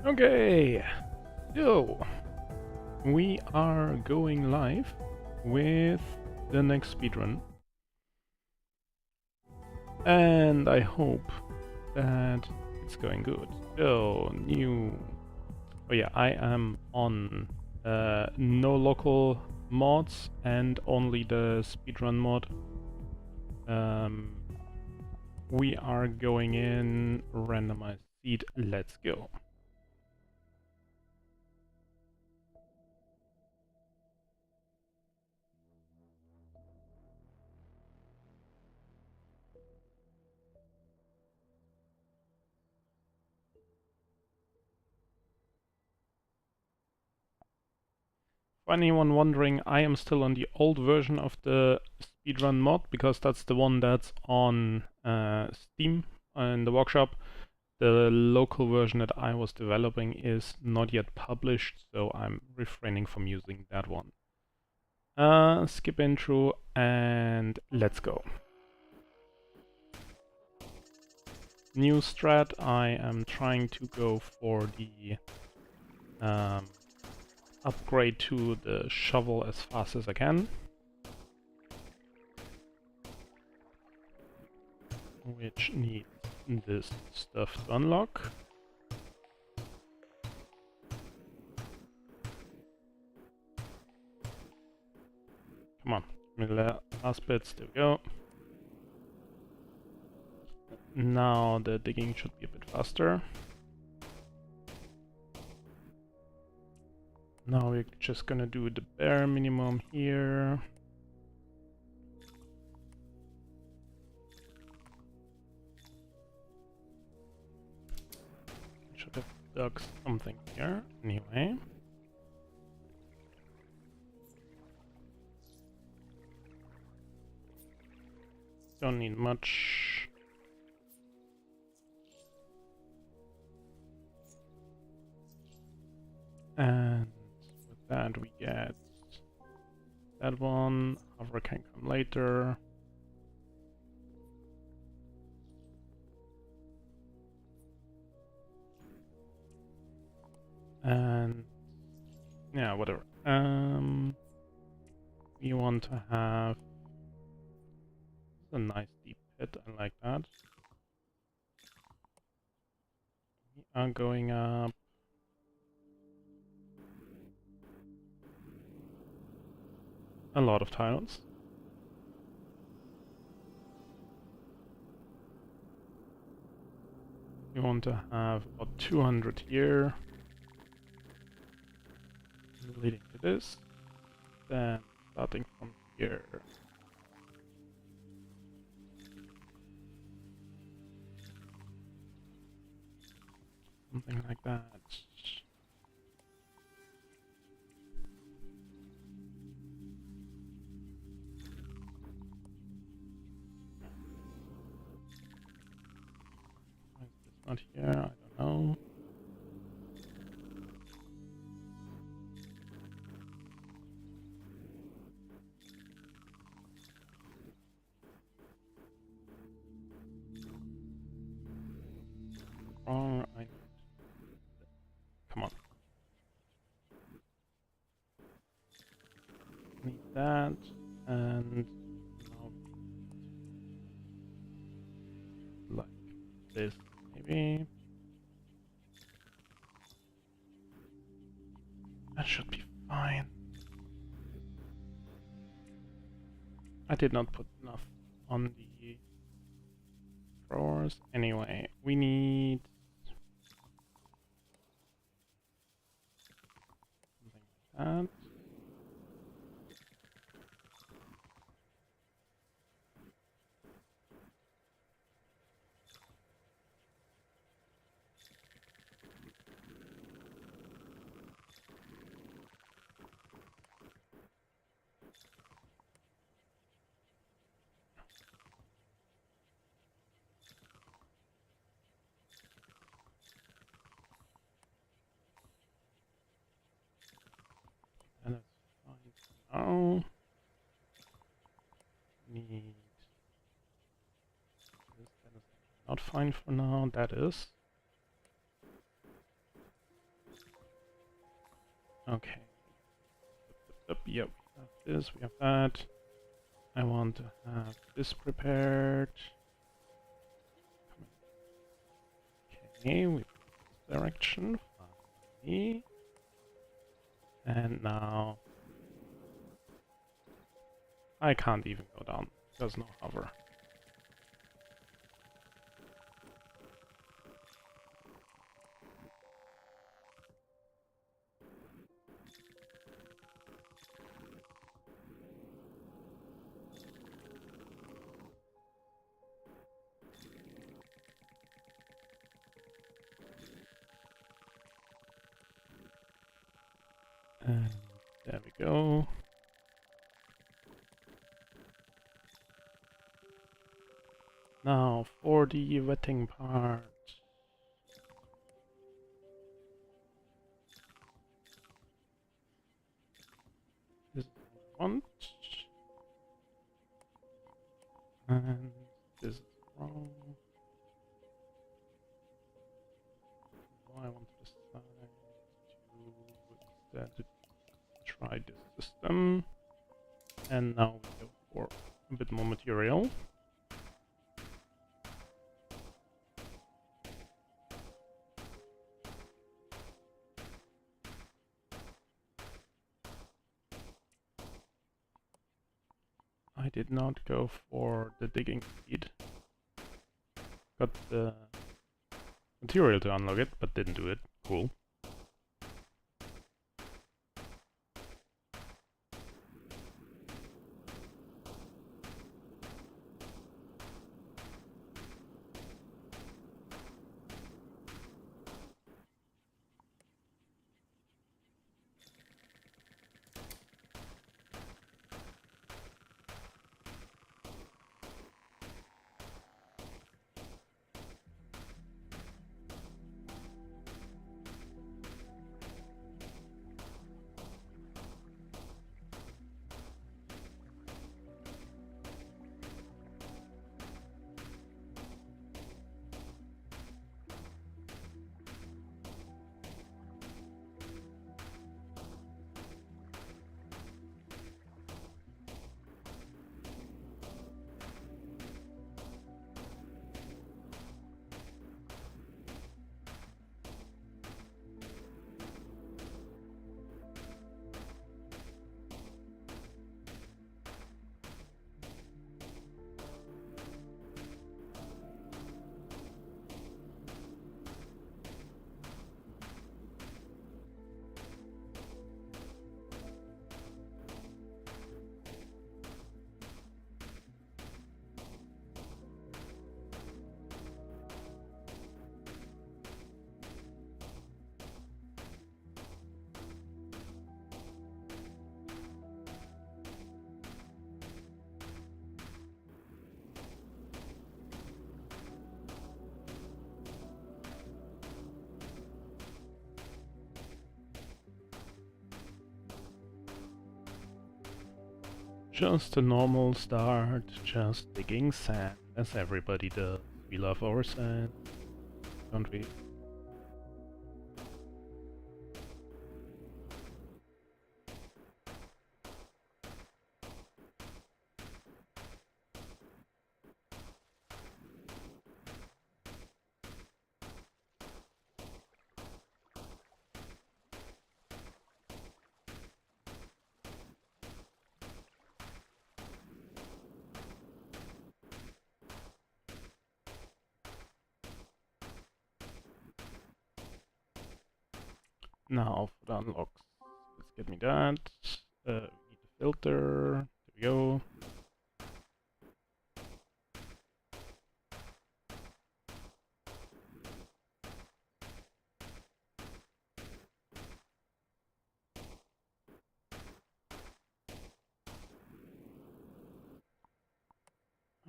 Okay, so we are going live with the next speedrun, and I hope that it's going good. So, oh yeah, I am on no local mods and only the speedrun mod. We are going in randomized seed. Let's go. For anyone wondering, I am still on the old version of the speedrun mod because that's the one that's on Steam in the workshop. The local version that I was developing is not yet published, so I'm refraining from using that one. Skip intro and let's go. New strat, I am trying to go for the upgrade to the shovel as fast as I can, which needs this stuff to unlock. Come on, last bits, there we go. Now the digging should be a bit faster. Now we're just gonna do the bare minimum here. Should have dug something here, anyway. Don't need much. And with that we get that one. Hover can come later. And yeah, whatever. We want to have a nice deep pit. I like that. We are going up. A lot of tiles. We want to have about 200 here, leading to this. Then starting from here. Something like that. Why is this not here? I don't know. Wrong. Come on. Need that, and now like this, maybe. That should be fine. I did not put enough on the drawers. Anyway, we need something like that. And it's fine for now. Need this. That is not fine for now. That is. Okay. Yep, we have this, we have that. I want to have this prepared. Okay, we put this direction. Finally. And now I can't even go down. There's no hover. And there we go. Now for the wetting part. This is what I want. And this is wrong. Now I want to decide to instead try this system. And now we go for a bit more material. I did not go for the digging speed. Got the material to unlock it, but didn't do it. Cool. Just a normal start, just digging sand, as everybody does. We love our sand, don't we? Now for the unlocks. Let's get me that. We need a filter. There we go.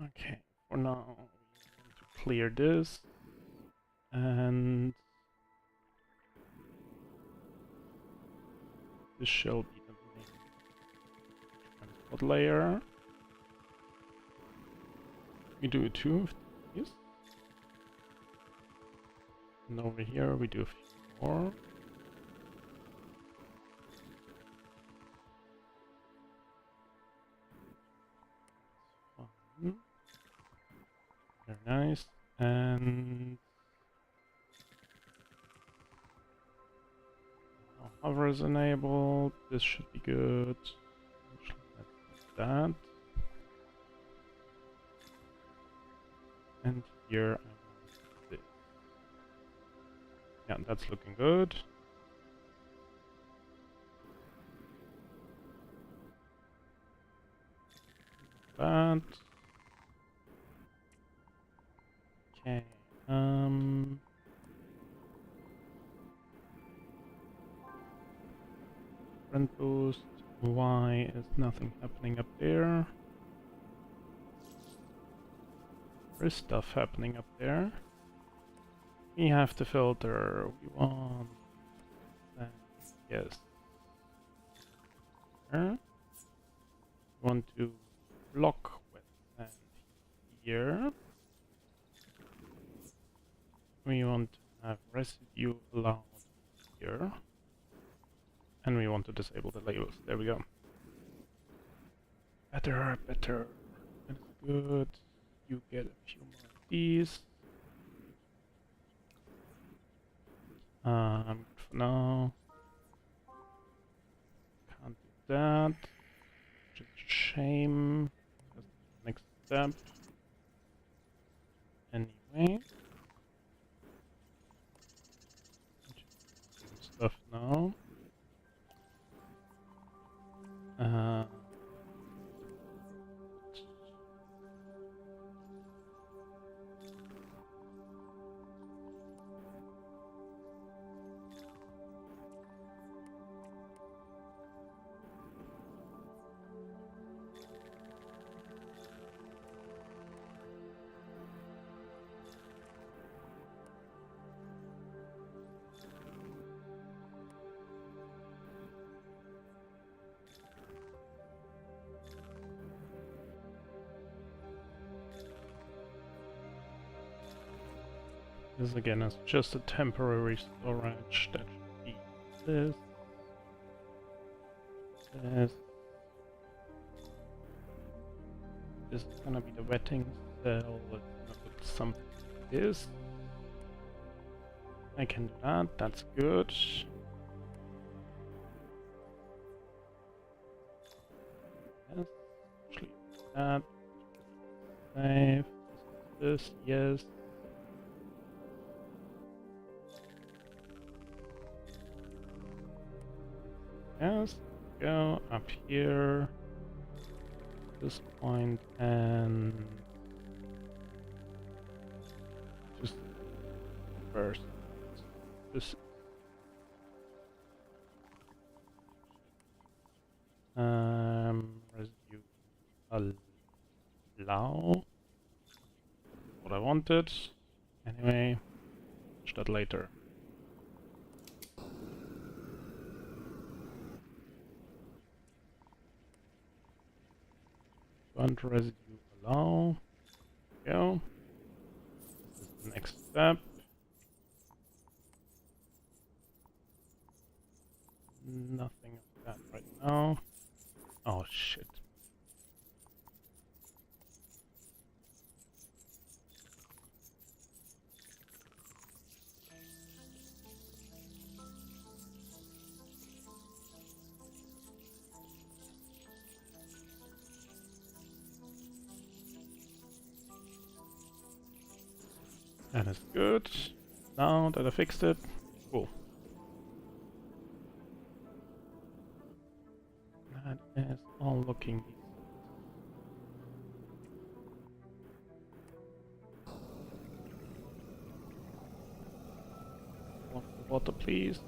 Okay, for now we want to clear this and this shall be the main transport layer. We do 2 of these. And over here we do a few more. Very nice. And hover is enabled. This should be good. Actually, let's do that. And here I want this. Yeah, that's looking good. That. Okay. Front boost. Why is nothing happening up there? There is stuff happening up there. We have to filter. We want that. Yes. There. We want to block with sand here. We want to have residue allowed here. And we want to disable the labels. There we go. Better, better. That's good. You get a few more of these. Good for now. Can't do that. Which is a shame. That's the next step. Anyway. Stuff now. This again is just a temporary storage. That should be this. This. This is gonna be the wetting cell. Let's gonna put something like this. I can do that. That's good. Yes. Actually, that. Save. This. Yes. Yes, go up here, this point, and just first this residue allow what I wanted. Anyway, watch that later. Front residue allow. Go. This is the next step. Nothing of that right now. Oh shit. That is good. Now that I fixed it, cool. That is all looking decent. Water, please.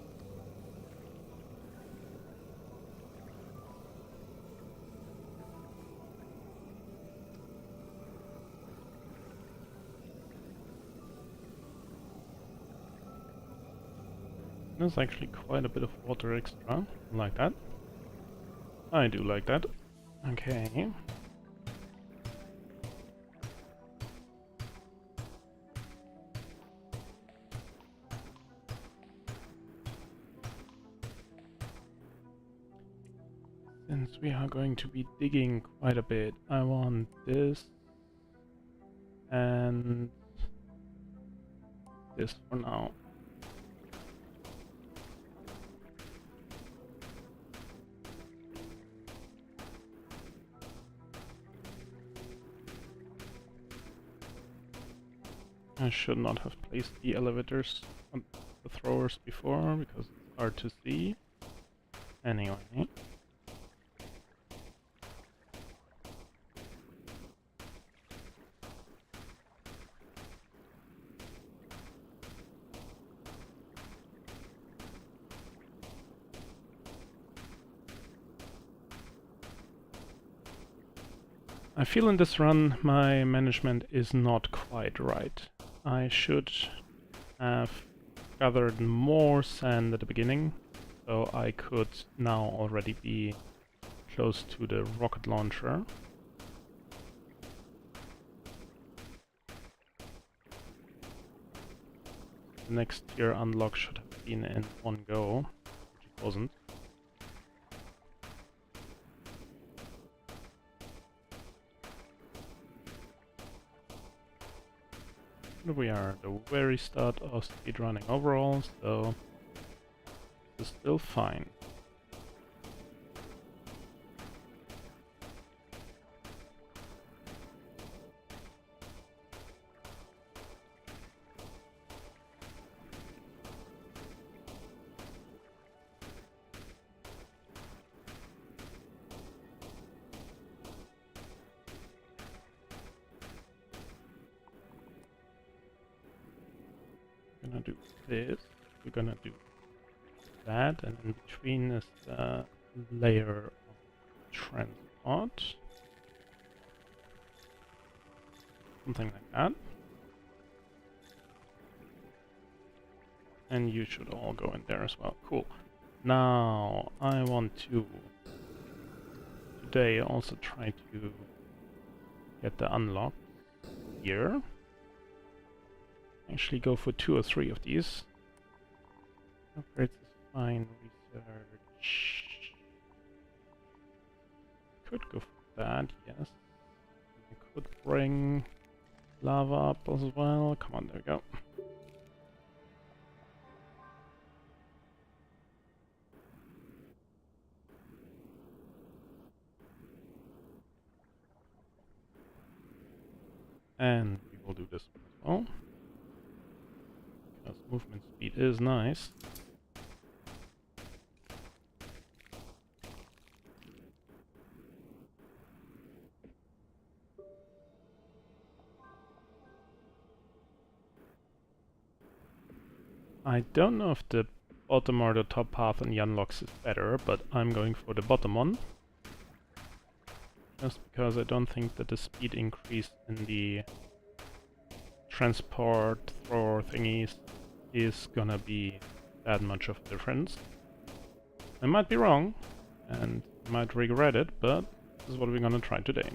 There's actually quite a bit of water extra, like that. I do like that. Okay. Since we are going to be digging quite a bit, I want this and this for now. I should not have placed the elevators on the throwers before because it's hard to see. Anyway. I feel in this run my management is not quite right. I should have gathered more sand at the beginning, so I could now already be close to the rocket launcher. The next tier unlock should have been in one go, which it wasn't. We are at the very start of speedrunning overall, so it's still fine. We're gonna do this, we're gonna do that, and in between is the layer of transport. Something like that. And you should all go in there as well. Cool. Now, I want to today also try to get the unlock here. Actually go for 2 or 3 of these. Upgrades is fine. Research. Could go for that, yes. I could bring lava up as well. Come on, there we go. And we will do this one as well. Because movement speed is nice. I don't know if the bottom or the top path in the unlocks is better, but I'm going for the bottom one. Just because I don't think that the speed increase in the transport thrower thingies is gonna be that much of a difference. I might be wrong, and might regret it, but this is what we're gonna try today.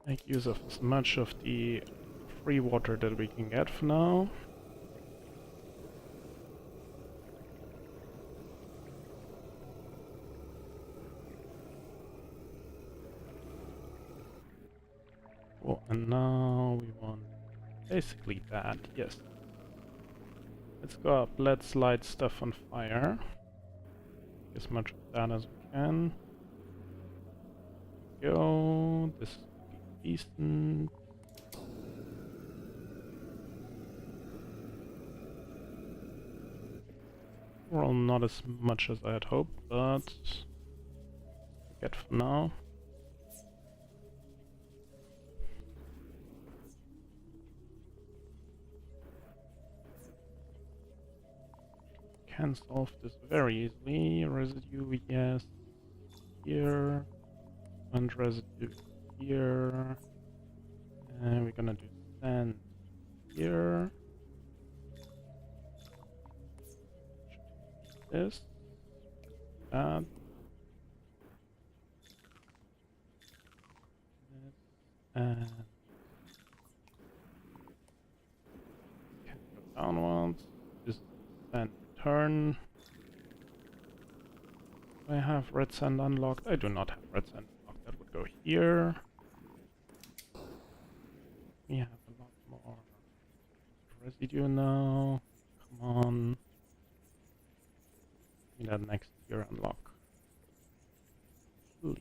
Make use of as much of the free water that we can get for now. Well, and now we want basically that, yes. Let's go up, let's light stuff on fire. As much of that as we can. Go, this is decent. Well, not as much as I had hoped, but get for now. Can solve this very easily. Residue, yes. Here. And residue here. And we're gonna do sand here. This. That. This. And can go downwards. This turn. Do I have red sand unlocked? I do not have red sand unlocked. That would go here. We have a lot more residue now. Come on. Give me that next tier unlock. Please.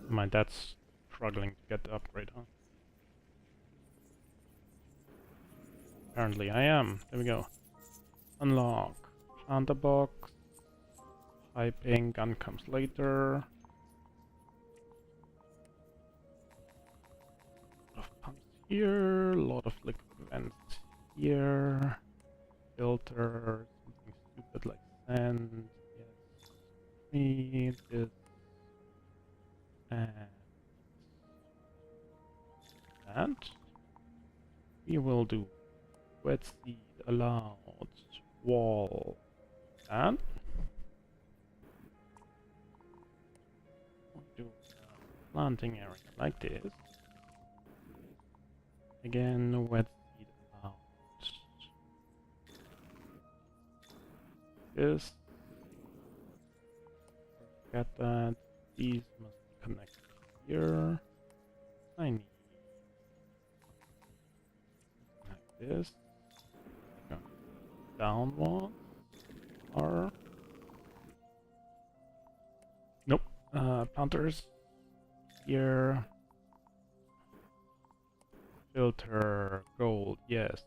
My dad's struggling to get the upgrade, huh? Apparently I am. There we go. Unlock. Planter box. Piping. Gun comes later. A lot of pumps here. A lot of liquid vents here. Filter. Something stupid like sand. Yes. Need this. And that. We will do wet seed allowed wall and we'll do a planting area like this. Again, wet seed allowed. This. Forget that. These must be connected here. I need like this. Go down one. Or nope. Planters here. Filter gold. Yes.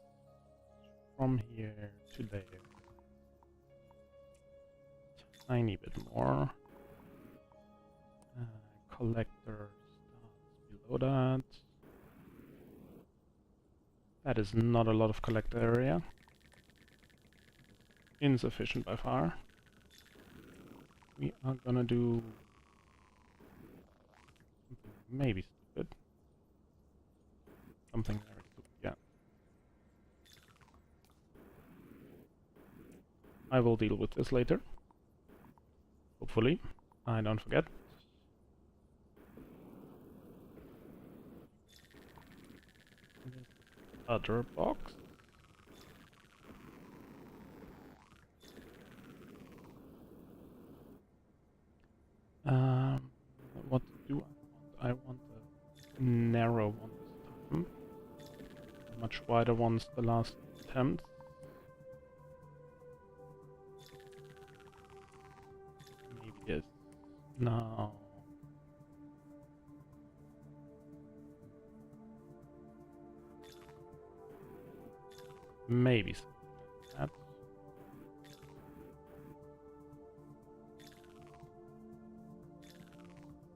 From here to there. Tiny bit more. Collector starts below that. That is not a lot of collector area. Insufficient by far. We are gonna do something maybe stupid. Something very stupid, yeah. I will deal with this later. Hopefully. I don't forget. Other box. What do I want? I want a narrow one this time. Much wider ones the last attempt. Maybe this. No. Maybe something like that.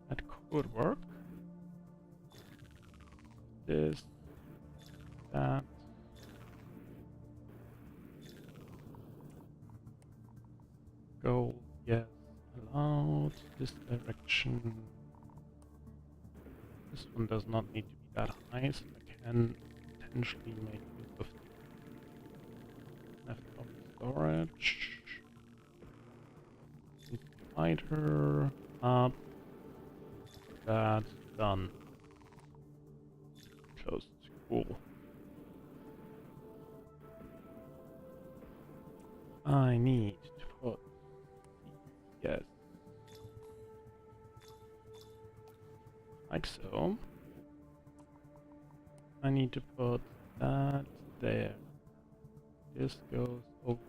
That could work. This, that. Go, yes, allowed. This direction. This one does not need to be that high, so I can potentially make use of leftover storage. Spider up. That's done. Close. Cool. I need to put yes. Like so. I need to put that there. This goes over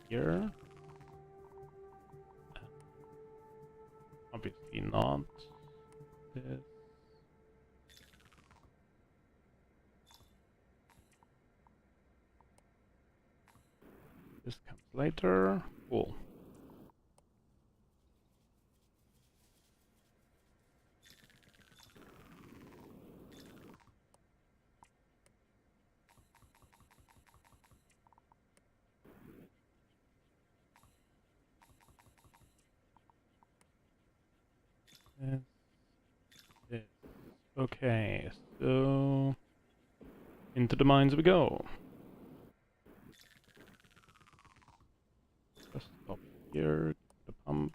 here. Obviously not. This. This comes later. Cool. This. Okay, so into the mines we go. Just stop here, the pump.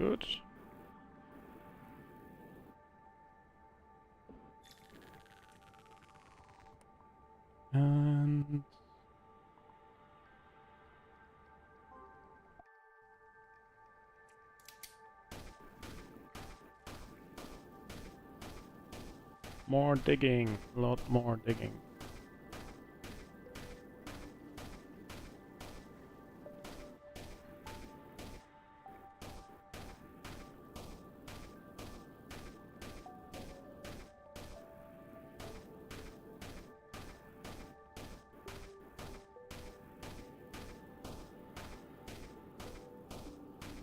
good. And more digging, a lot more digging.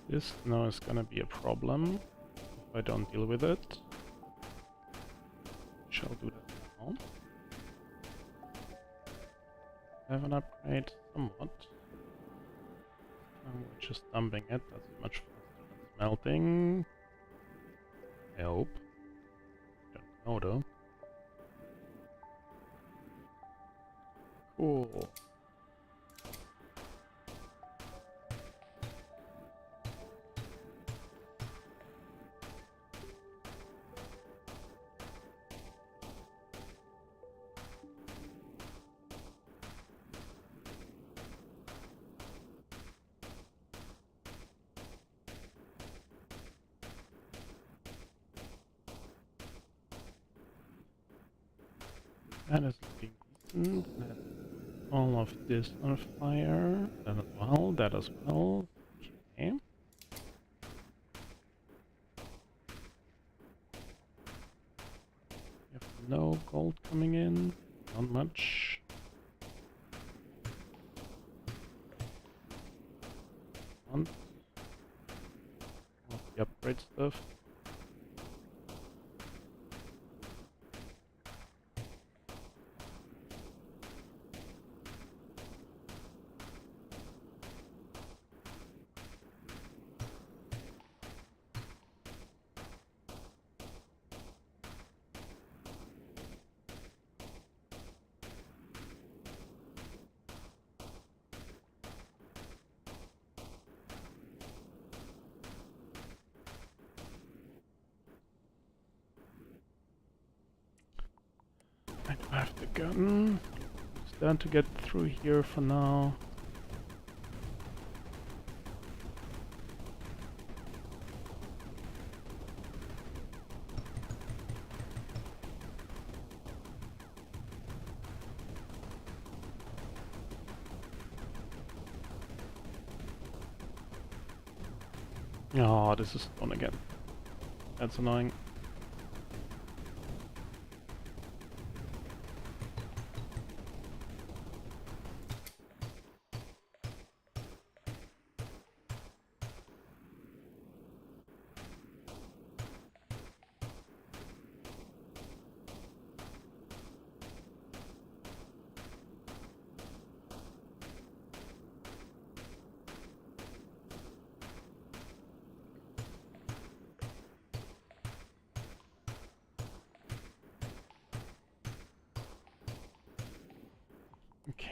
This now is gonna be a problem if I don't deal with it. Shall do that now. Have an upgrade somewhat. And we're just dumping it, that's much faster than smelting. I hope. Don't know though. Cool. That is looking decent. Let all of this on fire. That as well, that as well. Okay. We have no gold coming in. Not much. On. All of the upgrade stuff. I do have the gun. Stand to get through here for now. Oh, this is on again. That's annoying.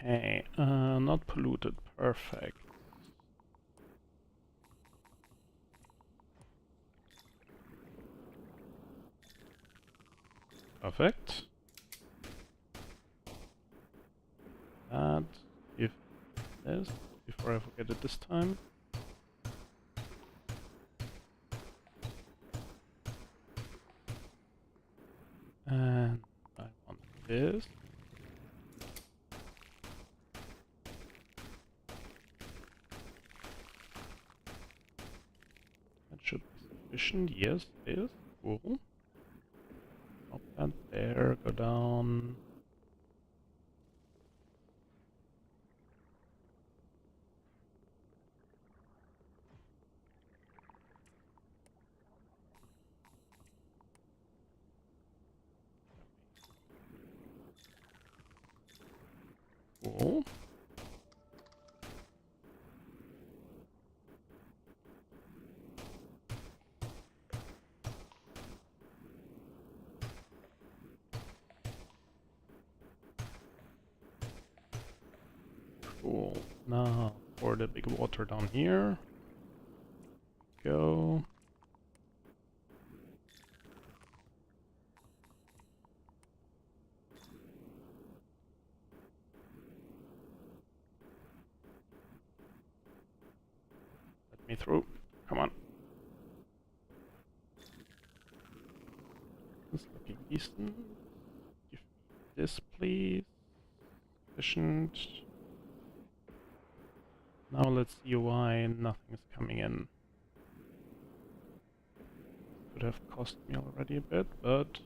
Okay, not polluted, perfect. Perfect. That, if this, before I forget it this time. And I want this. That should be sufficient, yes, it is. Cool. Drop that there, go down. Cool. Cool. Now for the big water down here. Go. me through. Come on. It's looking decent. Give me this, please. Efficient. Now let's see why nothing is coming in. Could have cost me already a bit, but...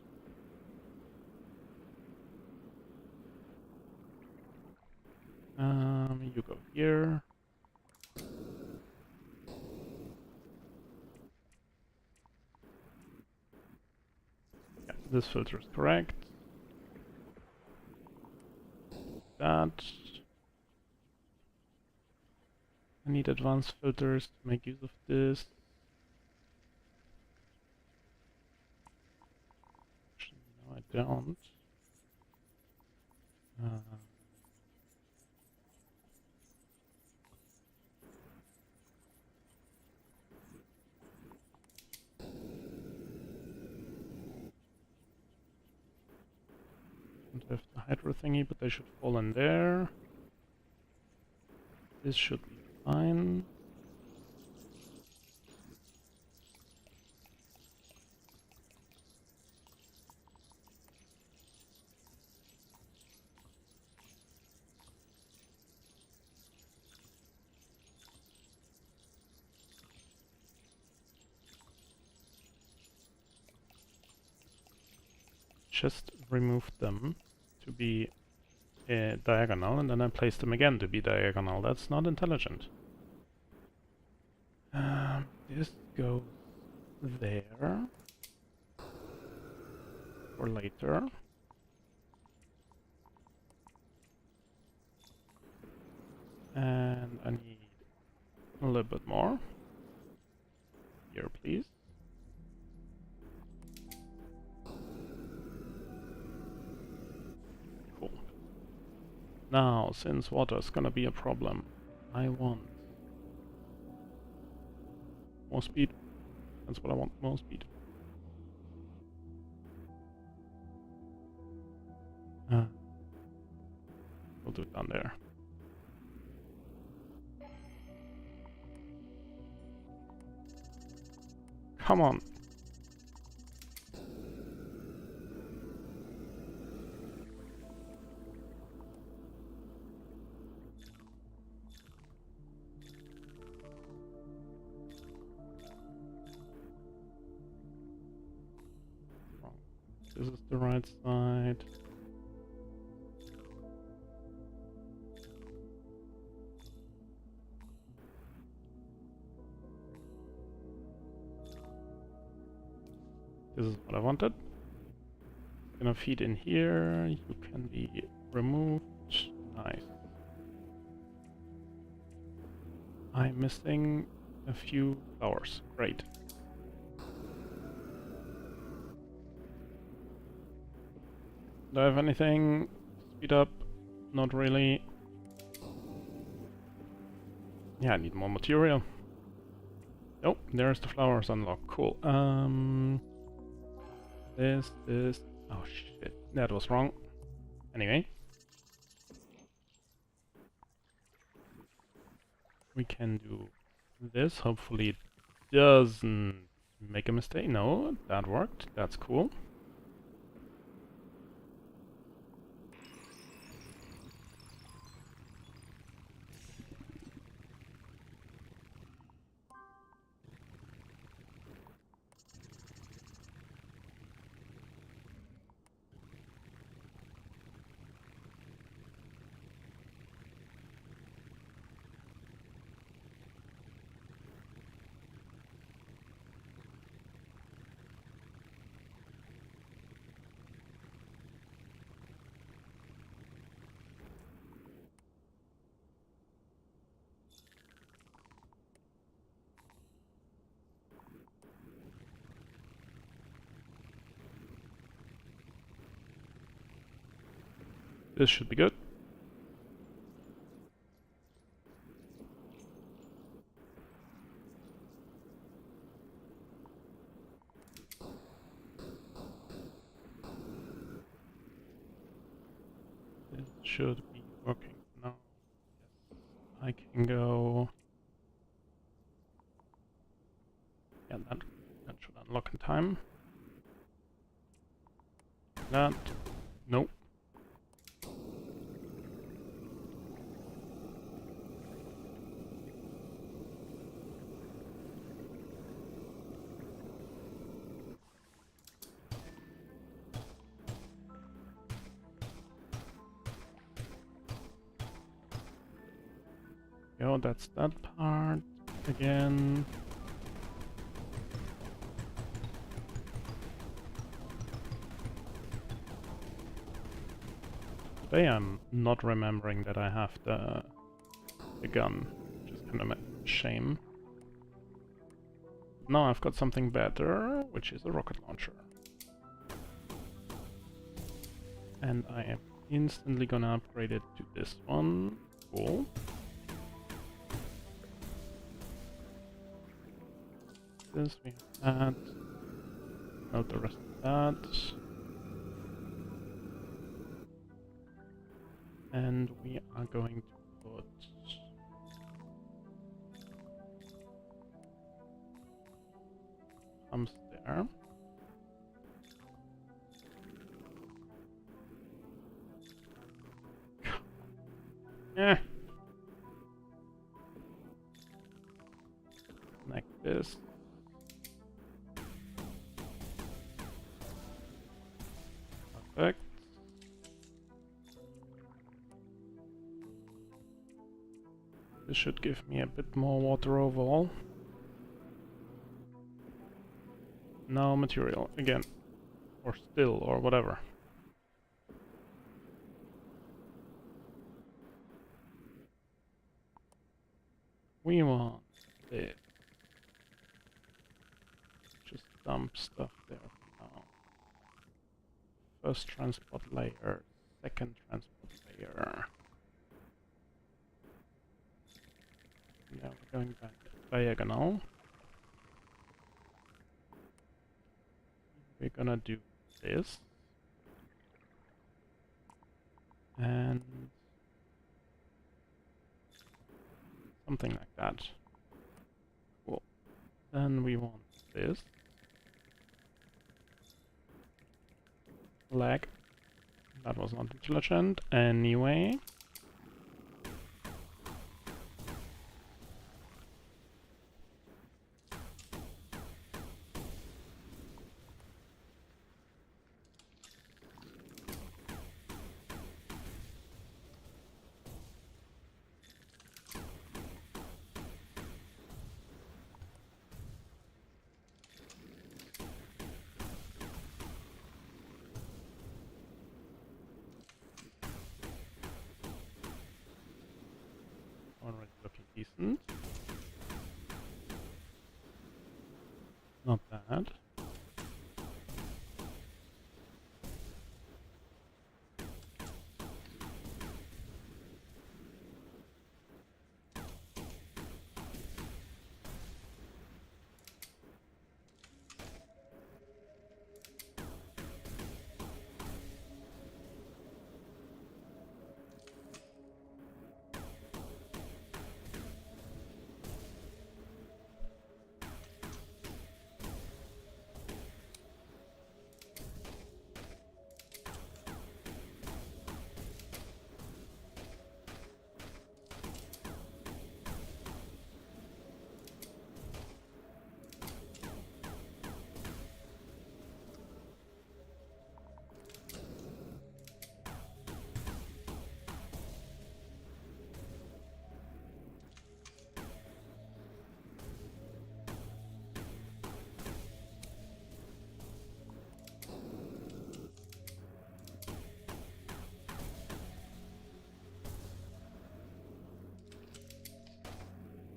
you go here. Yeah, this filter is correct. That. I need advanced filters to make use of this. Actually, no, I don't. Don't have the hydro thingy, but they should fall in there. This should be fine. Just remove them to be diagonal, and then I place them again to be diagonal. That's not intelligent. This goes there for later. And I need a little bit more. Here, please. Cool. Now, since water is gonna be a problem, I want more speed. That's what I want, more speed. We'll do it down there. Come on. Wrong. This is the right side. This is what I wanted. Gonna feed in here. You can be removed. Nice. I'm missing a few flowers. Great. Do I have anything? Speed up? Not really. Yeah, I need more material. Oh, there's the flowers unlocked. Cool. This. Oh shit, that was wrong. Anyway. We can do this. Hopefully it doesn't make a mistake. No, that worked. That's cool. This should be good. This should be working now. Yes, I can go Yeah, that should unlock in time. That. Nope. Yo, that's that part again. Today I'm not remembering that I have the gun, which is kind of a shame. Now I've got something better, which is a rocket launcher. And I am instantly gonna upgrade it to this one. Cool. This we have that. Note the rest of that. And we are going to put pumps there. Eh. Like this. Perfect. This should give me a bit more water overall. Now material again. Or still, or whatever. We want this. Just dump stuff there for now. First transport layer, second transport layer. Yeah, we're going back diagonal. We're gonna do this. And something like that. Cool. Then we want this. Lag. That was not intelligent. Anyway. Already looking decent. Not bad.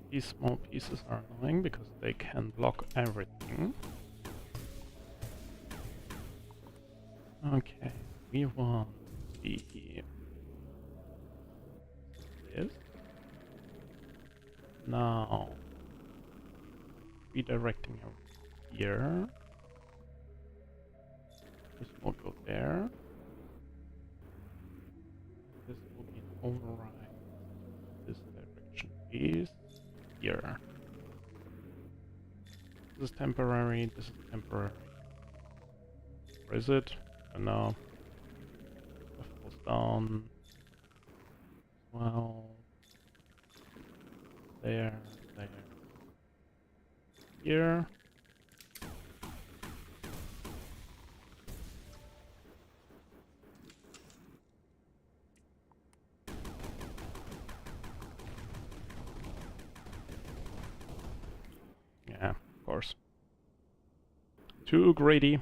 These small pieces are annoying because they can block everything. Okay, we want the this. Now redirecting over here. This will go there. This will be an override. This direction is here. This is temporary, this is temporary. Where is it? And now it falls down. Well, there, there. Here. Yeah, of course. Too greedy.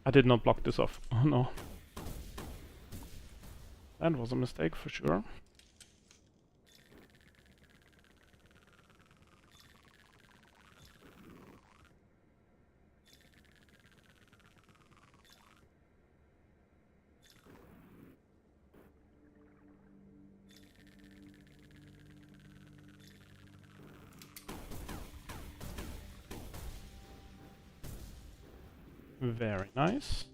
I did not block this off. Oh no. That was a mistake for sure. Very nice.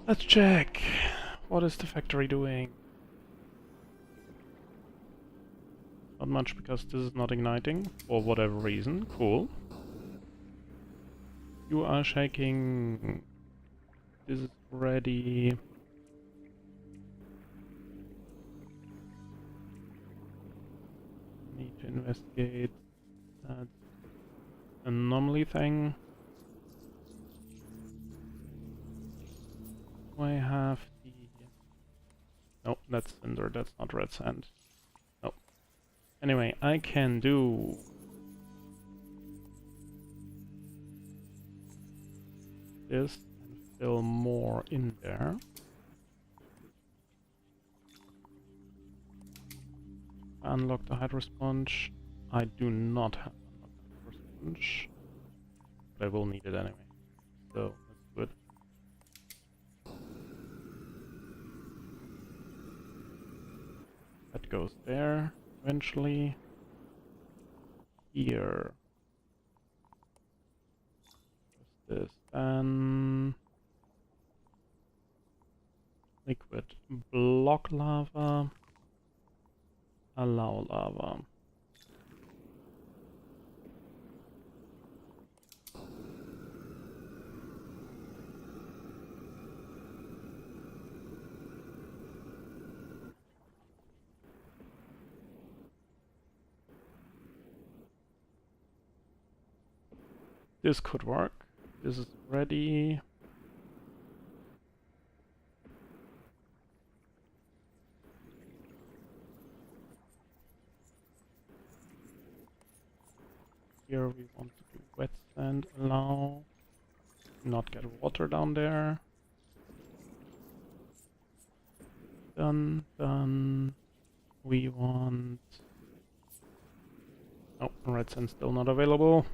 Let's check. What is the factory doing? Not much, because this is not igniting for whatever reason. Cool. You are shaking. This is ready. Need to investigate that anomaly thing. I have the... No, that's cinder, that's not red sand. No. Anyway, I can do... this and fill more in there. Unlock the hydro sponge. I do not have unlocked the hydro sponge, but I will need it anyway. So that's good. That goes there eventually. Here. What's this? Then liquid block lava. Allow lava. This could work. This is ready. Here we want to do wet sand, allow. Not get water down there. Done, done. We want... Oh, red sand still not available.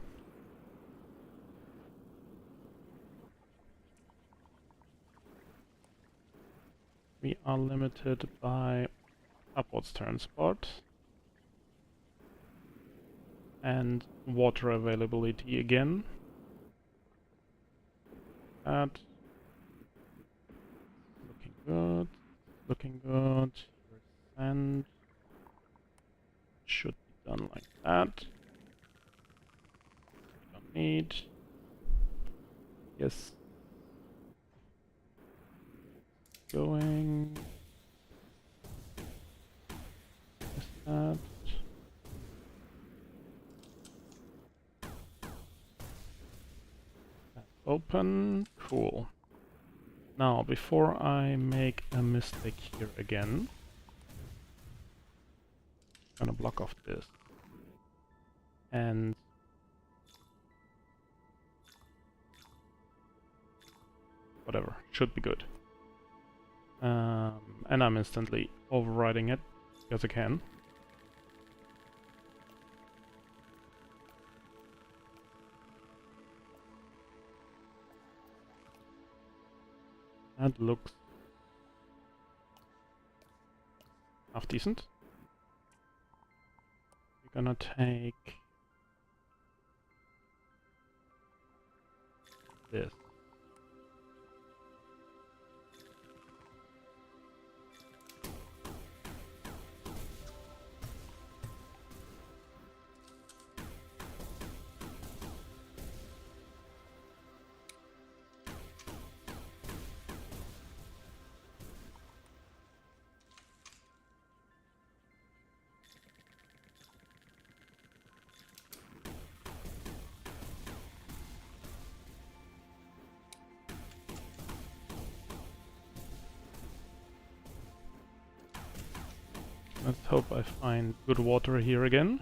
We are limited by upwards turn spot and water availability again. That looking good, looking good. Here's sand. Should be done like that. Don't need. Yes. Going. Is that? That's open. Cool. Now, before I make a mistake here again, I'm gonna block off this. And whatever, should be good. And I'm instantly overriding it because I can. That looks half decent. We're gonna take this. Let's hope I find good water here again.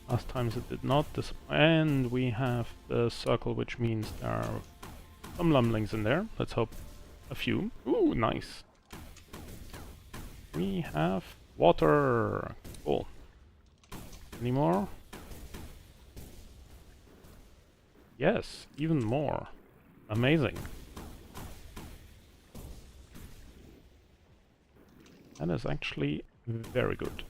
Last times it did not. And we have the circle, which means there are some lumlings in there. Let's hope a few. Ooh, nice. We have water. Cool. Any more? Yes, even more. Amazing. That is actually very good.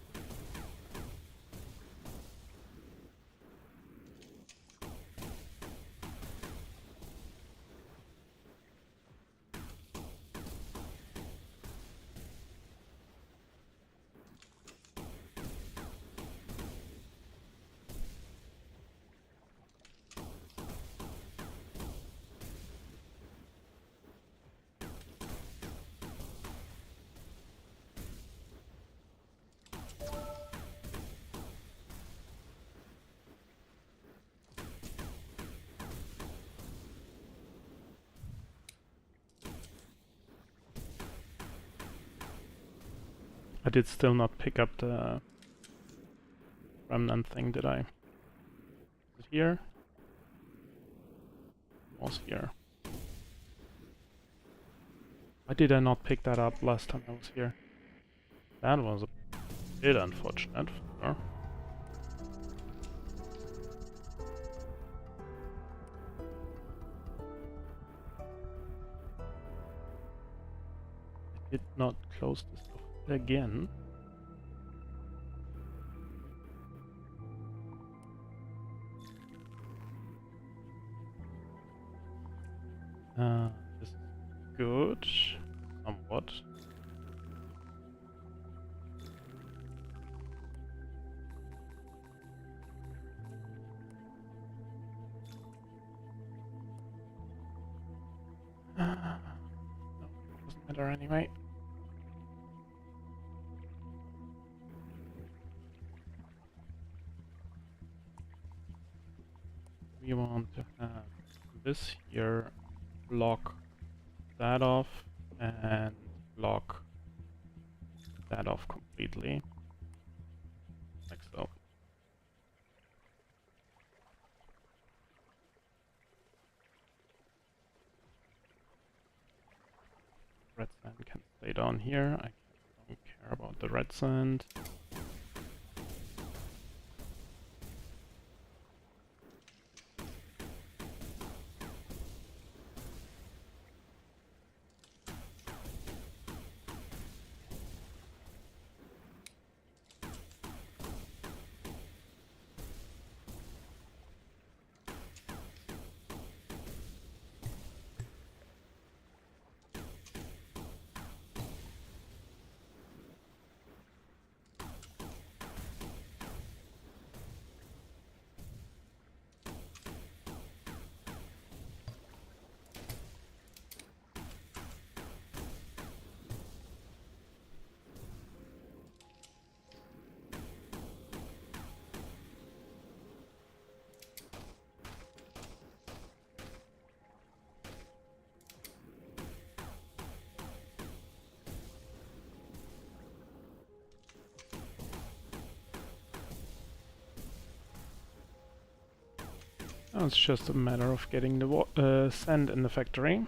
I did still not pick up the remnant thing, did I? Is it here? It was here. Why did I not pick that up last time I was here? That was a bit unfortunate. Sure. I did not close this off again. This is good. Somewhat. No, doesn't matter anyway. We want to have this here block that off and block that off completely, like so. Red sand can stay down here. I don't care about the red sand. Now it's just a matter of getting the sand in the factory.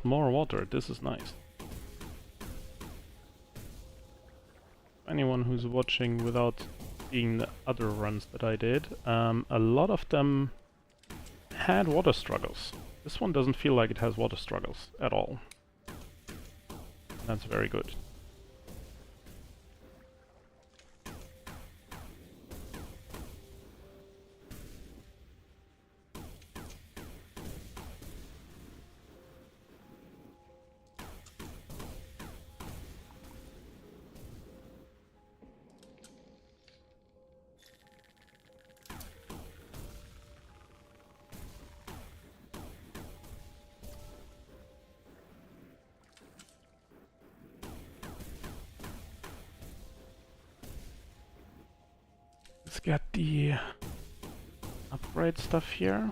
more water. This is nice. Anyone who's watching without seeing the other runs that I did, a lot of them had water struggles. This one doesn't feel like it has water struggles at all. That's very good. Let's get the upgrade stuff here.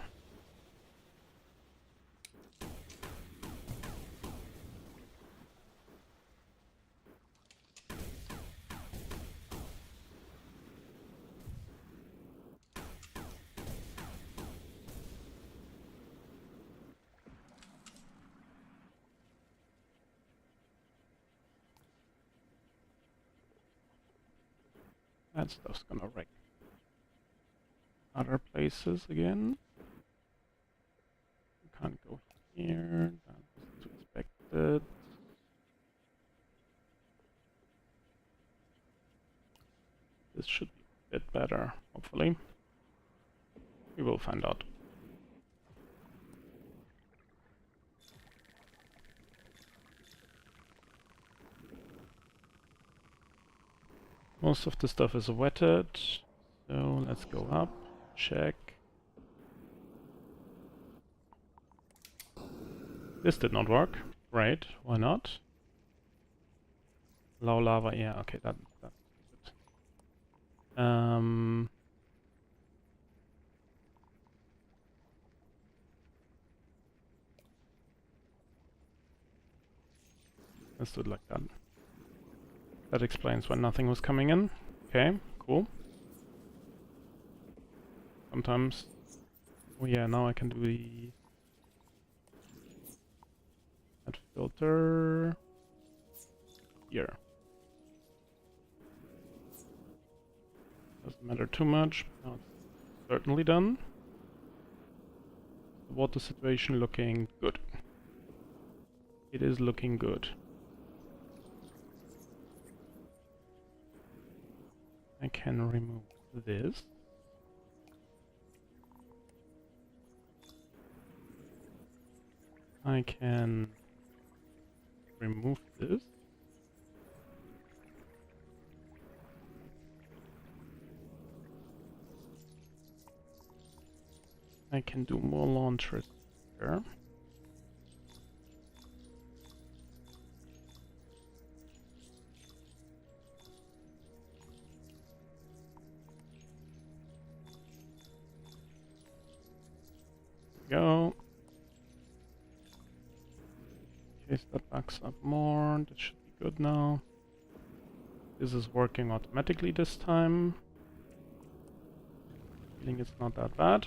That stuff's gonna wreck other places again. We can't go here, that was too expected. This should be a bit better, hopefully. We will find out. Most of the stuff is wetted, so let's go up, check. This did not work. Right, why not? Low lava, yeah, okay, that's good. Let's do it like that. That explains why nothing was coming in. Okay, cool. Sometimes... Oh yeah, now I can do the... That filter... Here. Doesn't matter too much. Now it's certainly done. The water situation looking good. It is looking good. I can remove this. I can remove this. I can do more launchers here. Go. In case that backs up more, that should be good now. This is working automatically this time. Feeling it's not that bad.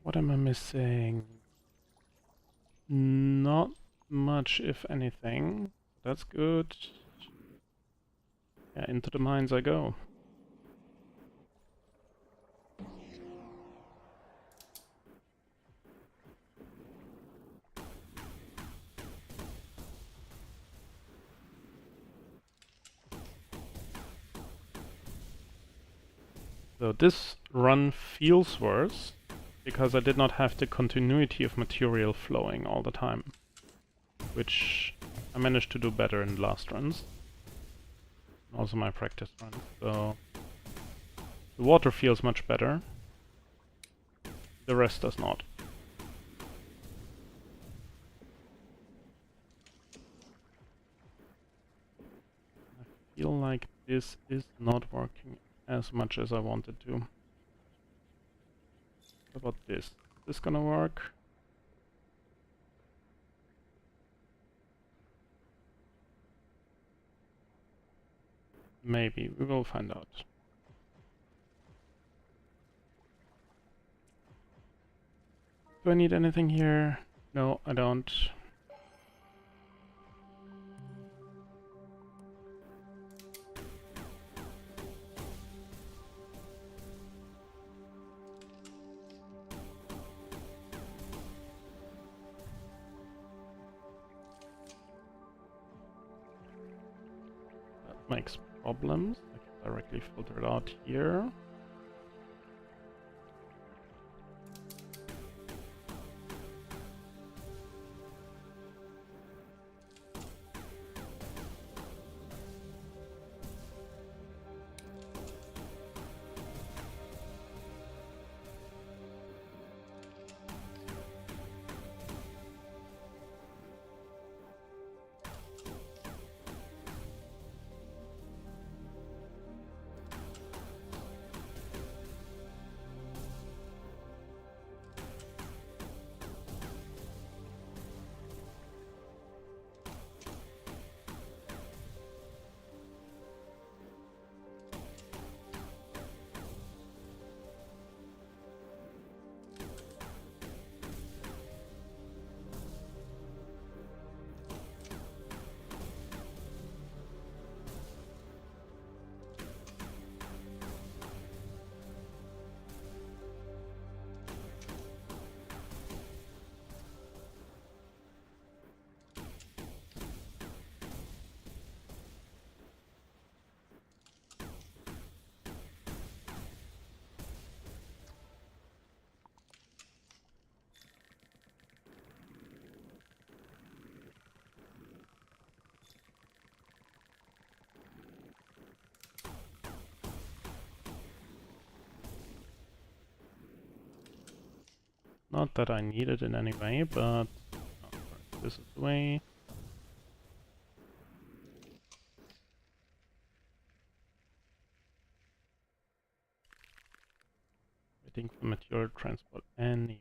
What am I missing? Not much, if anything. That's good. Yeah, into the mines I go. So this run feels worse, because I did not have the continuity of material flowing all the time, which I managed to do better in the last runs. Also my practice runs, so the water feels much better. The rest does not. I feel like this is not working as much as I wanted to. about this? Is this gonna work? Maybe. We will find out. Do I need anything here? No, I don't. That makes problems. I can directly filter it out here. Not that I need it in any way, but this is the way. Waiting for material transport anyway,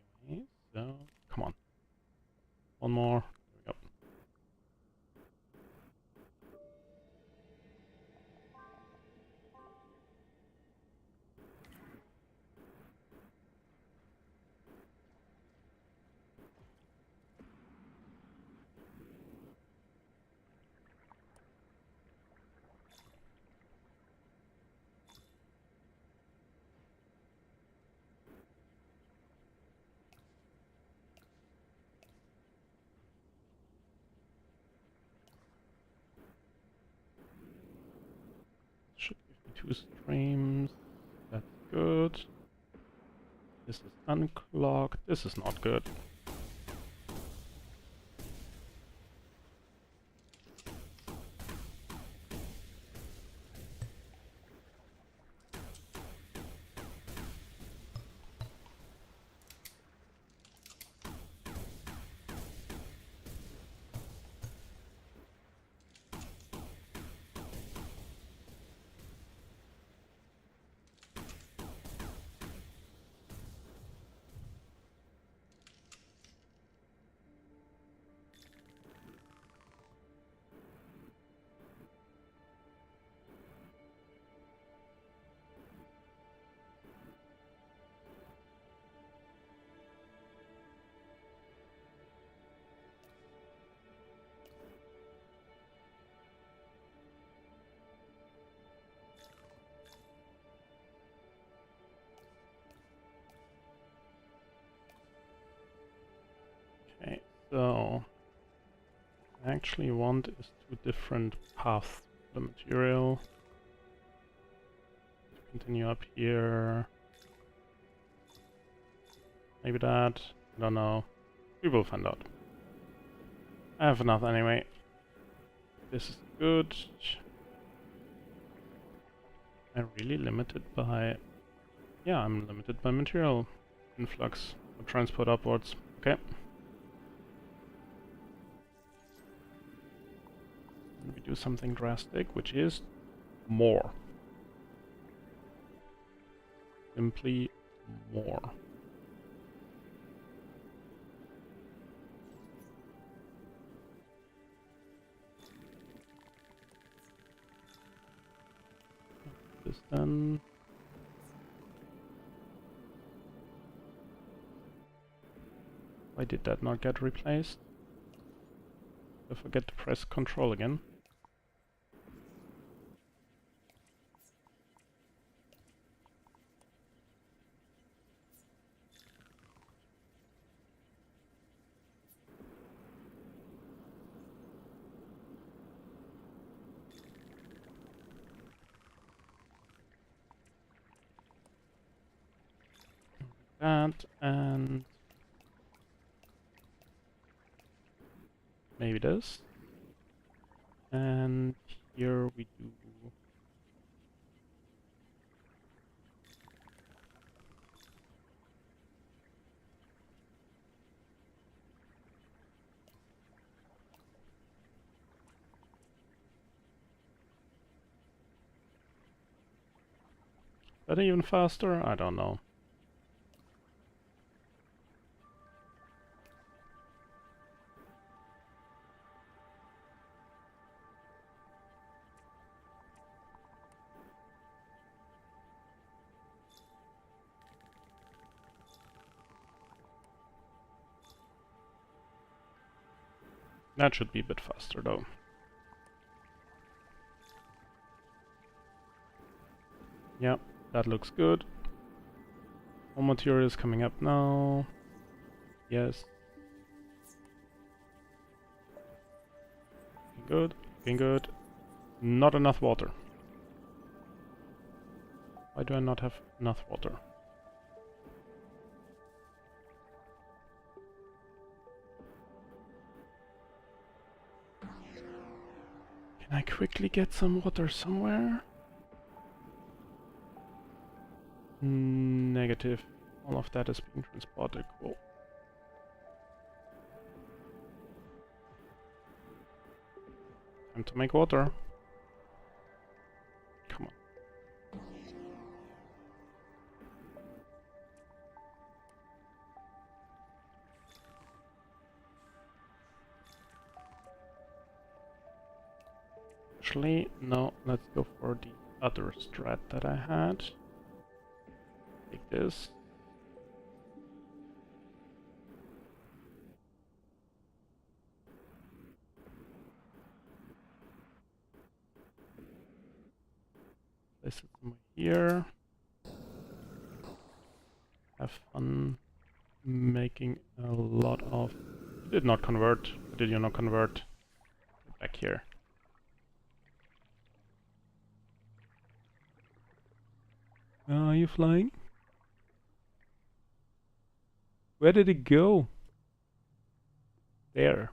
so come on. One more. There we go. Should give me 2 streams. That's good. This is unclogged. This is not good. Okay, so I actually want is 2 different paths for the material. Continue up here. Maybe that. I don't know. We will find out. I have enough anyway. This is good. I'm really limited by... Yeah, I'm limited by material influx or transport upwards. Okay. And we do something drastic, which is more. Simply more. this then. Why did that not get replaced? I forget to press Control again. That, and maybe this. And here we do that even faster? I don't know. That should be a bit faster though. Yep, that looks good. More material is coming up now. Yes. Good, looking good. Not enough water. Why do I not have enough water? Can I quickly get some water somewhere? Negative. All of that is being transported. Cool. Time to make water. Come on. Actually, no, let's go for the other strat that I had. Take this. Place it somewhere here. Have fun making a lot of... You did not convert. Did you not convert? Back here. Are you flying? Where did it go? There.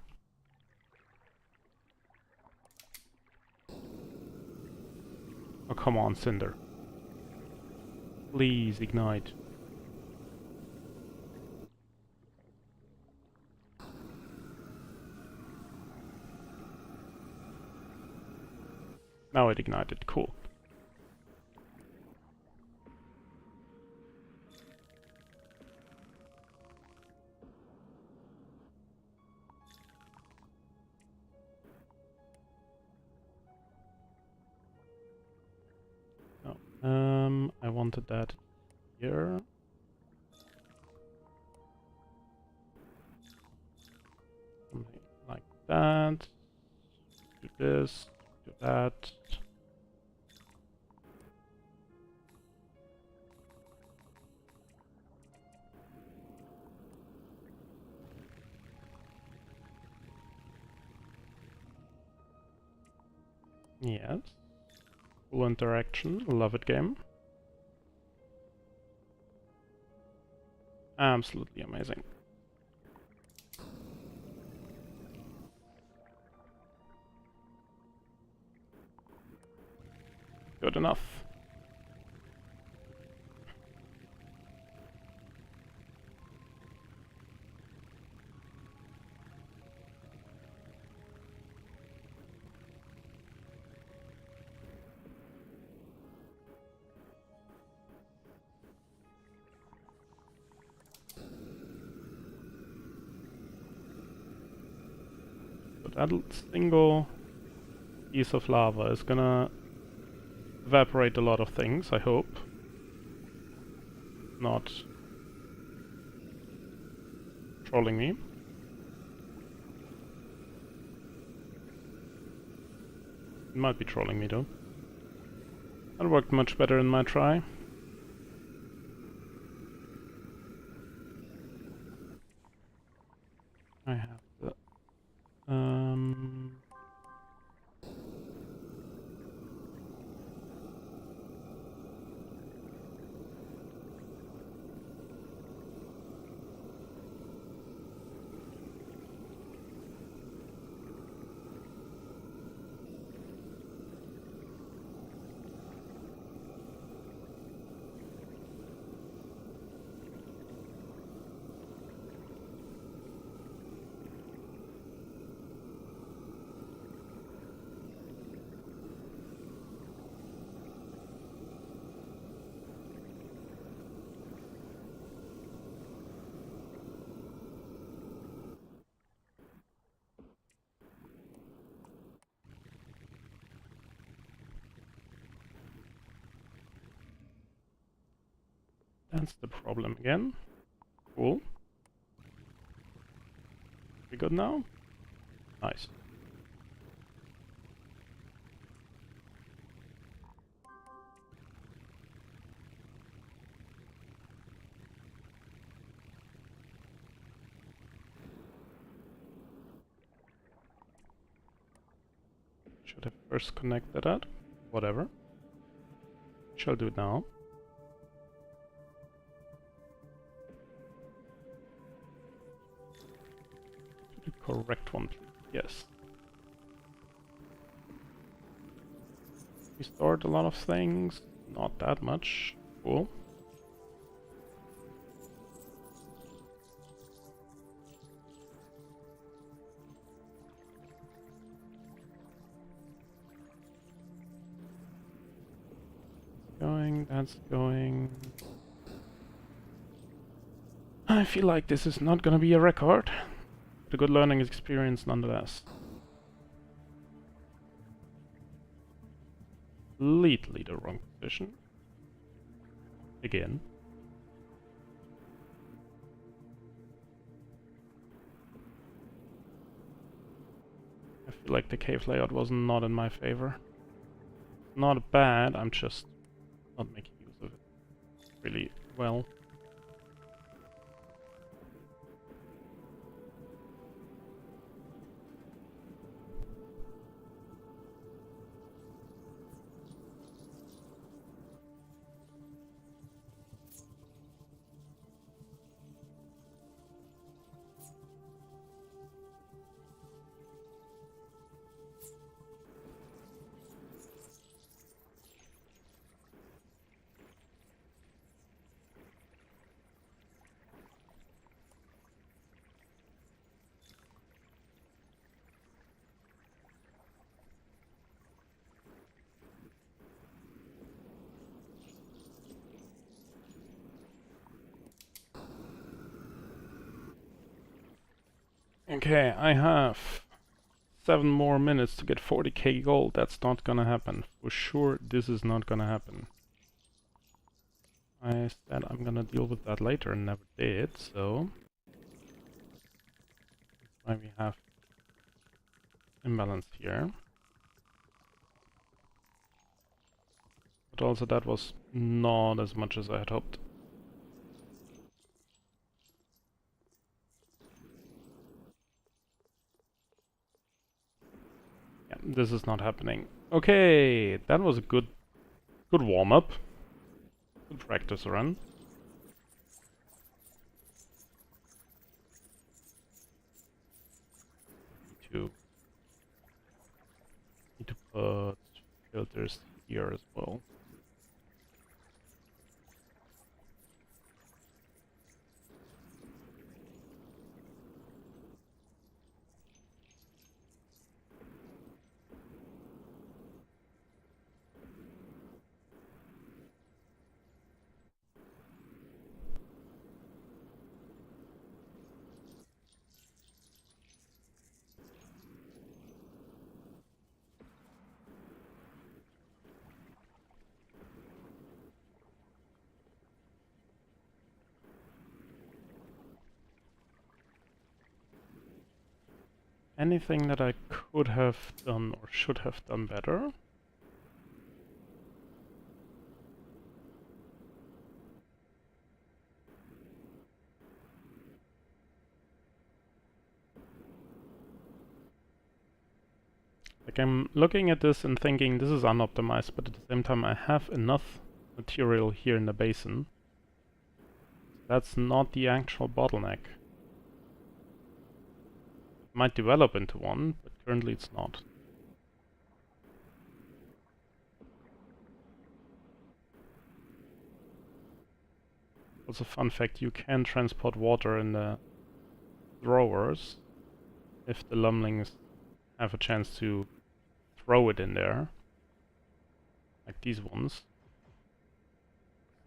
Oh, come on, Cinder. Please ignite. Now it ignited. Cool. I wanted that here. Something like that. Do this, do that. Yes. Cool interaction. Love it, game. Absolutely amazing. Good enough. That single piece of lava is gonna evaporate a lot of things, I hope. Not trolling me. It might be trolling me though. That worked much better in my try. I have the that's the problem again. Cool. We good now? Nice. Should have first connected that. Whatever. Shall do it now. The correct one, please. Yes. We stored a lot of things. Not that much. Cool. Going, that's going. I feel like this is not gonna be a record. But a good learning experience nonetheless. Completely the wrong position. Again. I feel like the cave layout was not in my favor. Not bad, I'm just not making use of it really well. Okay, I have 7 more minutes to get 40k gold. That's not gonna happen. For sure, this is not gonna happen. I said I'm gonna deal with that later and never did, so... That's why we have imbalance here. But also that was not as much as I had hoped. Yeah, this is not happening. Okay, that was a good warm-up. Good practice run. Need to put filters here as well. anything that I could have done or should have done better? Like, I'm looking at this and thinking this is unoptimized, but at the same time I have enough material here in the basin. That's not the actual bottleneck. It might develop into one, but currently it's not. Also, fun fact, you can transport water in the throwers if the lumlings have a chance to throw it in there. Like these ones.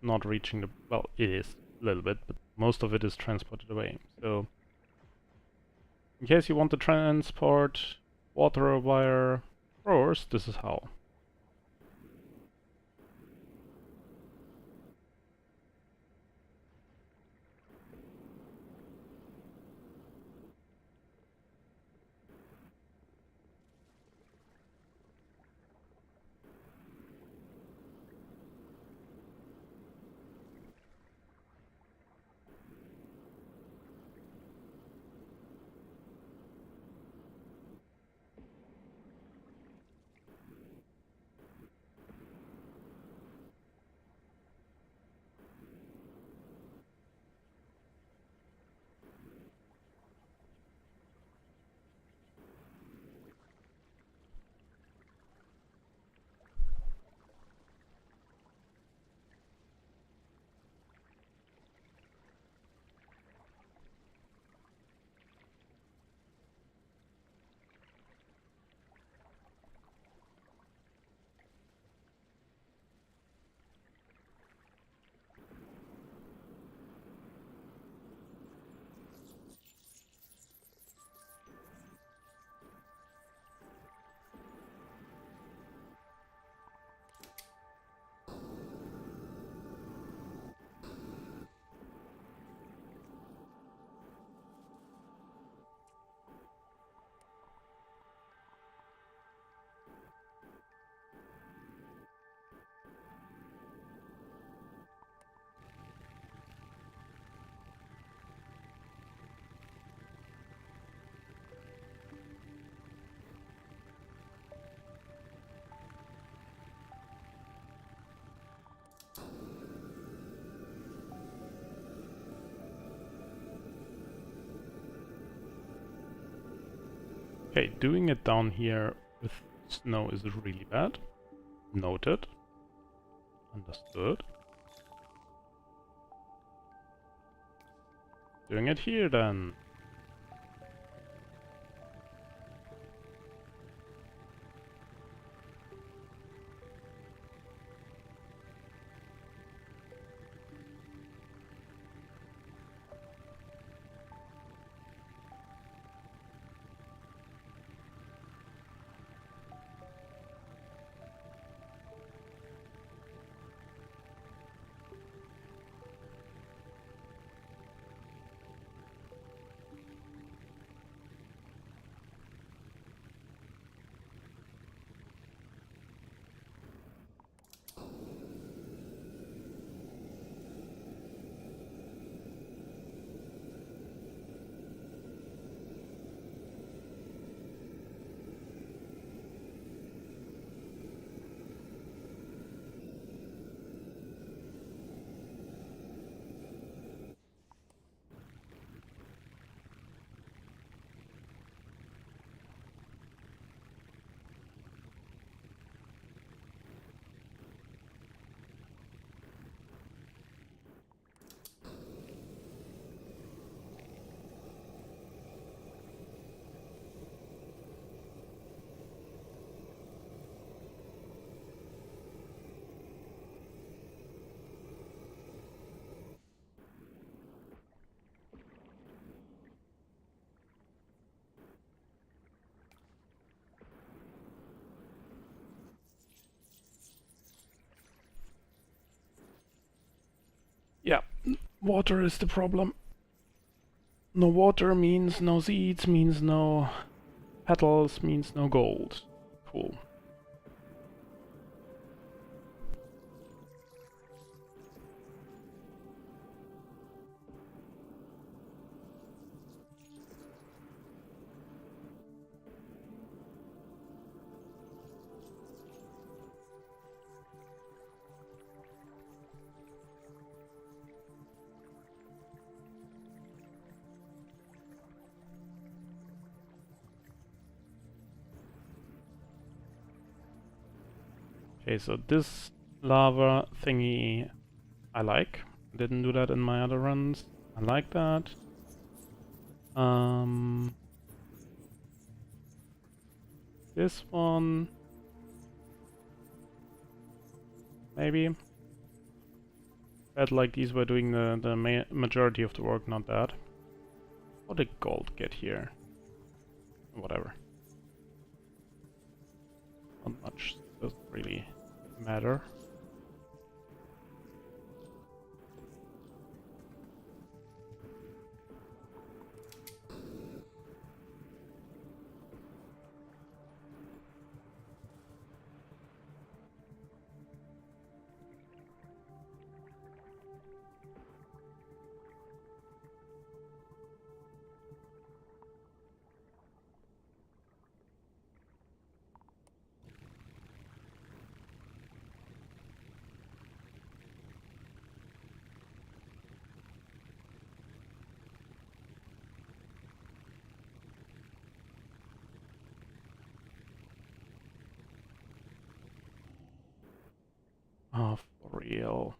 Not reaching the... well, it is a little bit, but most of it is transported away. So, in case you want to transport water via throwers, this is how. Okay, doing it down here with snow is really bad. Noted. Understood. Doing it here then. Yeah, water is the problem. No water means no seeds, means no petals means no gold. Cool. Okay, so this lava thingy I like. Didn't do that in my other runs. I like that. This one maybe. Felt like these were doing the majority of the work, not bad. How did gold get here? Whatever. Not much doesn't really matter. Oh, for real.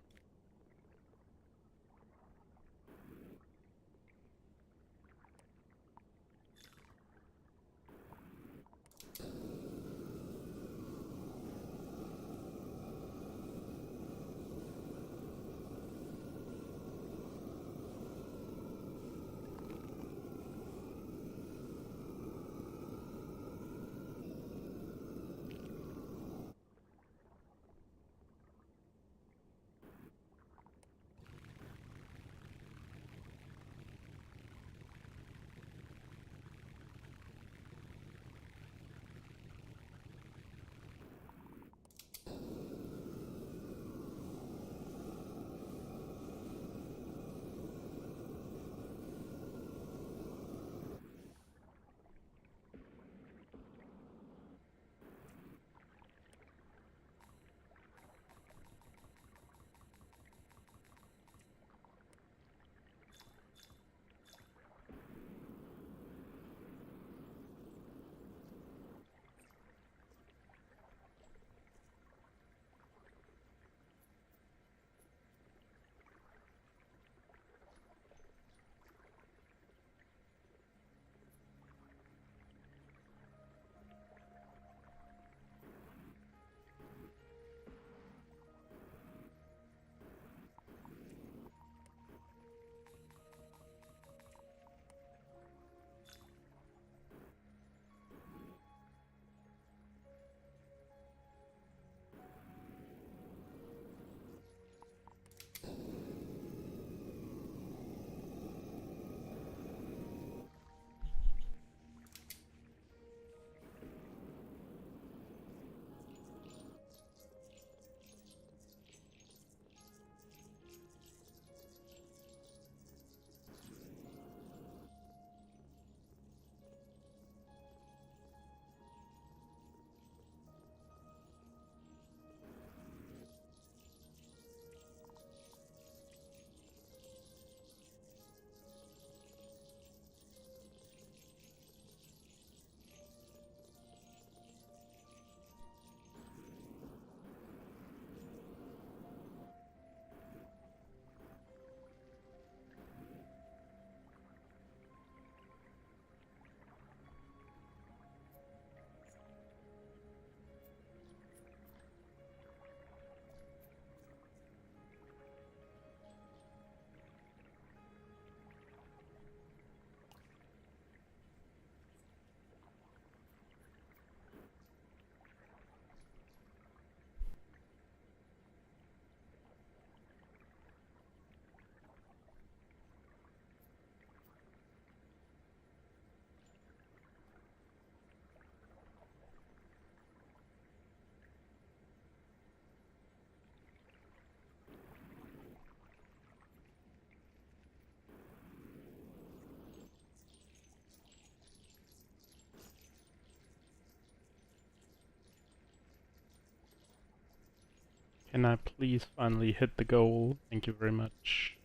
Can I please finally hit the goal? Thank you very much.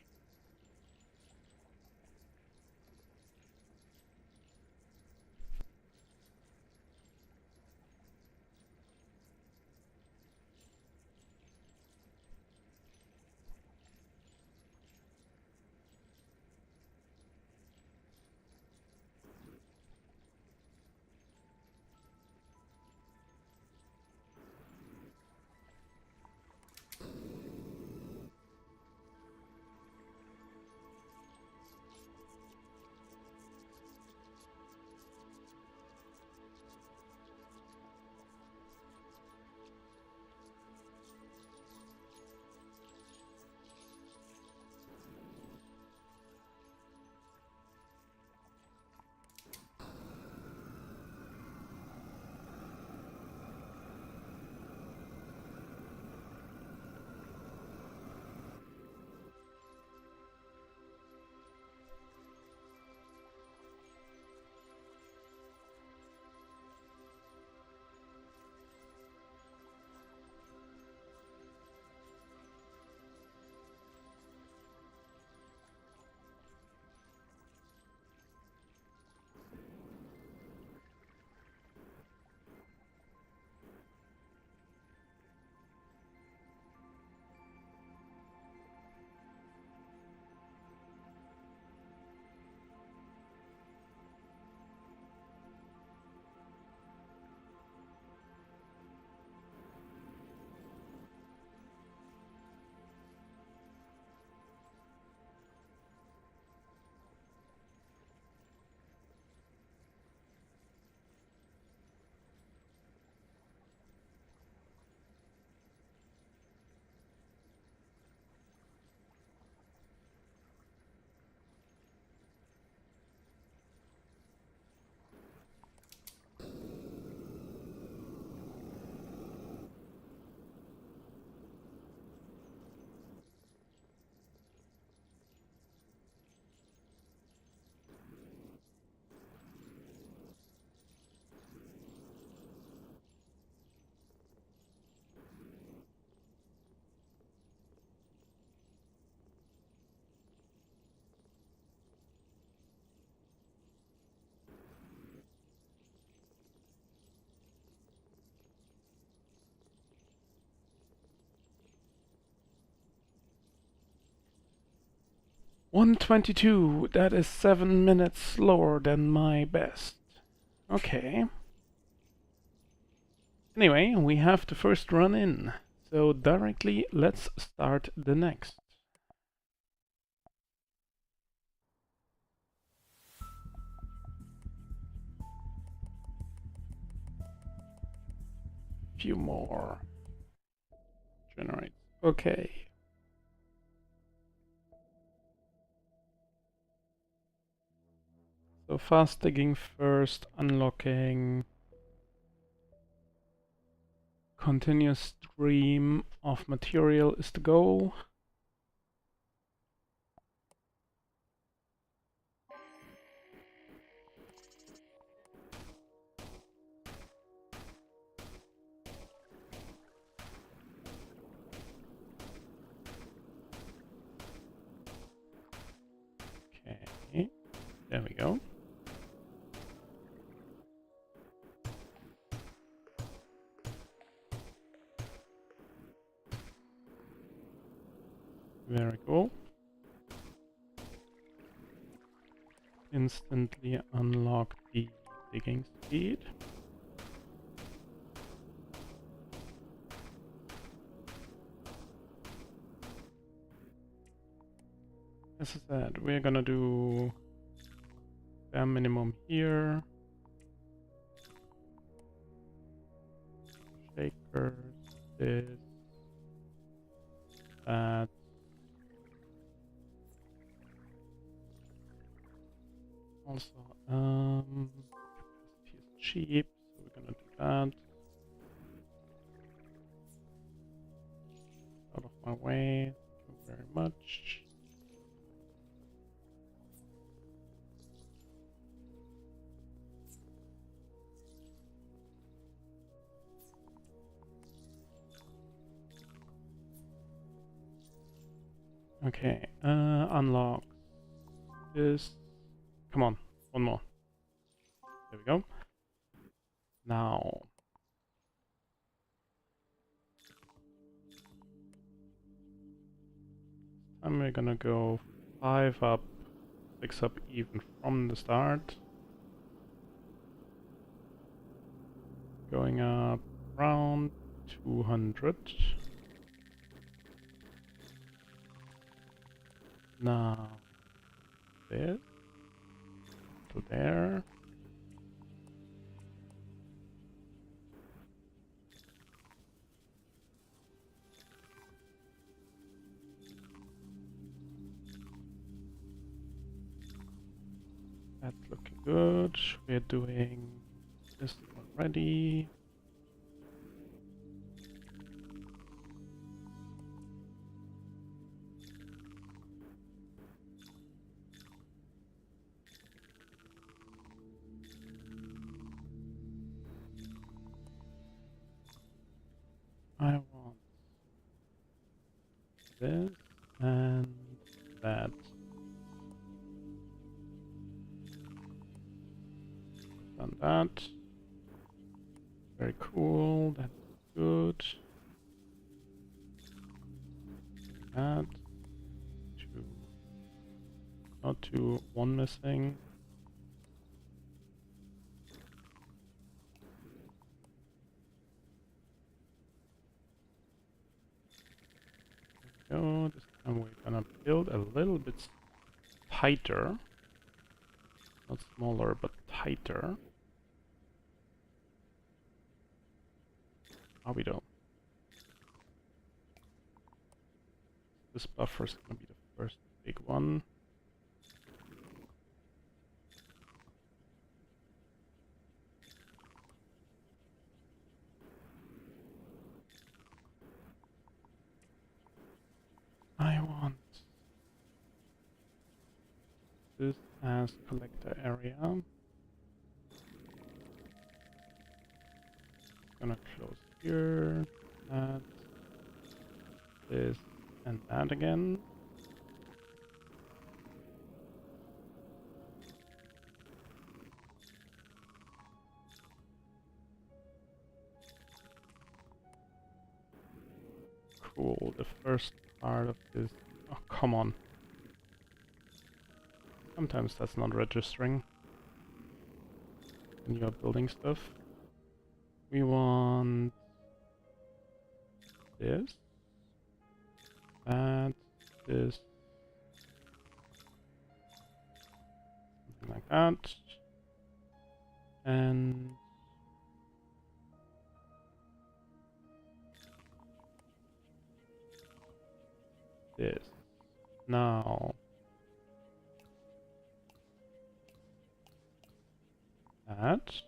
"1:22, that is 7 minutes slower than my best. Okay. Anyway, we have the first run in, so directly let's start the next. Few more. Generate. Okay. So fast digging first, unlocking. Continuous stream of material is the goal. Okay, there we go. Very cool. Instantly unlock the digging speed. As I said, we're gonna do bare minimum here. Shakers, this, that. Also, capacity is cheap, so we're gonna do that. Out of my way, thank you very much. Okay, unlock this. Come on, one more. There we go. Now, and we're gonna go 5 up, 6 up even from the start. Going up around 200. Now, this to there. That's looking good. We're doing this already. I want this and that. Done that. Very cool. That's good. That. Two. Not two. One missing. There we go. This time we're gonna build a little bit tighter. Not smaller, but tighter. How we do? This buffer is gonna be the first big one. I want this as collector area. Gonna close here, that, this, and that again. Cool, the first part of this... Oh, come on. Sometimes that's not registering when you're building stuff. We want this, that, this, something like that, and this. Now, that, this.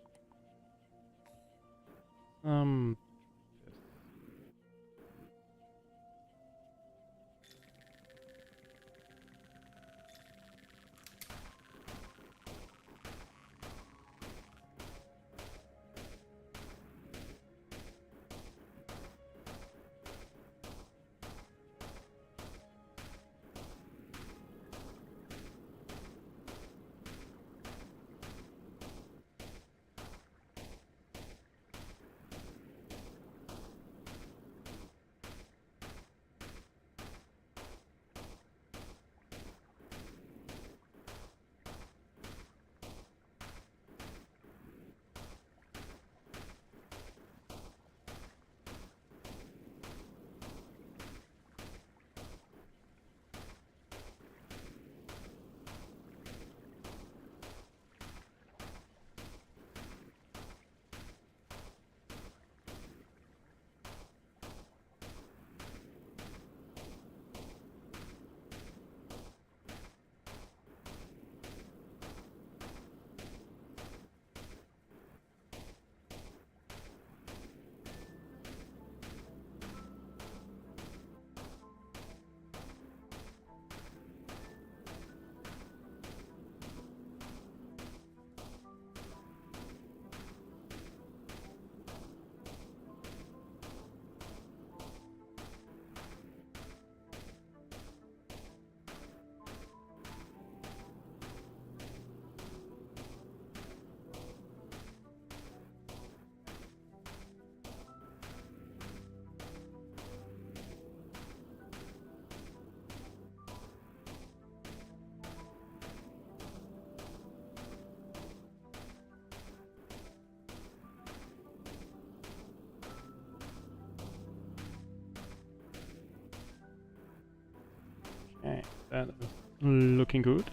Okay, that is looking good.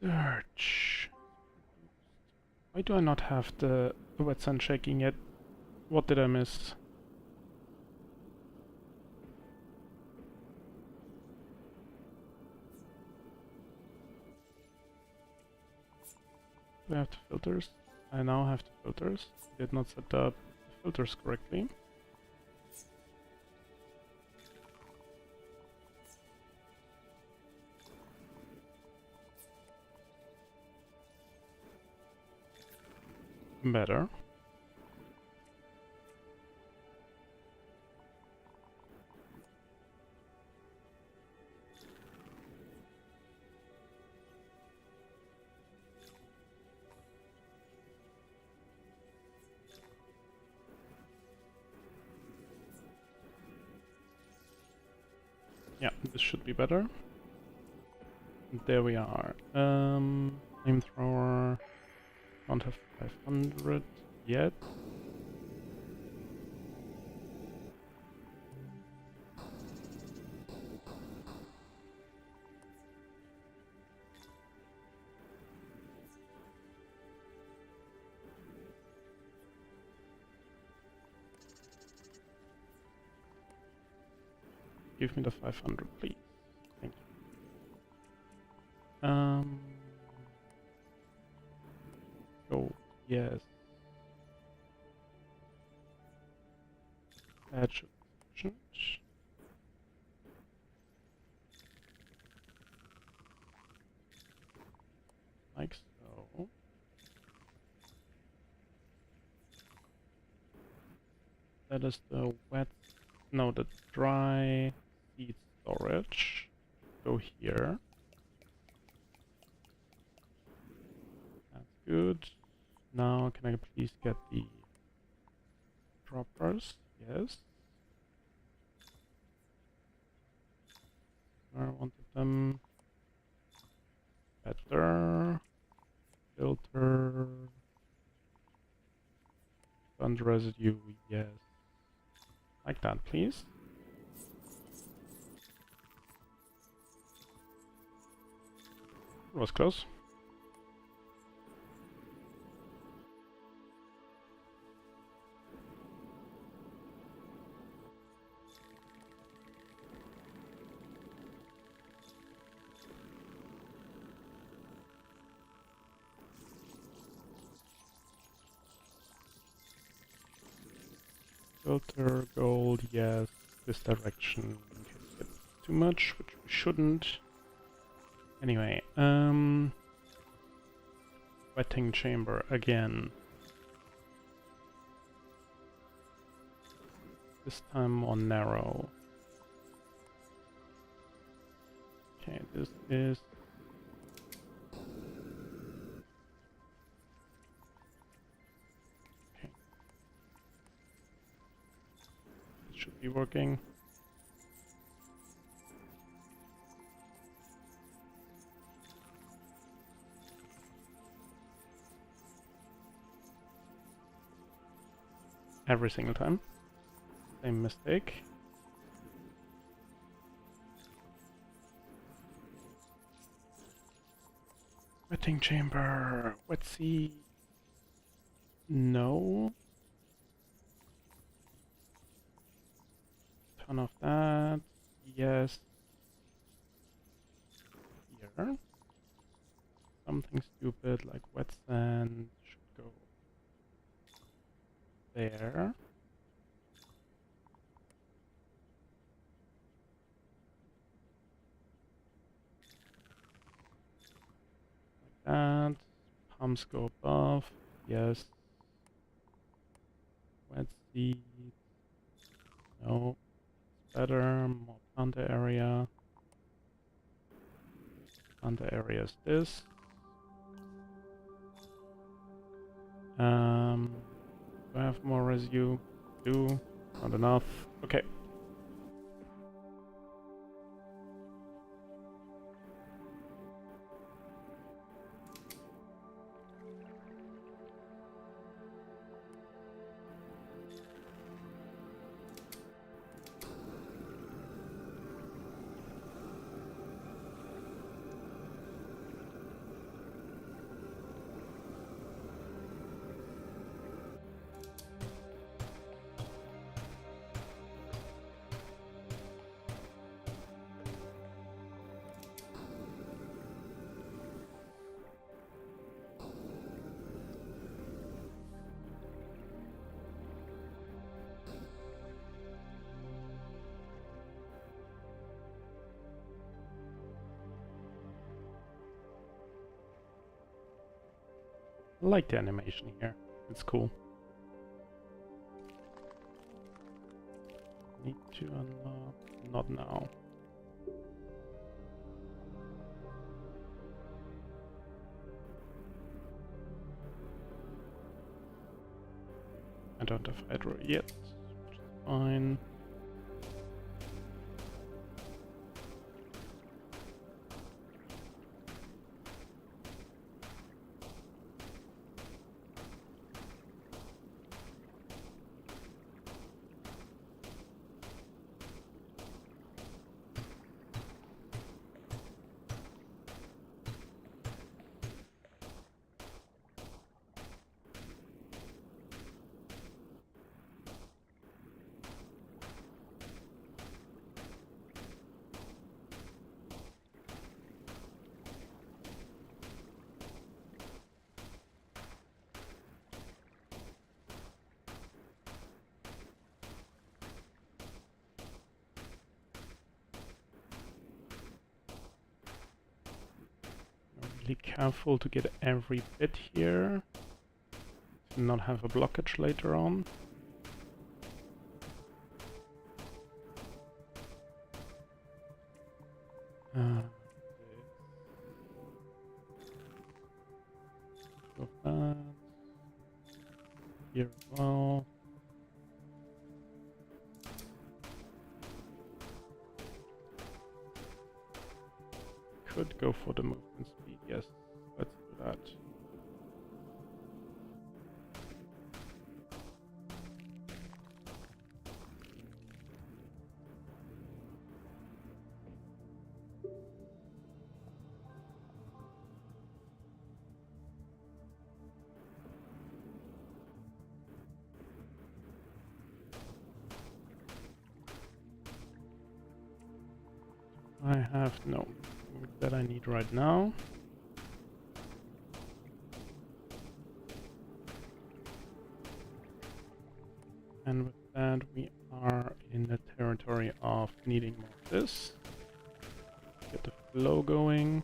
Research. Why do I not have the wet sand shaking yet? What did I miss? Do I have the filters? I now have the filters. I did not set up the filters correctly. Better. Yeah, this should be better. There we are. Flamethrower. Don't have 500 yet. Give me the 500, please. Thank you. Oh, yes. That should be sufficient. Like so. That is the wet, no, the dry seed storage. Go here. That's good. Now, can I please get the droppers? Yes. I wanted them better. Filter. Sand residue, yes. Like that, please. It was close. Filter, gold, yes. This direction in case we get too much, which we shouldn't. Anyway, wetting chamber again. This time more narrow. Okay, this is... Okay. It should be working. Every single time. Same mistake. Wetting chamber, wet sea. No. Ton of that. Yes. Here. Something stupid like wet sand should go there. Like that. Pumps go above. Yes. Wet seed. No. Better. More planter area. Planter area is this. Do I have more residue? Do. Not enough. Okay. I like the animation here. It's cool. Need to unlock. Not now. I don't have hydro yet, which is fine. Really careful to get every bit here, to not have a blockage later on. Of that. Here as well. Could go for the movement speed, yes. Let's do that. I have no that I need right now. And with that we are in the territory of needing more of this. Get the flow going.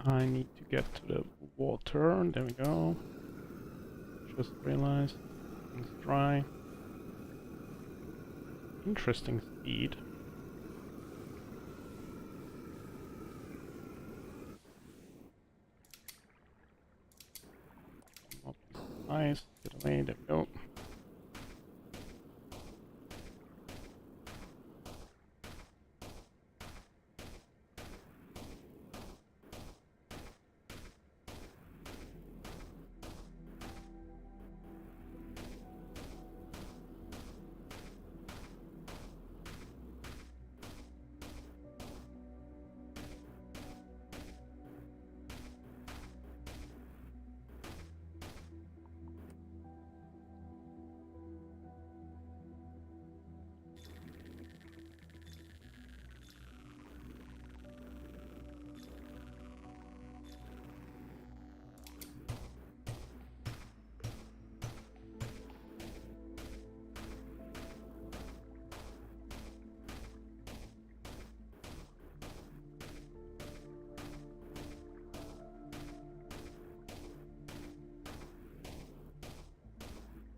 I need to get to the water. There we go. Just realized things dry. Interesting speed. Nice. Get away. There we go.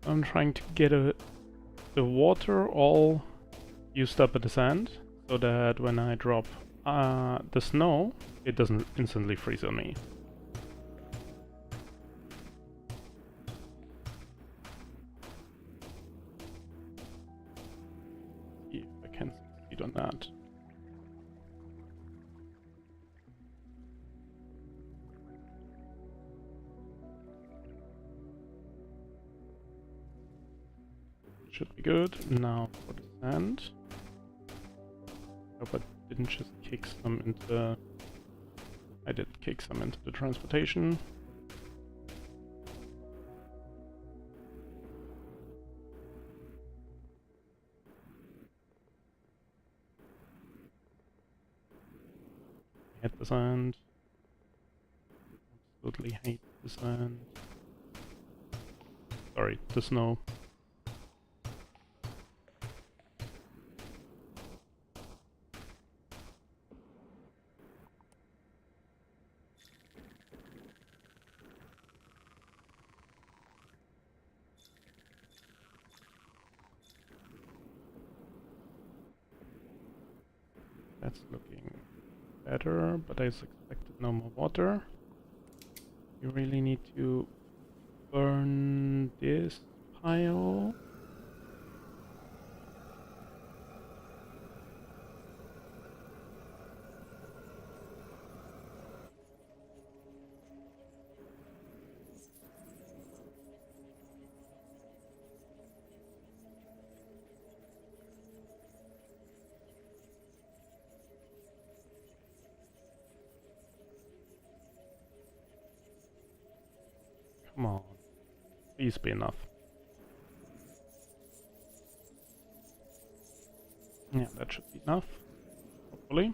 I'm trying to get the water all used up at the sand, so that when I drop the snow, it doesn't instantly freeze on me. See if I can succeed on that. Should be good. Now for the sand. Hope I didn't just kick some into... I did kick some into the transportation. Hate the sand. Absolutely hate the sand. Sorry, the snow. That's looking better, but I expected no more water. You really need to burn this pile. Come on, please be enough. Yeah, that should be enough, hopefully.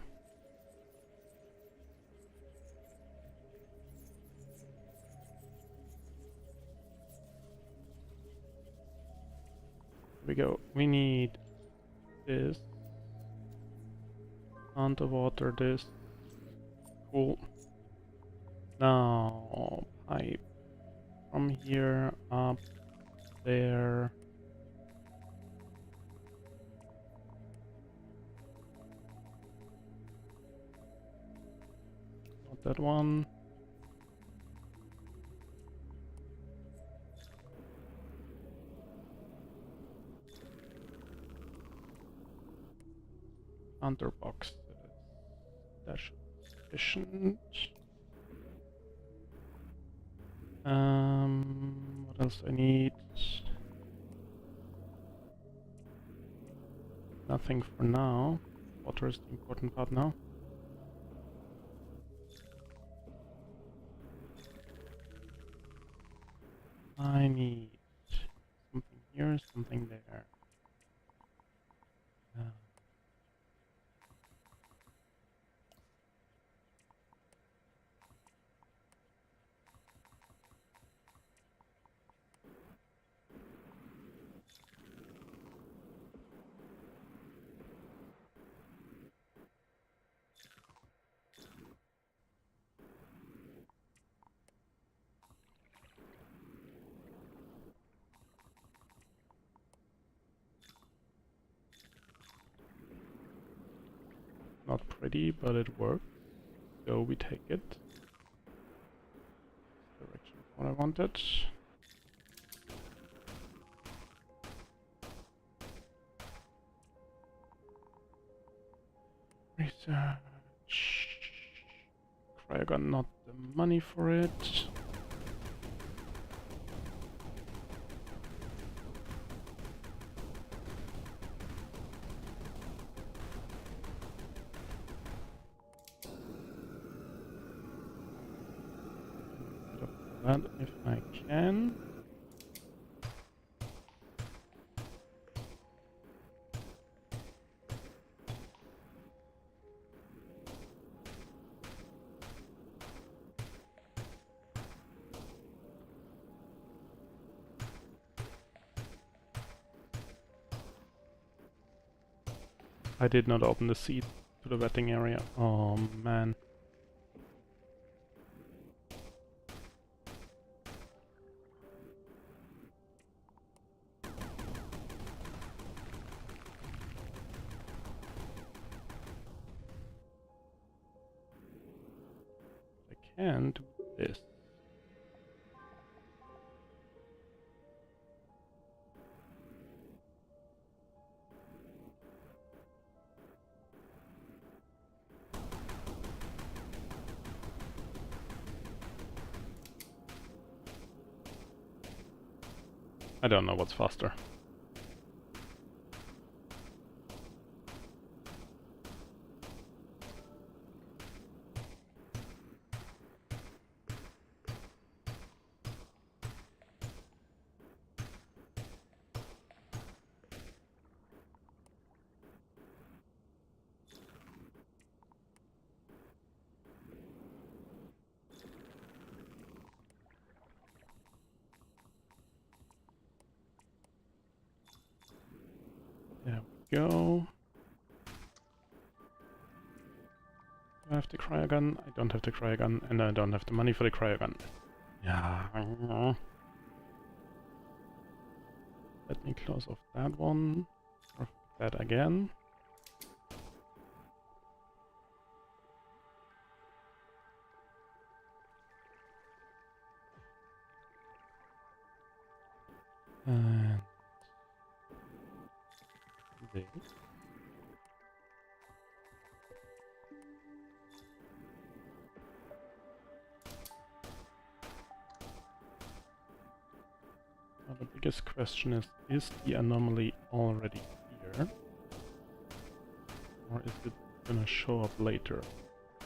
Here we go. We need this. Underwater this. Cool. Now, pipe from here up there. Not that one. Under box. That should be sufficient. What else I need? Nothing for now. Water is the important part now. I need something here, something there. Not pretty, but it works. So we take it. Direction what I wanted. Research. Cryogun, not the money for it. That if I can. I did not open the seat to the vetting area. Oh man. I can do this. I don't know what's faster. There we go. Do I have the cryogun? I don't have the cryogun, and I don't have the money for the cryogun. Yeah. Let me close off that one. Or that again. And this. Now the biggest question is the anomaly already here? Or is it gonna show up later?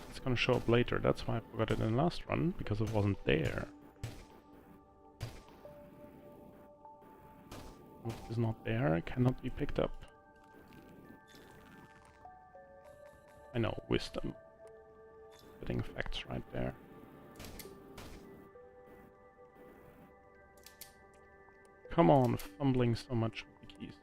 It's gonna show up later, that's why I forgot it in the last run, because it wasn't there. What is not there cannot be picked up. I know, wisdom. Getting facts right there. Come on, fumbling so much with the keys.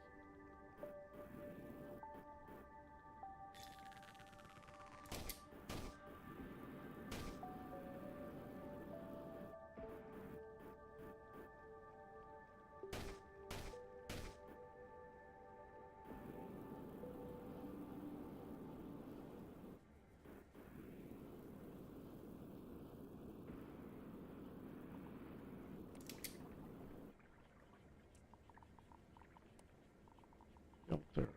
Filter.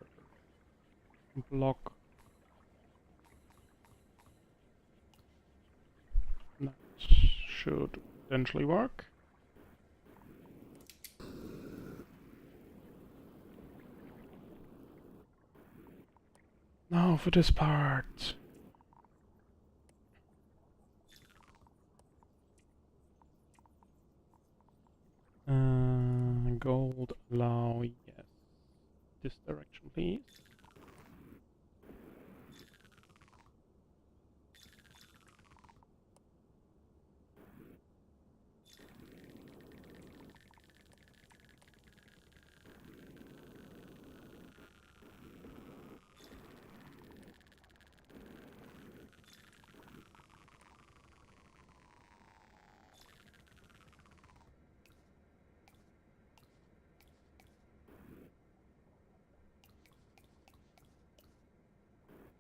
Block. That should potentially work. No, for this part. Gold allow, yes. This direction, please.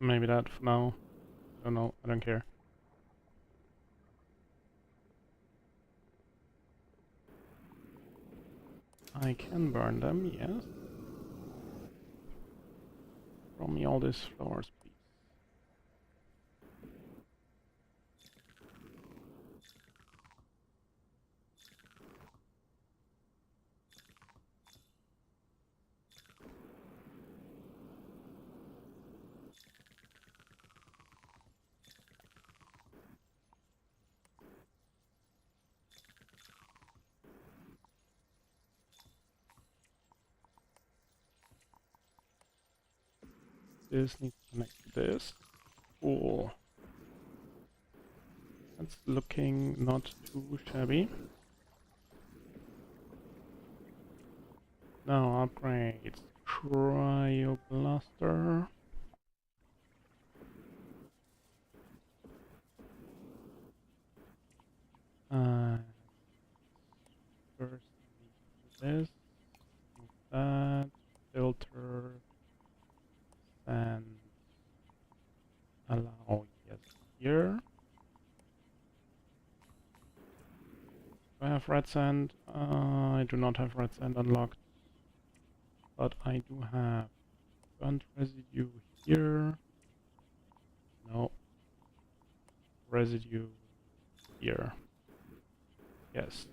Maybe that for now. I don't know, I don't care. I can burn them, yes. Throw me all these flowers, please. this needs to connect to this. Cool. That's looking not too shabby. Now upgrades. Cryo blaster. First we do this. Remove that. Filter. And allow yes here. Do I have red sand? I do not have red sand unlocked. But I do have burnt residue here. No. Residue here. Yes.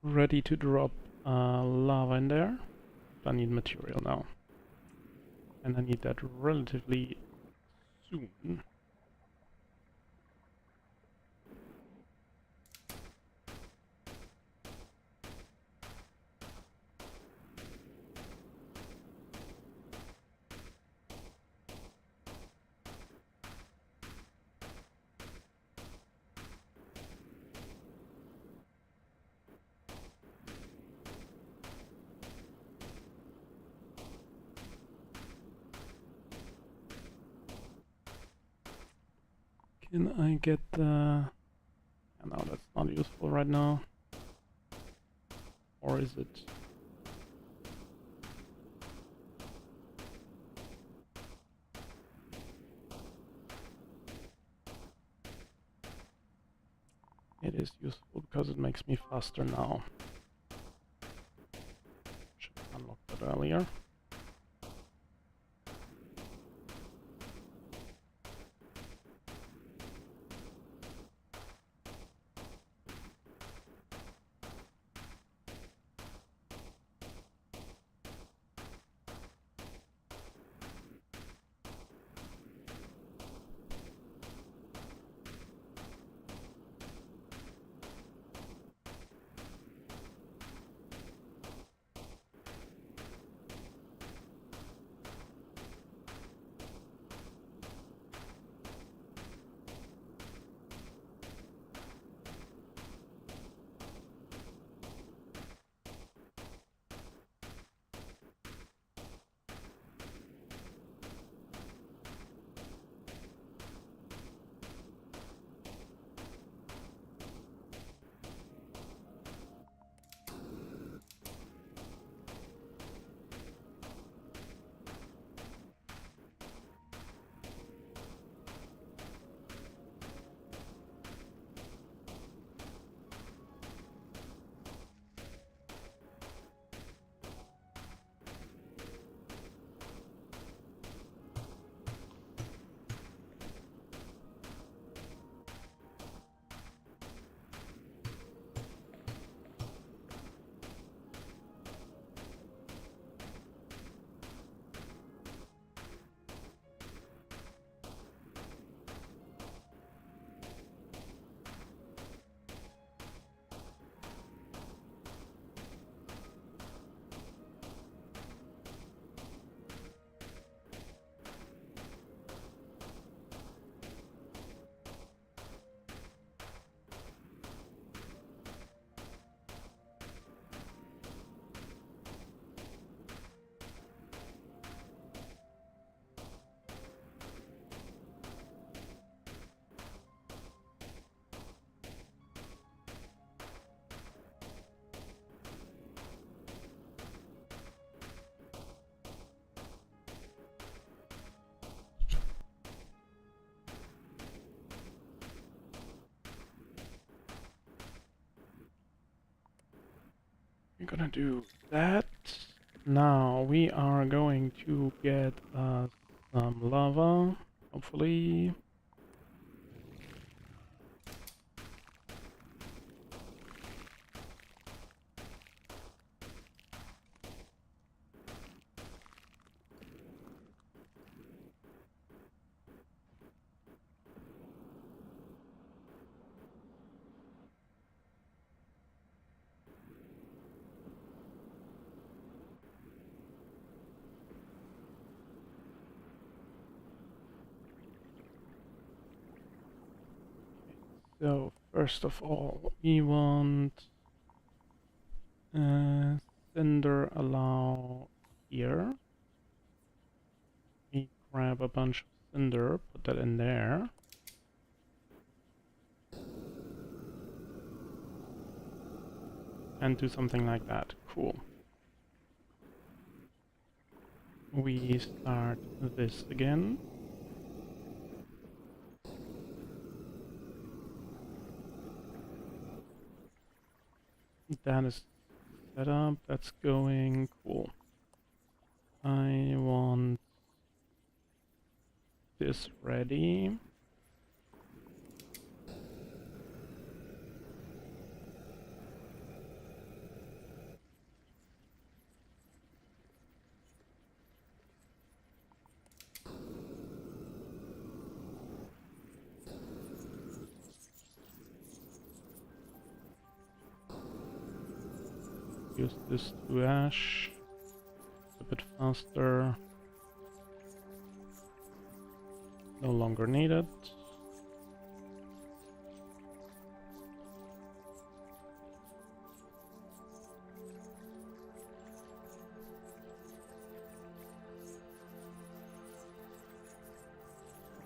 Ready to drop lava in there. I need material now. And I need that relatively soon. Can I get the... No, that's not useful right now. Or is it? It is useful because it makes me faster now. Should have unlocked that earlier. We're gonna do that. Now we are going to get some lava, hopefully. So first of all, we want cinder allow here. We grab a bunch of cinder, put that in there. And do something like that. Cool. We start this again. That is set up, that's going cool. I want this ready. Use this to ash a bit faster. No longer needed.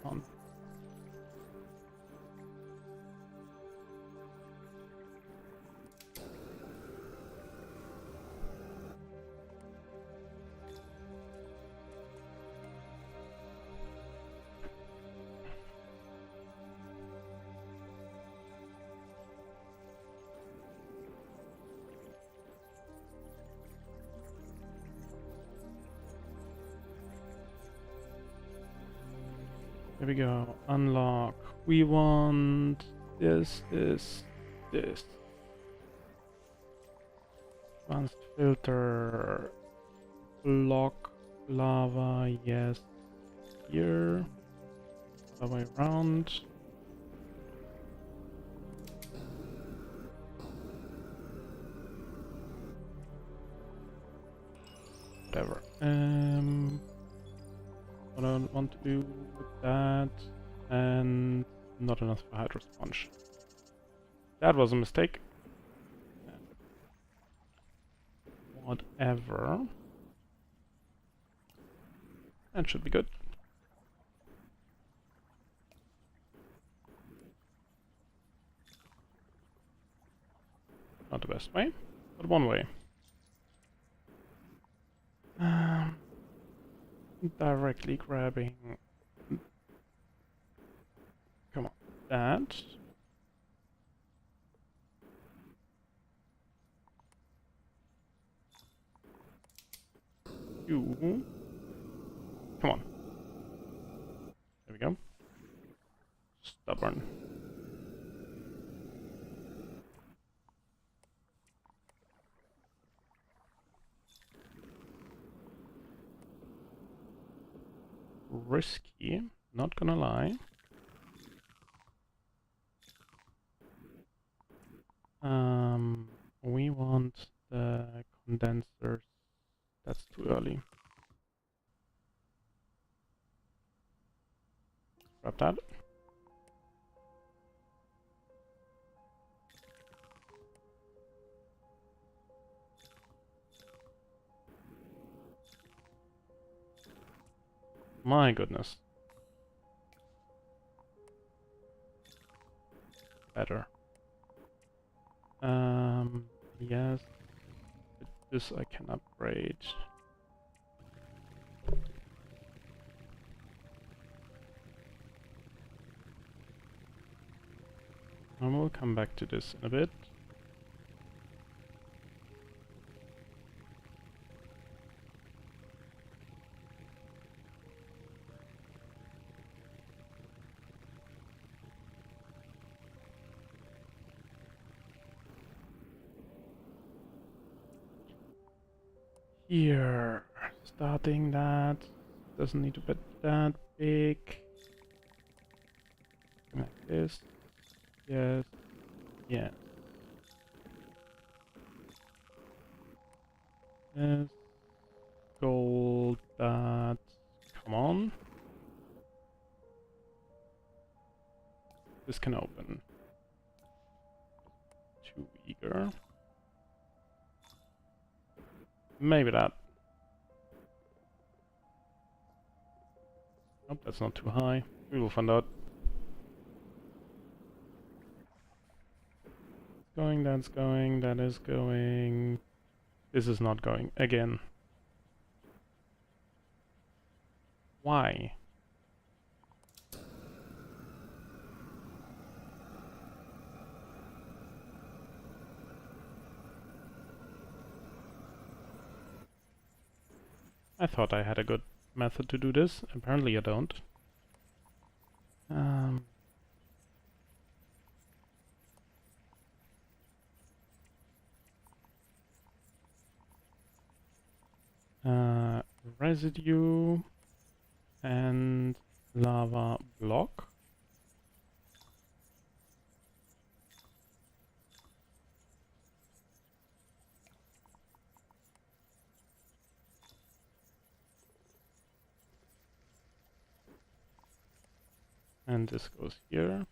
On. There we go. Unlock. We want this. Advanced filter. Block lava. Yes. Here. Other way around. Whatever. What I want to do with that, and not enough for hydro sponge. That was a mistake. Whatever. That should be good. Not the best way, but one way. Directly grabbing. Come on, that. You. Come on. There we go. Stubborn. Risky, not gonna lie. We want the condensers. That's too early. Grab that. My goodness. Better. Yes. This I can upgrade. And we'll come back to this in a bit. Here, starting that, doesn't need to be that big. Like this. Yes. Yes. Yes. Gold that. Come on. This can open. too eager. Maybe that. Nope, that's not too high. We will find out. Going, that's going, that is going. This is not going again. Why? I thought I had a good method to do this. Apparently I don't. Residue and lava block. And this goes here.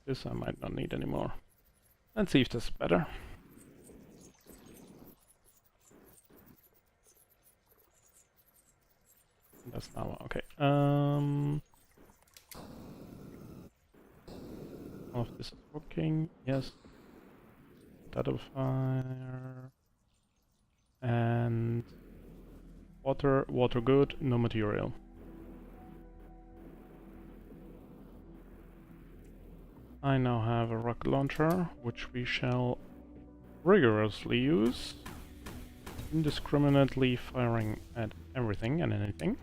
This I might not need anymore. Let's see if this is better. That's lava. Okay. All of this is working. Yes. That of fire. And water. Water good. No material. I now have a rocket launcher, which we shall rigorously use, indiscriminately firing at everything and anything.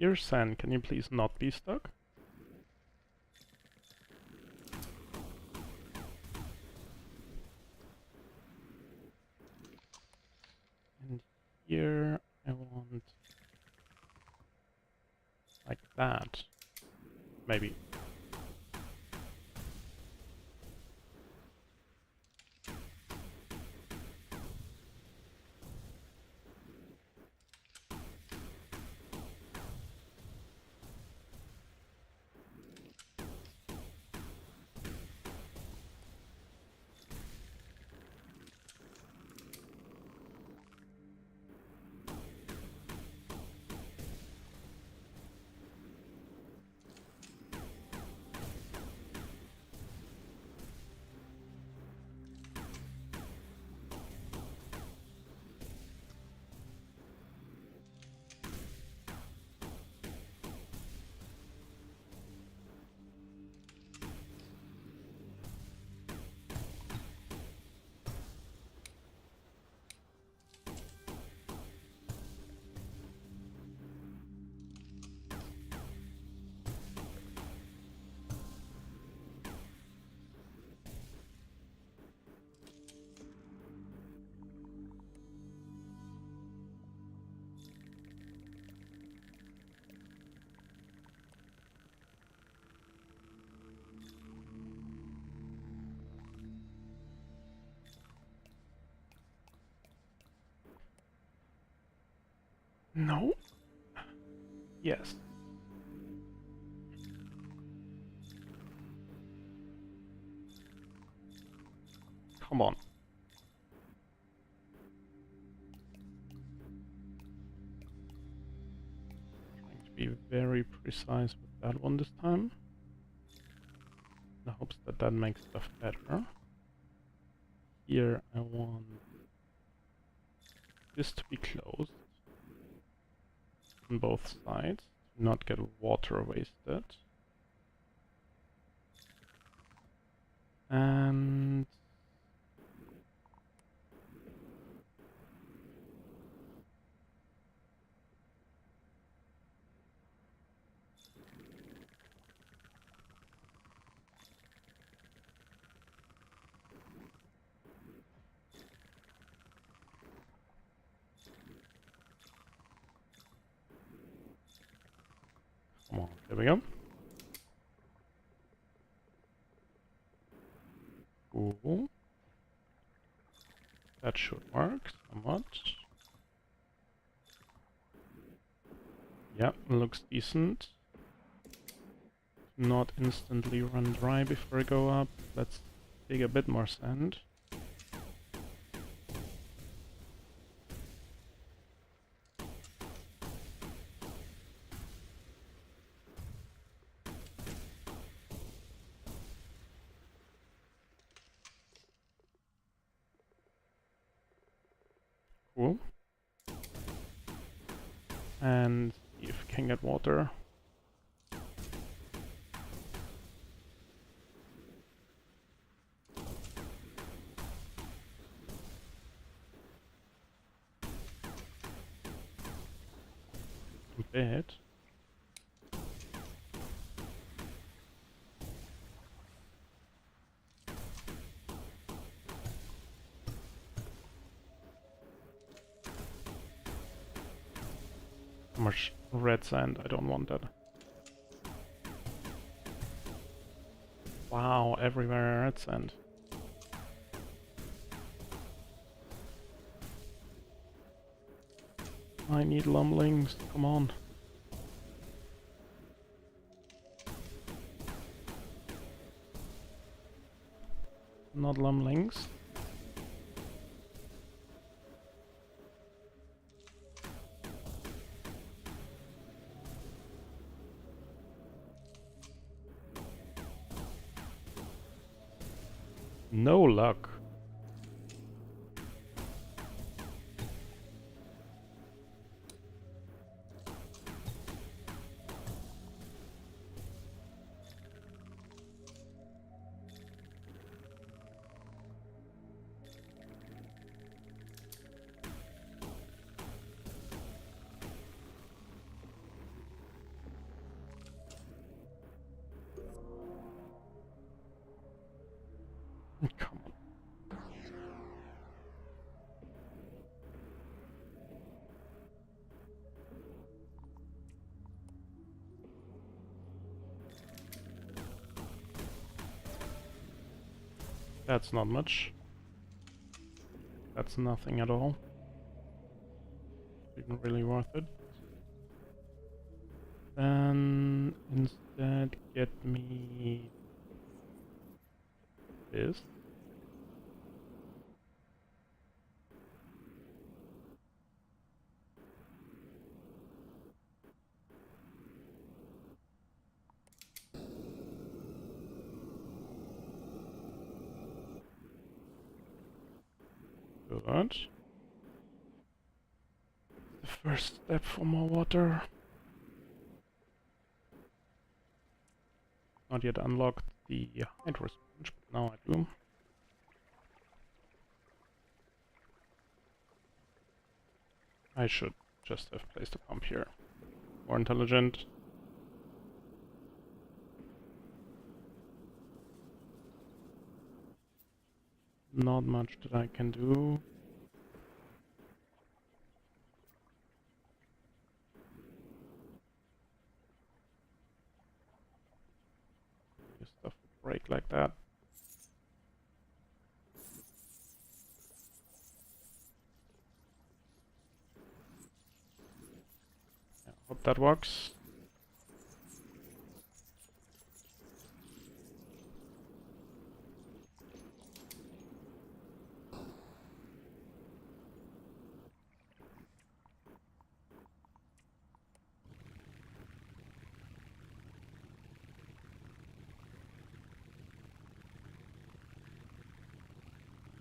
Dear Sand, can you please not be stuck? And here I want like that. Maybe. No. Yes. Come on. Trying to be very precise with that one this time. In hopes that that makes stuff better. Here I want this to be closed on both sides, to not get water wasted. And come on, there we go. Cool. That should work somewhat. Yeah, looks decent. Not instantly run dry before I go up. Let's dig a bit more sand. Cool. And see if we can get water. A bit. Too much red sand, I don't want that. Wow, everywhere red sand. I need lumblings, come on. Not lumblings. No luck. Come on. That's not much. That's nothing at all. Isn't really worth it. Then instead get me this. Good. The first step for more water. Not yet unlocked the hydro sponge, but now I do. I should just have placed a pump here. More intelligent. Not much that I can do. This stuff will break like that. Hope that works.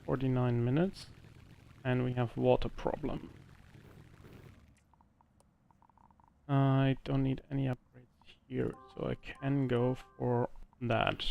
"49 minutes, and we have water problem. I don't need any upgrades here, so I can go for that.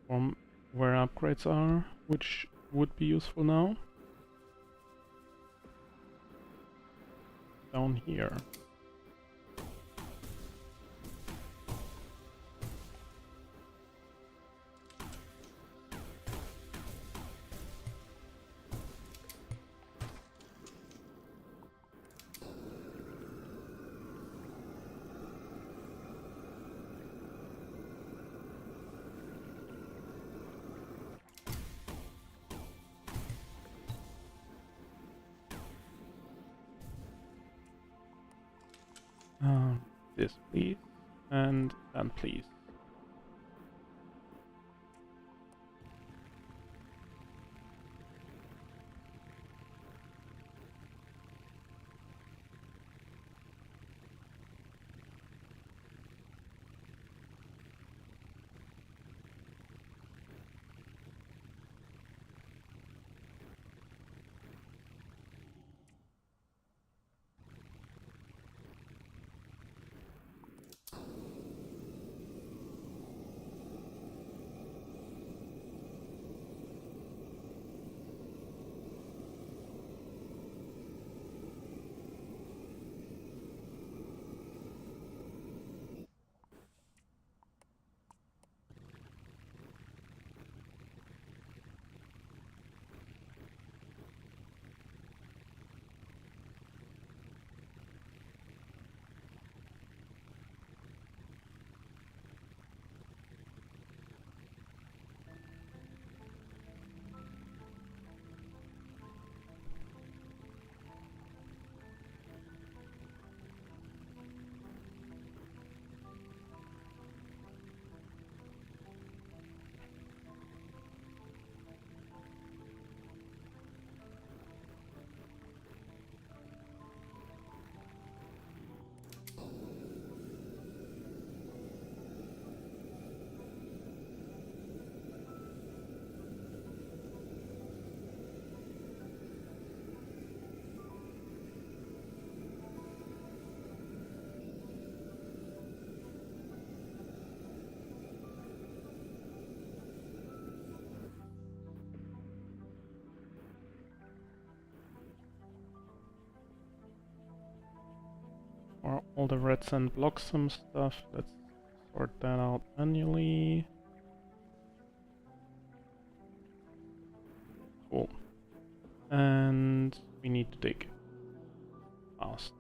From where upgrades are, which would be useful now. Down here. This please, and that please. For all the red sand blocks some stuff, let's sort that out manually. Cool. And we need to dig fast.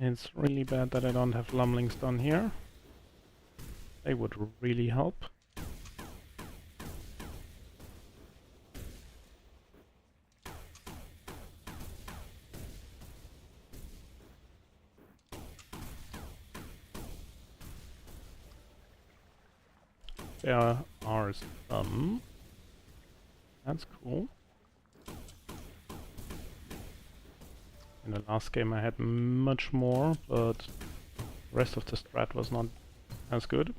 It's really bad that I don't have lumlings down here. They would really help. There are some. That's cool. In the last game I had much more, but the rest of the strat was not as good.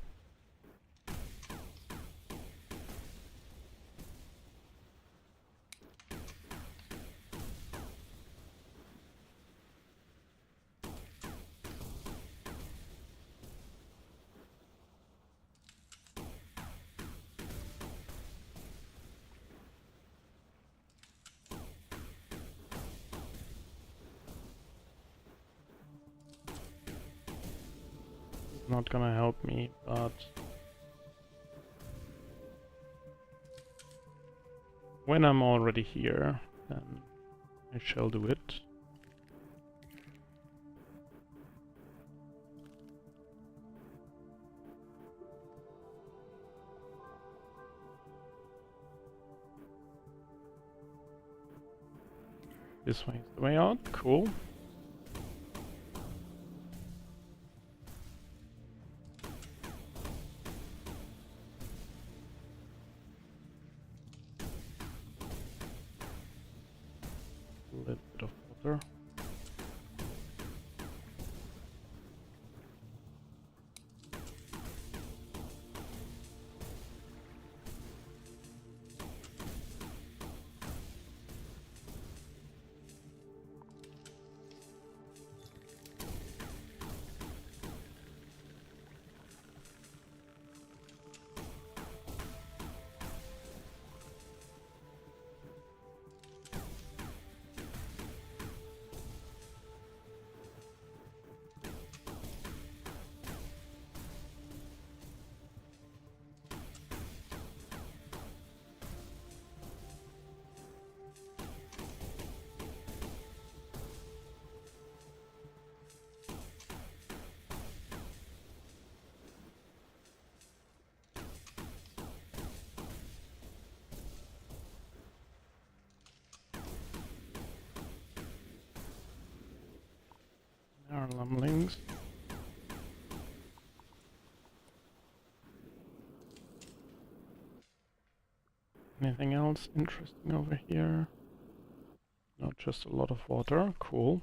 Not gonna help me, but when I'm already here, then I shall do it. This way is the way out, cool. A little bit of water. There are lumlings. Anything else interesting over here? No, just a lot of water. Cool.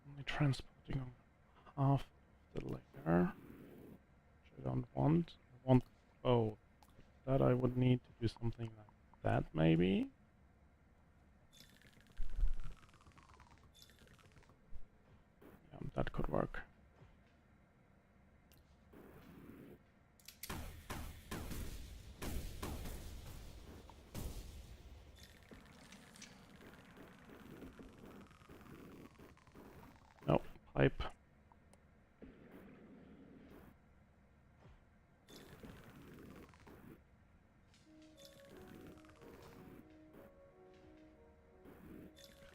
Only transporting half of the layer, which I don't want. I want both. For that I would need to do something like that, maybe. Yeah, that could work. No, pipe.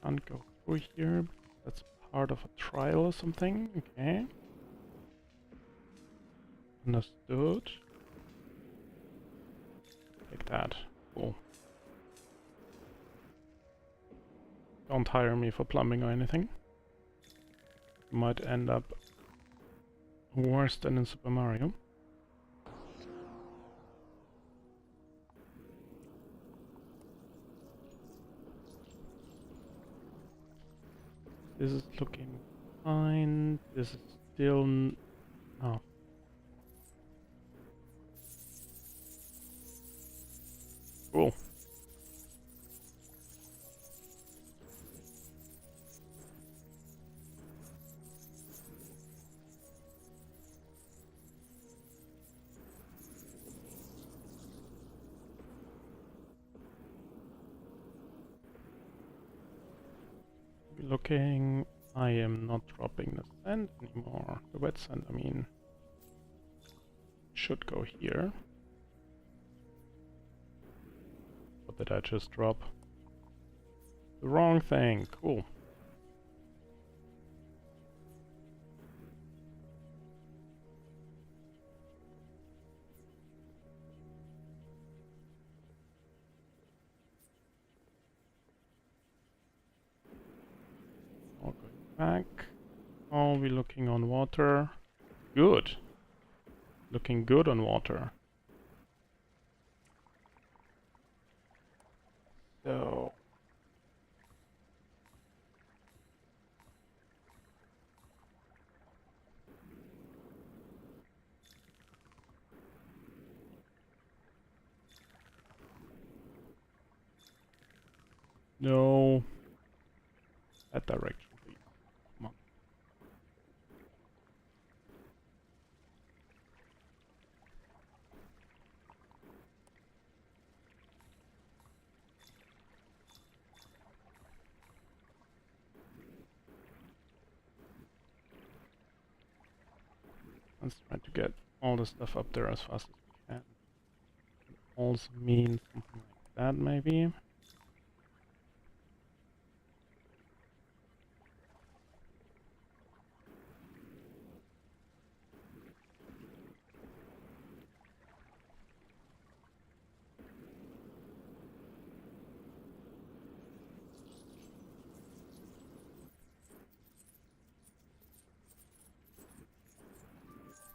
Can't go through here. That's part of a trial or something. Okay. Understood. Like that. Cool. Don't hire me for plumbing or anything. Might end up worse than in Super Mario. This is looking fine. This is still... oh. Cool. Looking, I am not dropping the sand anymore. The wet sand, I mean, should go here. What did I just drop? The wrong thing. Cool. All going back. Are we looking on water? Good. Looking good on water. So no. That direction, please. Come on. Let's try to get all the stuff up there as fast as we can. Also means something like that, maybe.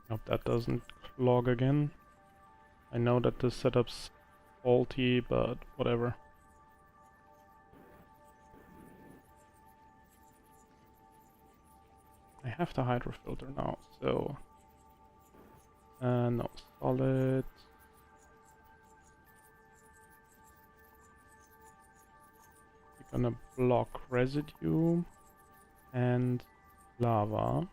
Hope that doesn't clog again. I know that the setup's faulty, but whatever. I have the hydro filter now, so no solid. We're gonna block residue and lava.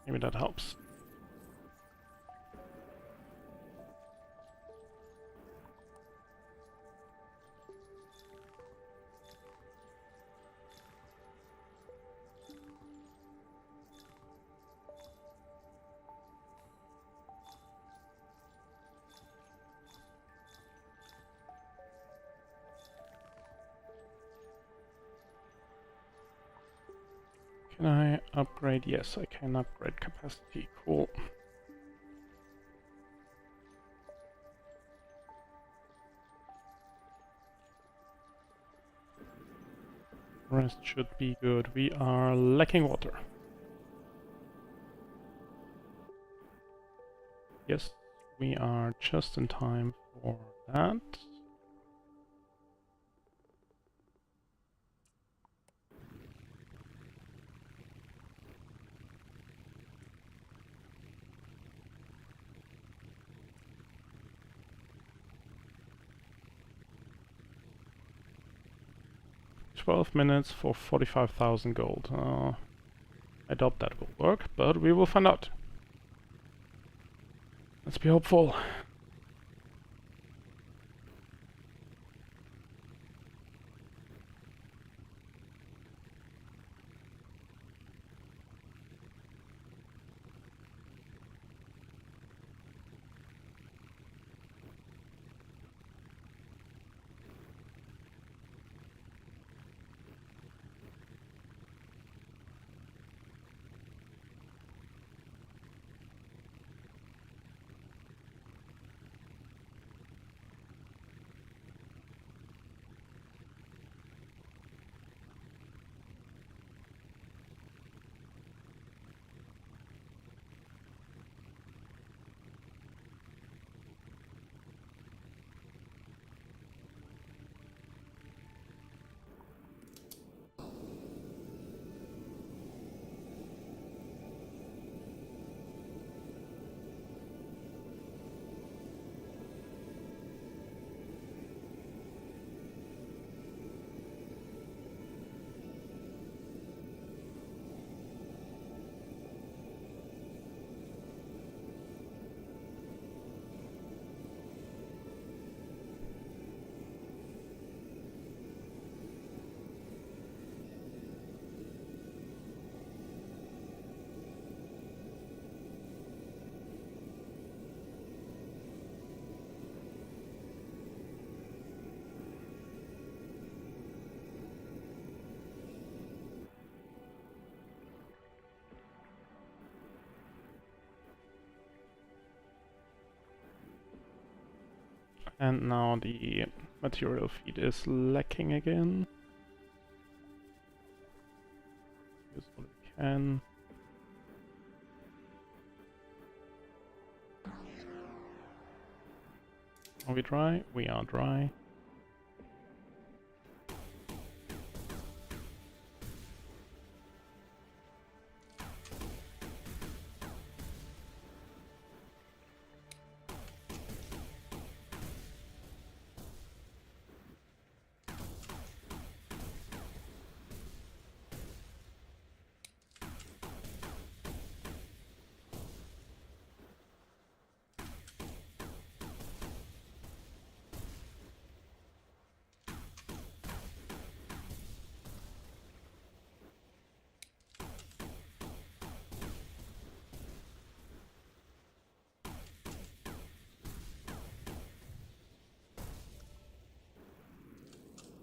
Maybe that helps. Can I upgrade? Yes, I can upgrade capacity. Cool. Rest should be good. We are lacking water. Yes, we are just in time for that. "12 minutes for 45,000 gold. I doubt that will work, but we will find out. Let's be hopeful. And now the material feed is lacking again. Use what we can. Are we dry? We are dry.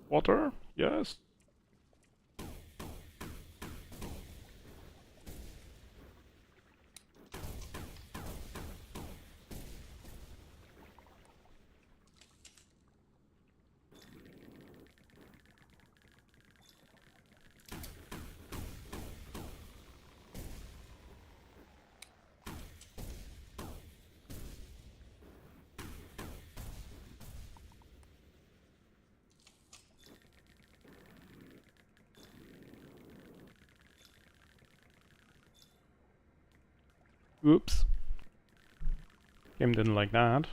Water? Yes. Oops. Game didn't like that.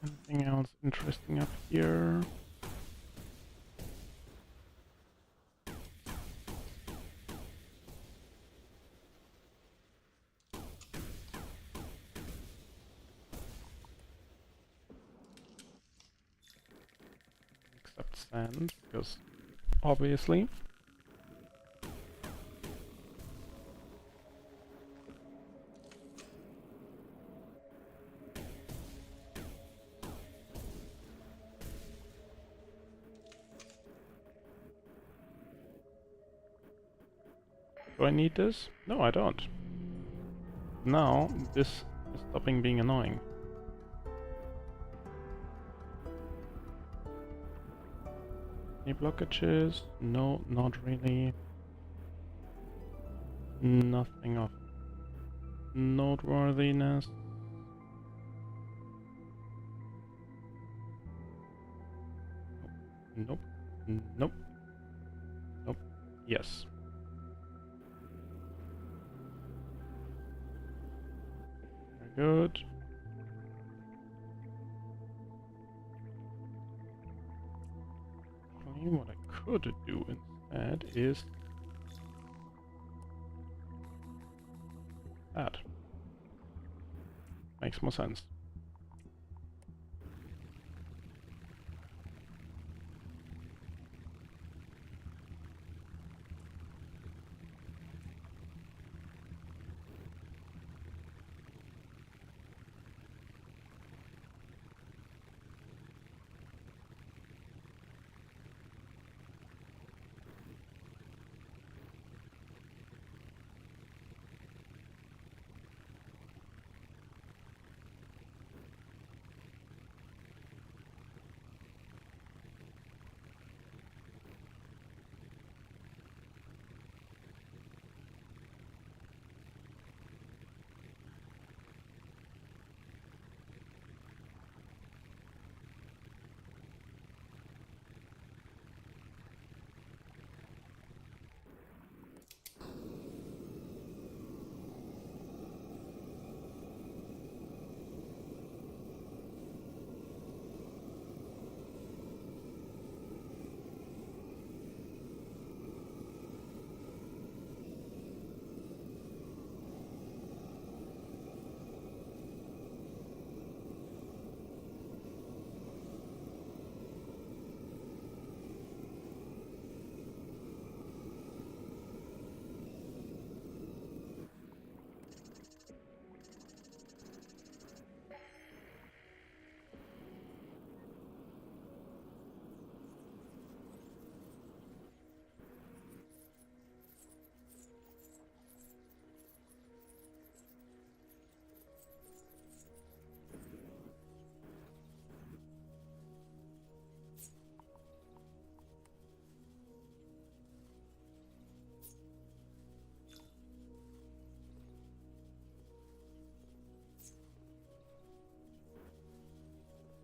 Anything else interesting up here? Except sand, because obviously. Do I need this? No, I don't. Now, this is stopping being annoying. Any blockages? No, not really. Nothing of noteworthiness. Nope. Nope. Nope. Yes. Very good. Actually, what I could do instead is that. Makes more sense.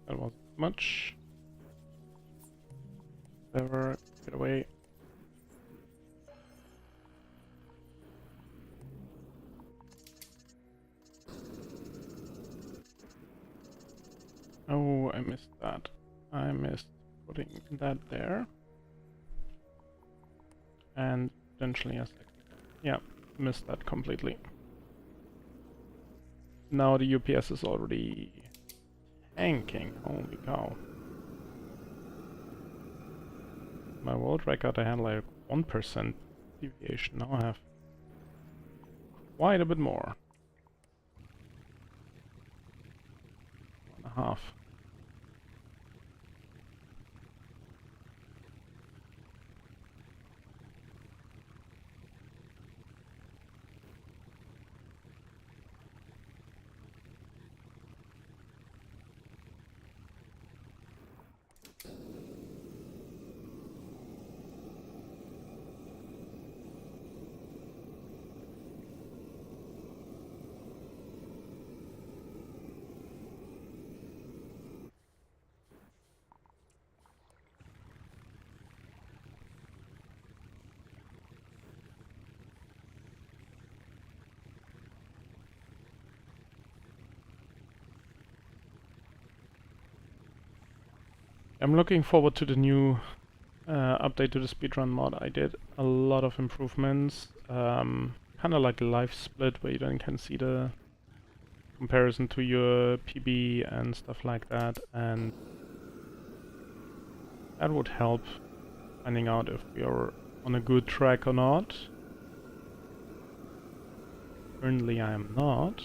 That wasn't much. Never get away. Oh, I missed that. I missed putting that there. And potentially a second. Yeah, missed that completely. Now the UPS is already tanking. Holy cow. My world record, I had like 1% deviation. Now I have quite a bit more. 1.5. I'm looking forward to the new update to the speedrun mod. I did a lot of improvements, kind of like a live split where you then can see the comparison to your PB and stuff like that, and that would help finding out if we are on a good track or not. Currently I am not.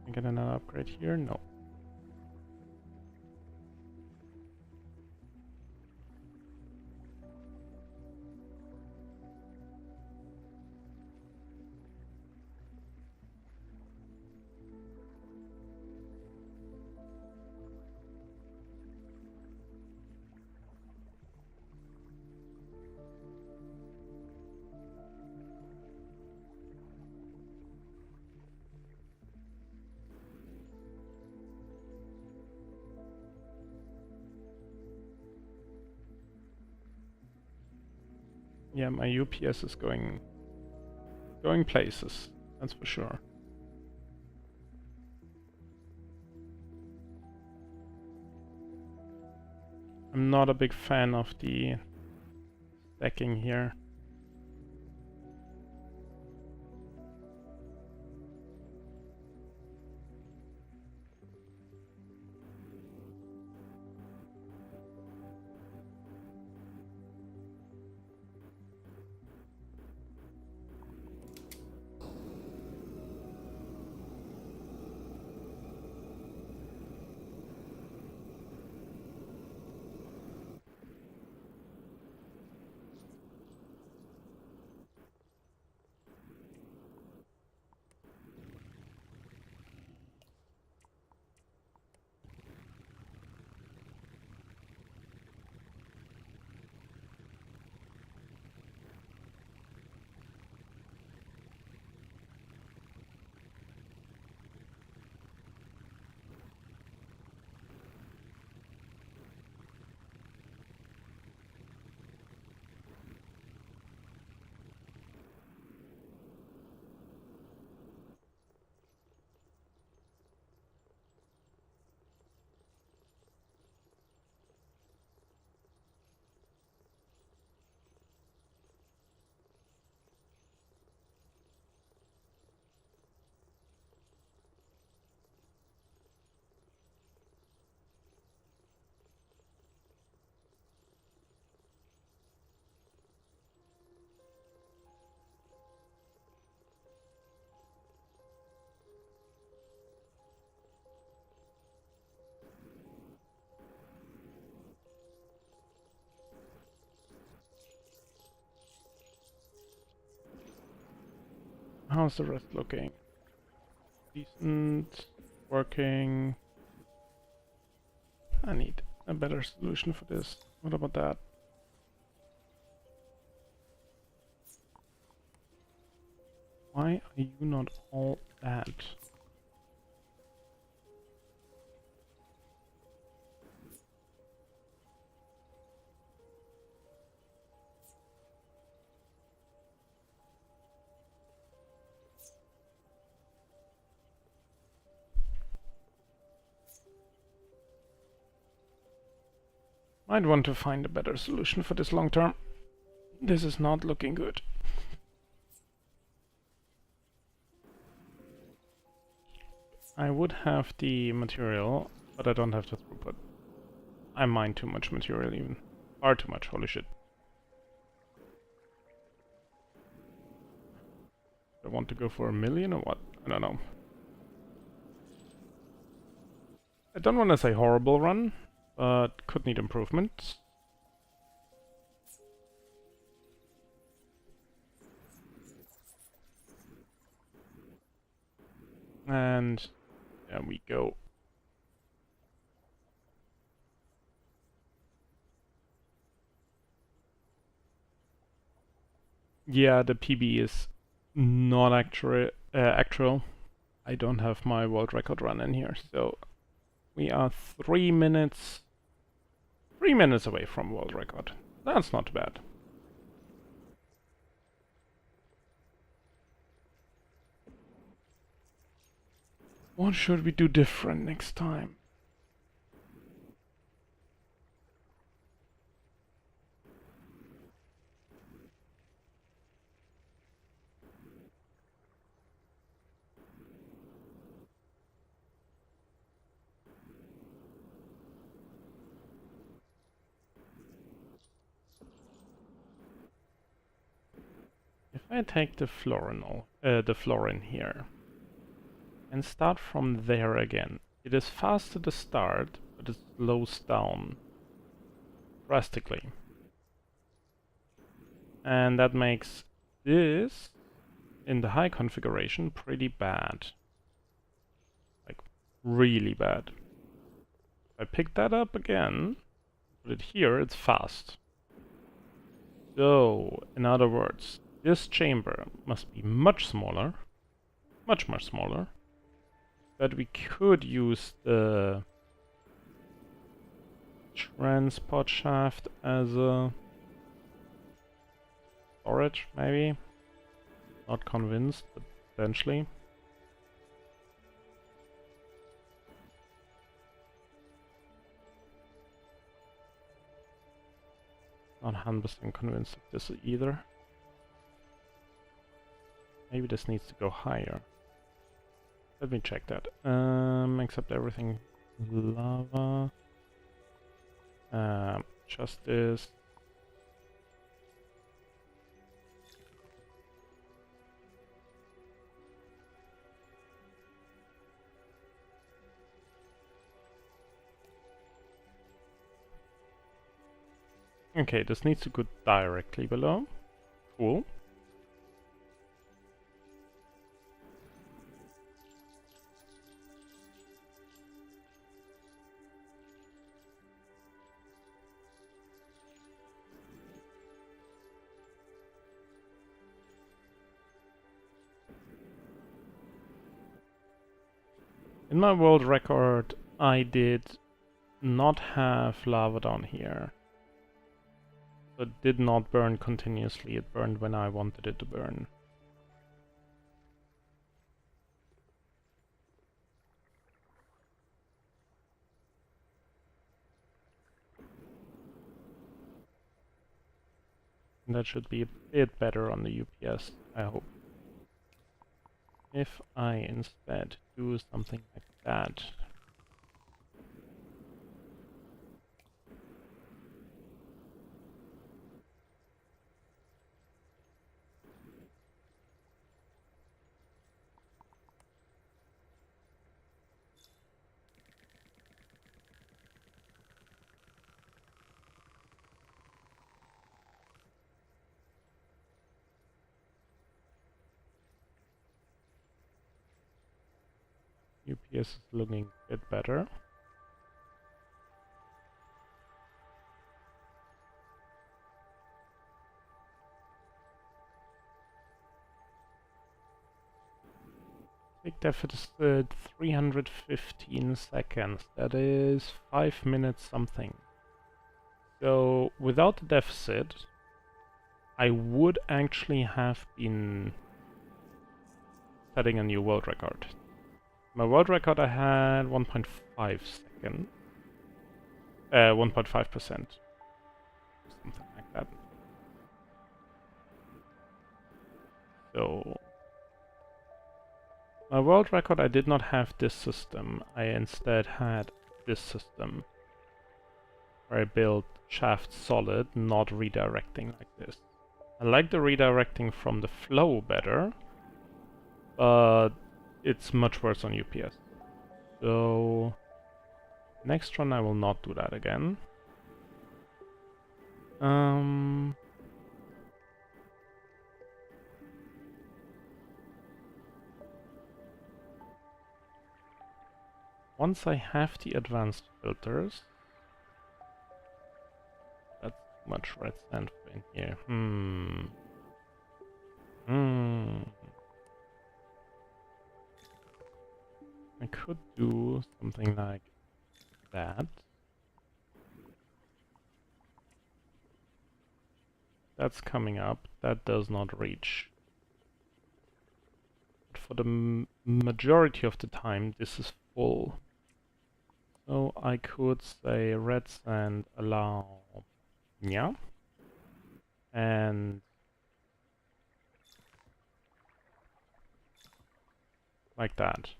Can I get another upgrade here? No. Yeah, my UPS is going places, that's for sure. I'm not a big fan of the stacking here. How's the rest looking? Decent, working. I need a better solution for this. What about that? Why are you not all that? Might want to find a better solution for this long term. This is not looking good. I would have the material, but I don't have the throughput. I mine too much material even. Far too much, holy shit. I want to go for 1 million or what? I don't know. I don't want to say horrible run, but could need improvement. And there we go. Yeah, the PB is not actual. I don't have my world record run in here, so we are 3 minutes away from world record. That's not bad. What should we do different next time? If I take the florin here and start from there again, it is faster to start, but it slows down drastically. And that makes this, in the high configuration, pretty bad. Like, really bad. If I pick that up again, put it here, it's fast. So, in other words, this chamber must be much smaller, much smaller, but we could use the transport shaft as a storage, maybe. Not convinced, but potentially. Not 100% convinced of this either. Maybe this needs to go higher. Let me check that. Except everything lava. Just this. Okay, this needs to go directly below. Cool. In my world record, I did not have lava down here. So it did not burn continuously, it burned when I wanted it to burn. And that should be a bit better on the UPS, I hope. If I instead do something like that. UPS is looking a bit better. Big deficit 315 seconds. That is 5 minutes something. So without the deficit, I would actually have been setting a new world record. My world record I had 1.5 seconds. 1.5%. Something like that. So my world record I did not have this system. I instead had this system. Where I built shafts solid, not redirecting like this. I like the redirecting from the flow better, but it's much worse on UPS. So next run I will not do that again. Once I have the advanced filters, that's too much red sand in here. I could do something like that. That's coming up. That does not reach. But for the majority of the time, this is full. So I could say red sand allow, yeah, and like that.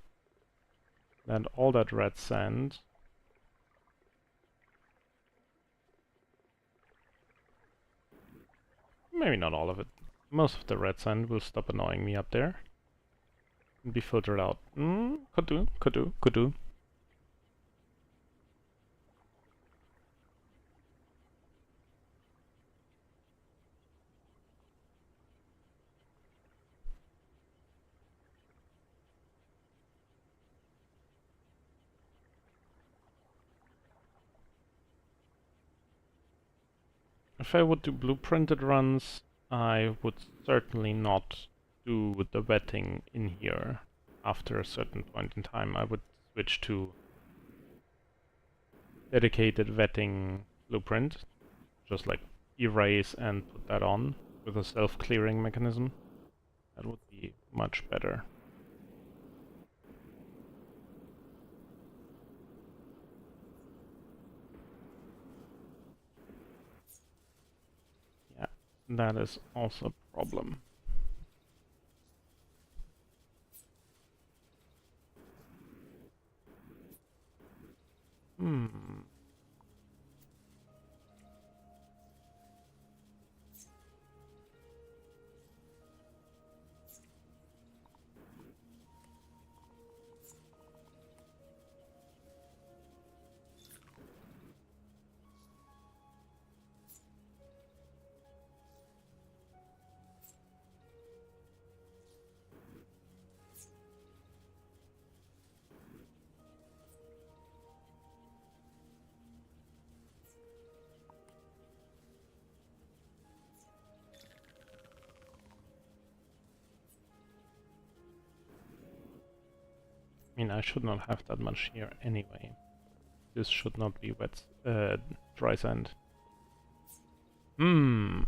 Then all that red sand maybe not all of it. Most of the red sand will stop annoying me up there and be filtered out. Could do. If I would do blueprinted runs, I would certainly not do the wetting in here. After a certain point in time, I would switch to dedicated wetting blueprint. Just like erase and put that on. with a self-clearing mechanism. That would be much better. Yeah, that is also a problem. Hmm. I mean, I should not have that much here anyway. This should not be wet, dry sand. Hmm.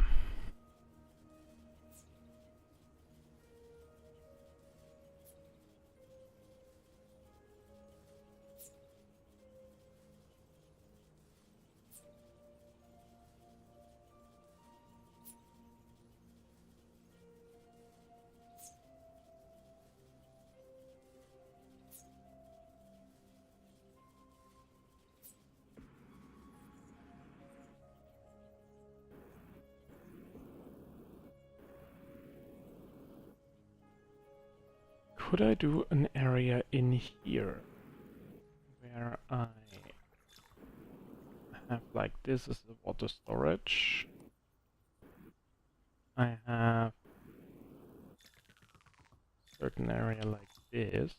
Could I do an area in here where I have like this is the water storage. I have a certain area like this.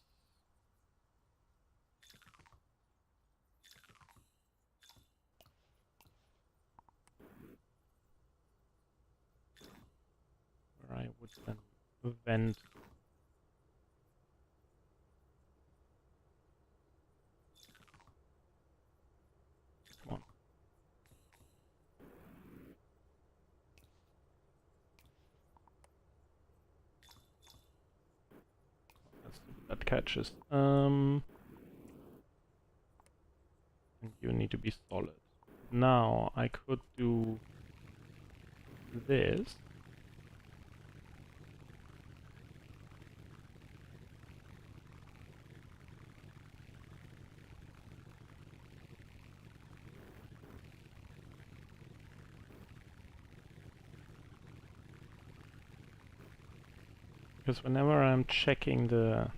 Where I would then vent one. That catches. And you need to be solid. Now I could do this. Because whenever I'm checking the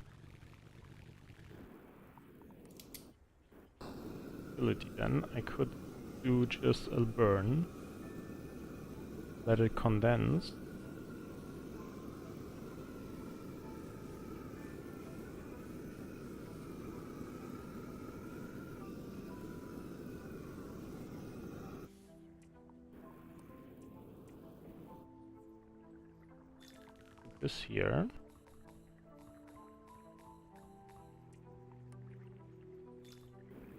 ability, then I could do just a burn, let it condense. This here.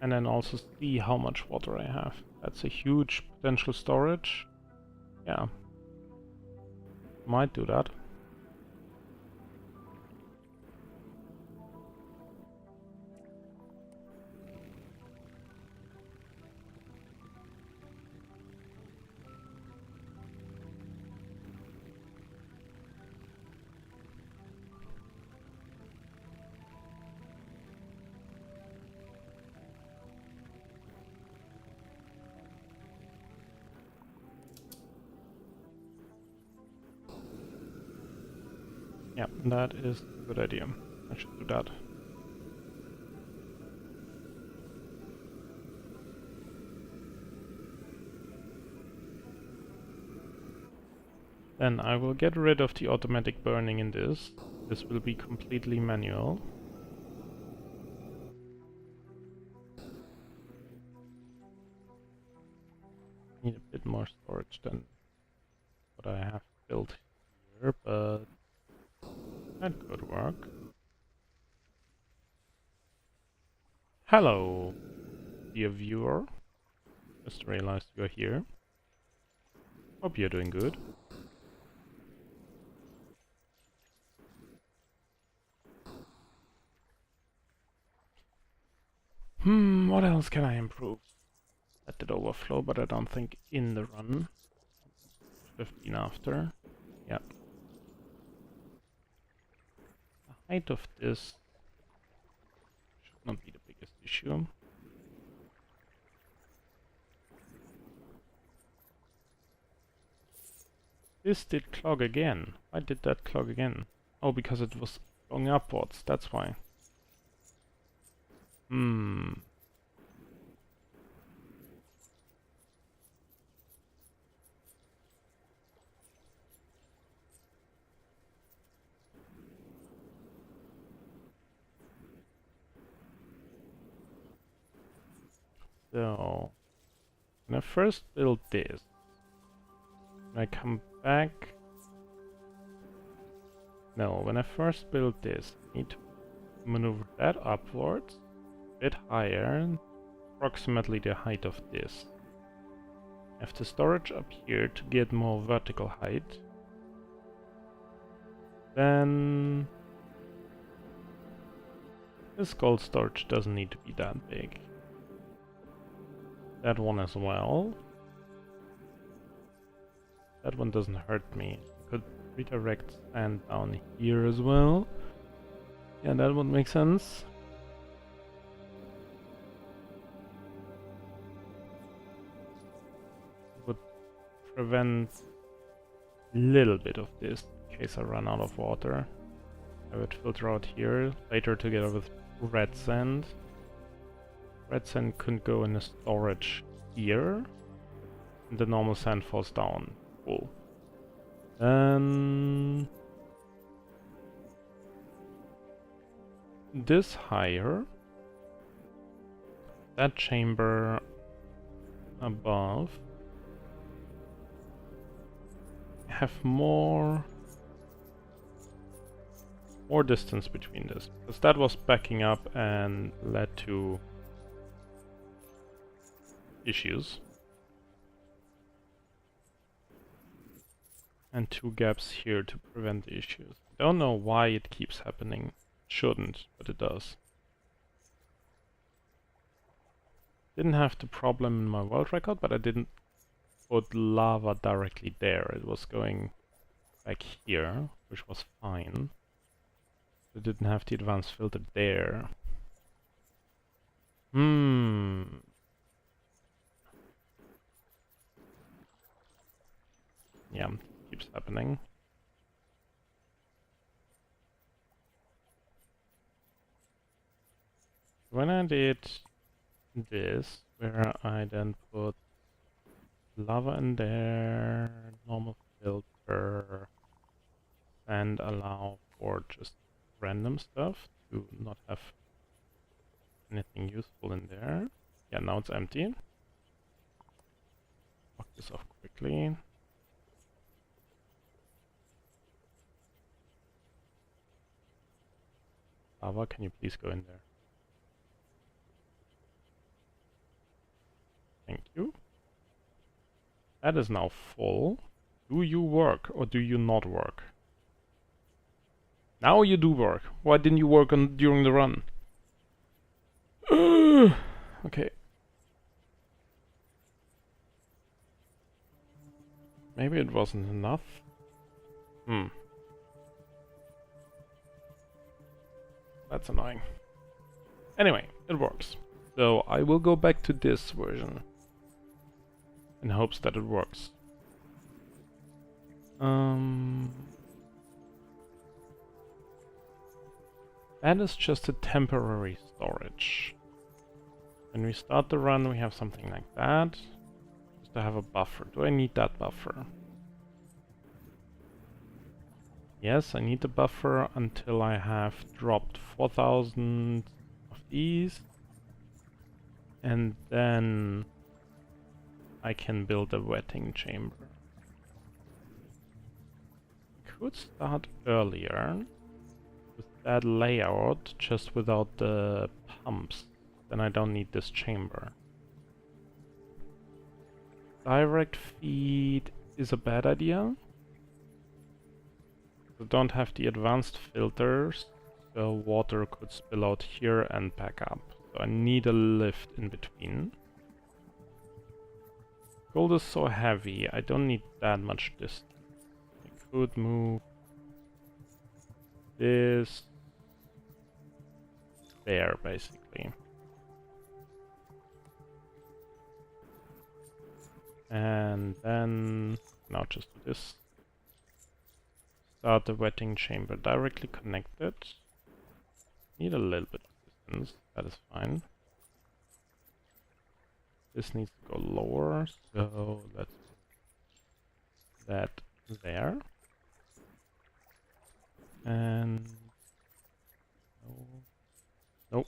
And then also see how much water I have. That's a huge potential storage. Yeah. Might do that. Yeah, that is a good idea. I should do that. Then I will get rid of the automatic burning in this. This will be completely manual. Need a bit more storage than what I have built here, but that could work. Hello, dear viewer. Just realized you're here. Hope you're doing good. What else can I improve? That did overflow, but I don't think in the run. 15 after. Yeah. The height of this should not be the biggest issue. This did clog again. Why did that clog again? Oh, because it was going upwards, that's why. So, when I first built this, when I come back... No, when I first built this, I need to maneuver that upwards, a bit higher, approximately the height of this. I have the storage up here to get more vertical height. Then... this gold storage doesn't need to be that big. That one as well. That one doesn't hurt me. I could redirect sand down here as well. Yeah, that would make sense. Would prevent a little bit of this in case I run out of water. I would filter out here, later together with red sand. Red sand couldn't go in the storage here. And the normal sand falls down. Cool. Then... this higher. That chamber above. Have more distance between this, because that was backing up and led to issues. And two gaps here to prevent the issues. I don't know why it keeps happening. It shouldn't, but it does. Didn't have the problem in my world record, but I didn't put lava directly there. It was going back here, which was fine. I didn't have the advanced filter there. Yeah, keeps happening. When I did this, where I then put lava in there, normal filter, and allow for just random stuff to not have anything useful in there. Yeah, now it's empty. Lock this off quickly. Lava, can you please go in there? Thank you. That is now full. Do you work or do you not work? Now you do work. Why didn't you work on during the run? Okay. Maybe it wasn't enough. That's annoying. Anyway, it works. So I will go back to this version in hopes that it works. That is just a temporary storage. When we start the run, we have something like that. Just to have a buffer. Do I need that buffer? Yes, I need the buffer until I have dropped 4,000 of these. And then I can build a wetting chamber. Could start earlier with that layout, just without the pumps. Then I don't need this chamber. Direct feed is a bad idea. I don't have the advanced filters, so water could spill out here and back up. So I need a lift in between. Gold is so heavy, I don't need that much distance. I could move this there, basically. And then, now just do this. Start the wetting chamber directly connected. Need a little bit of distance, that is fine. This needs to go lower, so let's put that there. And no, nope.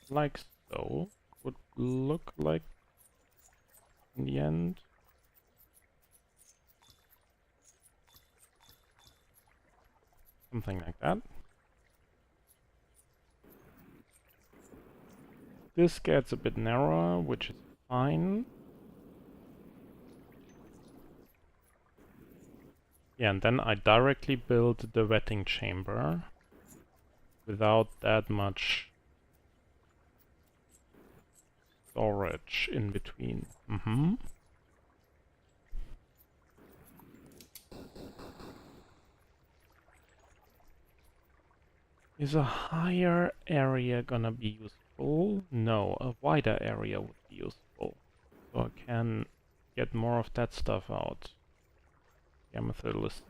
Like so. Would look like in the end. Something like that. This gets a bit narrower, which is fine. Yeah, and then I directly build the wetting chamber without that much storage in between. Is a higher area gonna be useful? No, a wider area would be useful. So I can get more of that stuff out. The amethyst.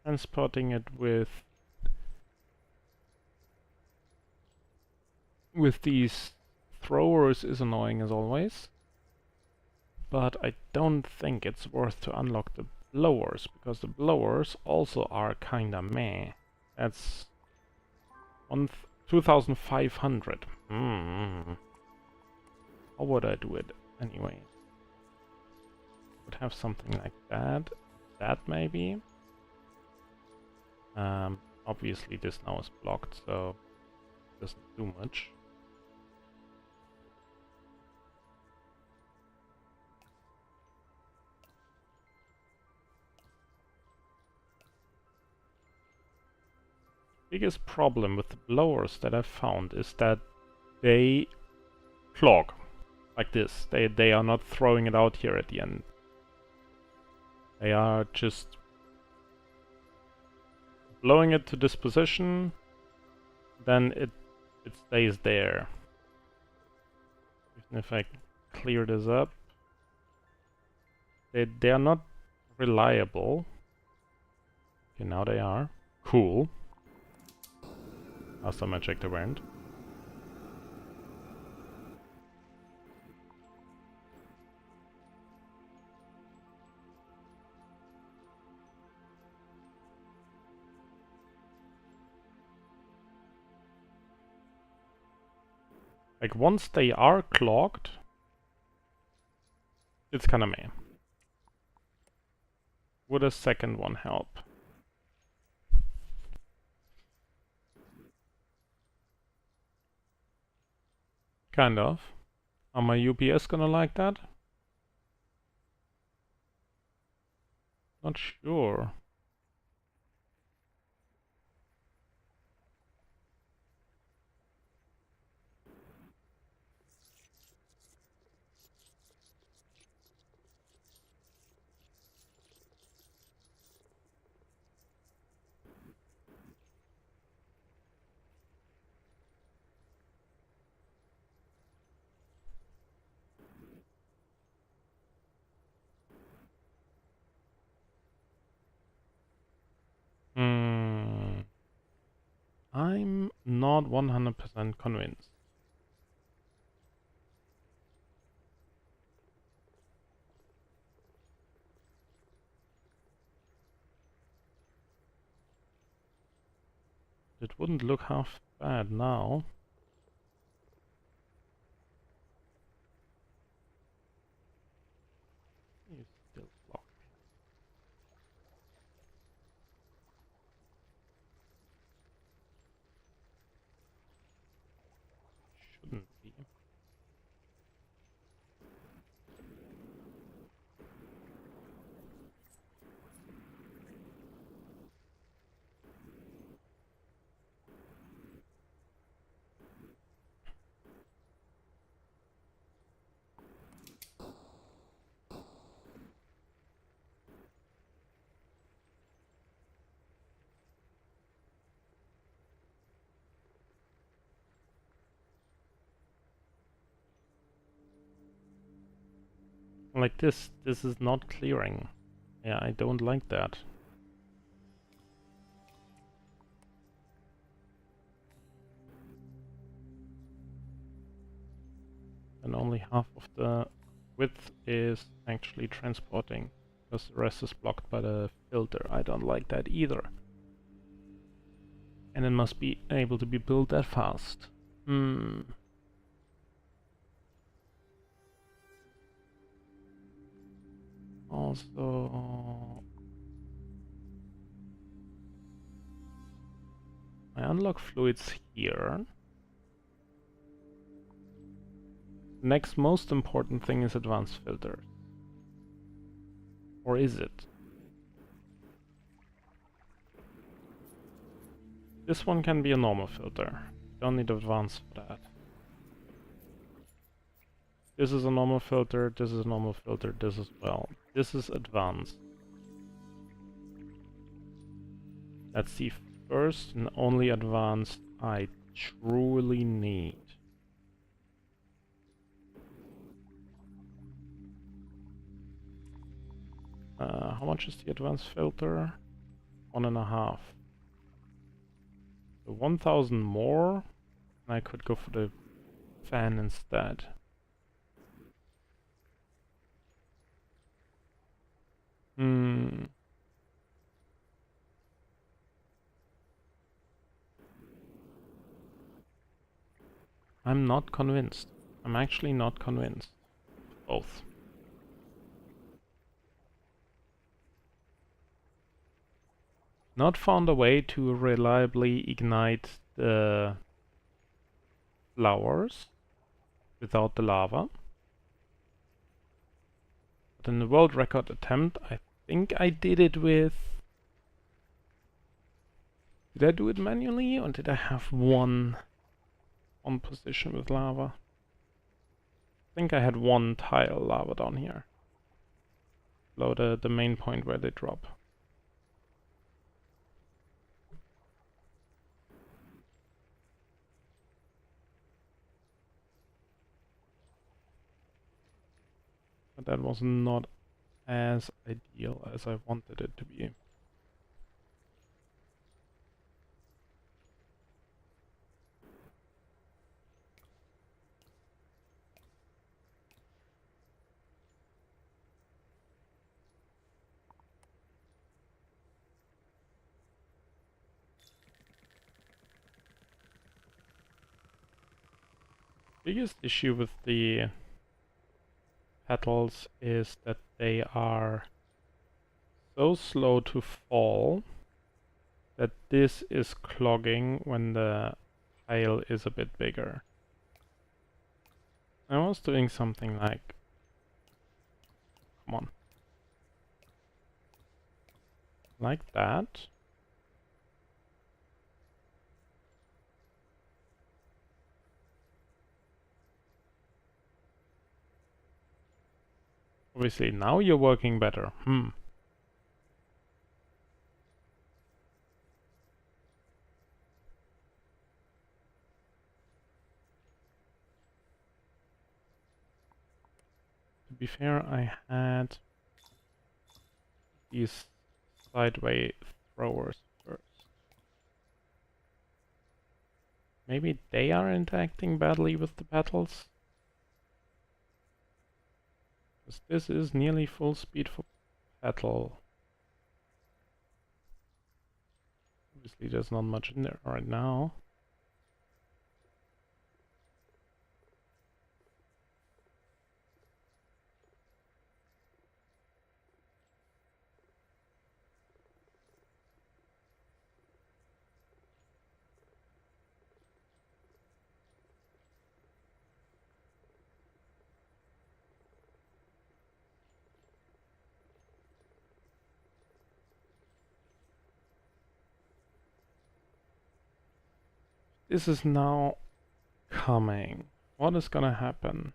Transporting it with these throwers is annoying as always. But I don't think it's worth to unlock the blowers, because the blowers also are kinda meh. That's 2,500. How would I do it anyway? Would have something like that. That maybe. Obviously this now is blocked, so it doesn't do much. Biggest problem with the blowers that I've found is that they clog like this. They are not throwing it out here at the end. They are just blowing it to this position, then it stays there. Even if I clear this up, they are not reliable. Okay, now they are. Cool. Last time I checked, they weren't. Like, once they are clogged, it's kinda meh. Would a second one help? Kind of. Are my UPS gonna like that? Not sure. I'm not 100% convinced. It wouldn't look half bad now. He's still blocked. Shouldn't Like this is not clearing. Yeah, I don't like that. And only half of the width is actually transporting, because the rest is blocked by the filter. I don't like that either. And it must be able to be built that fast. Also, I unlock fluids here. Next most important thing is advanced filters. Or is it? This one can be a normal filter. Don't need advanced for that. This is a normal filter, this is a normal filter, this as well. This is advanced. That's the first and only advanced I truly need. How much is the advanced filter? 1.5. So 1,000 more, and I could go for the fan instead. I'm not convinced. I'm actually not convinced. Both. Not found a way to reliably ignite the flowers without the lava. But in the world record attempt, I think I did it with... Did I do it manually, or did I have one position with lava? I think I had one tile lava down here. Below the main point where they drop. But that was not as ideal as I wanted it to be. Biggest issue with the petals is that they are so slow to fall that this is clogging when the tile is a bit bigger. I was doing something like... Come on. Like that. Obviously, now you're working better. To be fair, I had these sideway throwers first. Maybe they are interacting badly with the petals? Because this is nearly full speed for petal. Obviously there's not much in there right now. This is now coming. What is gonna happen?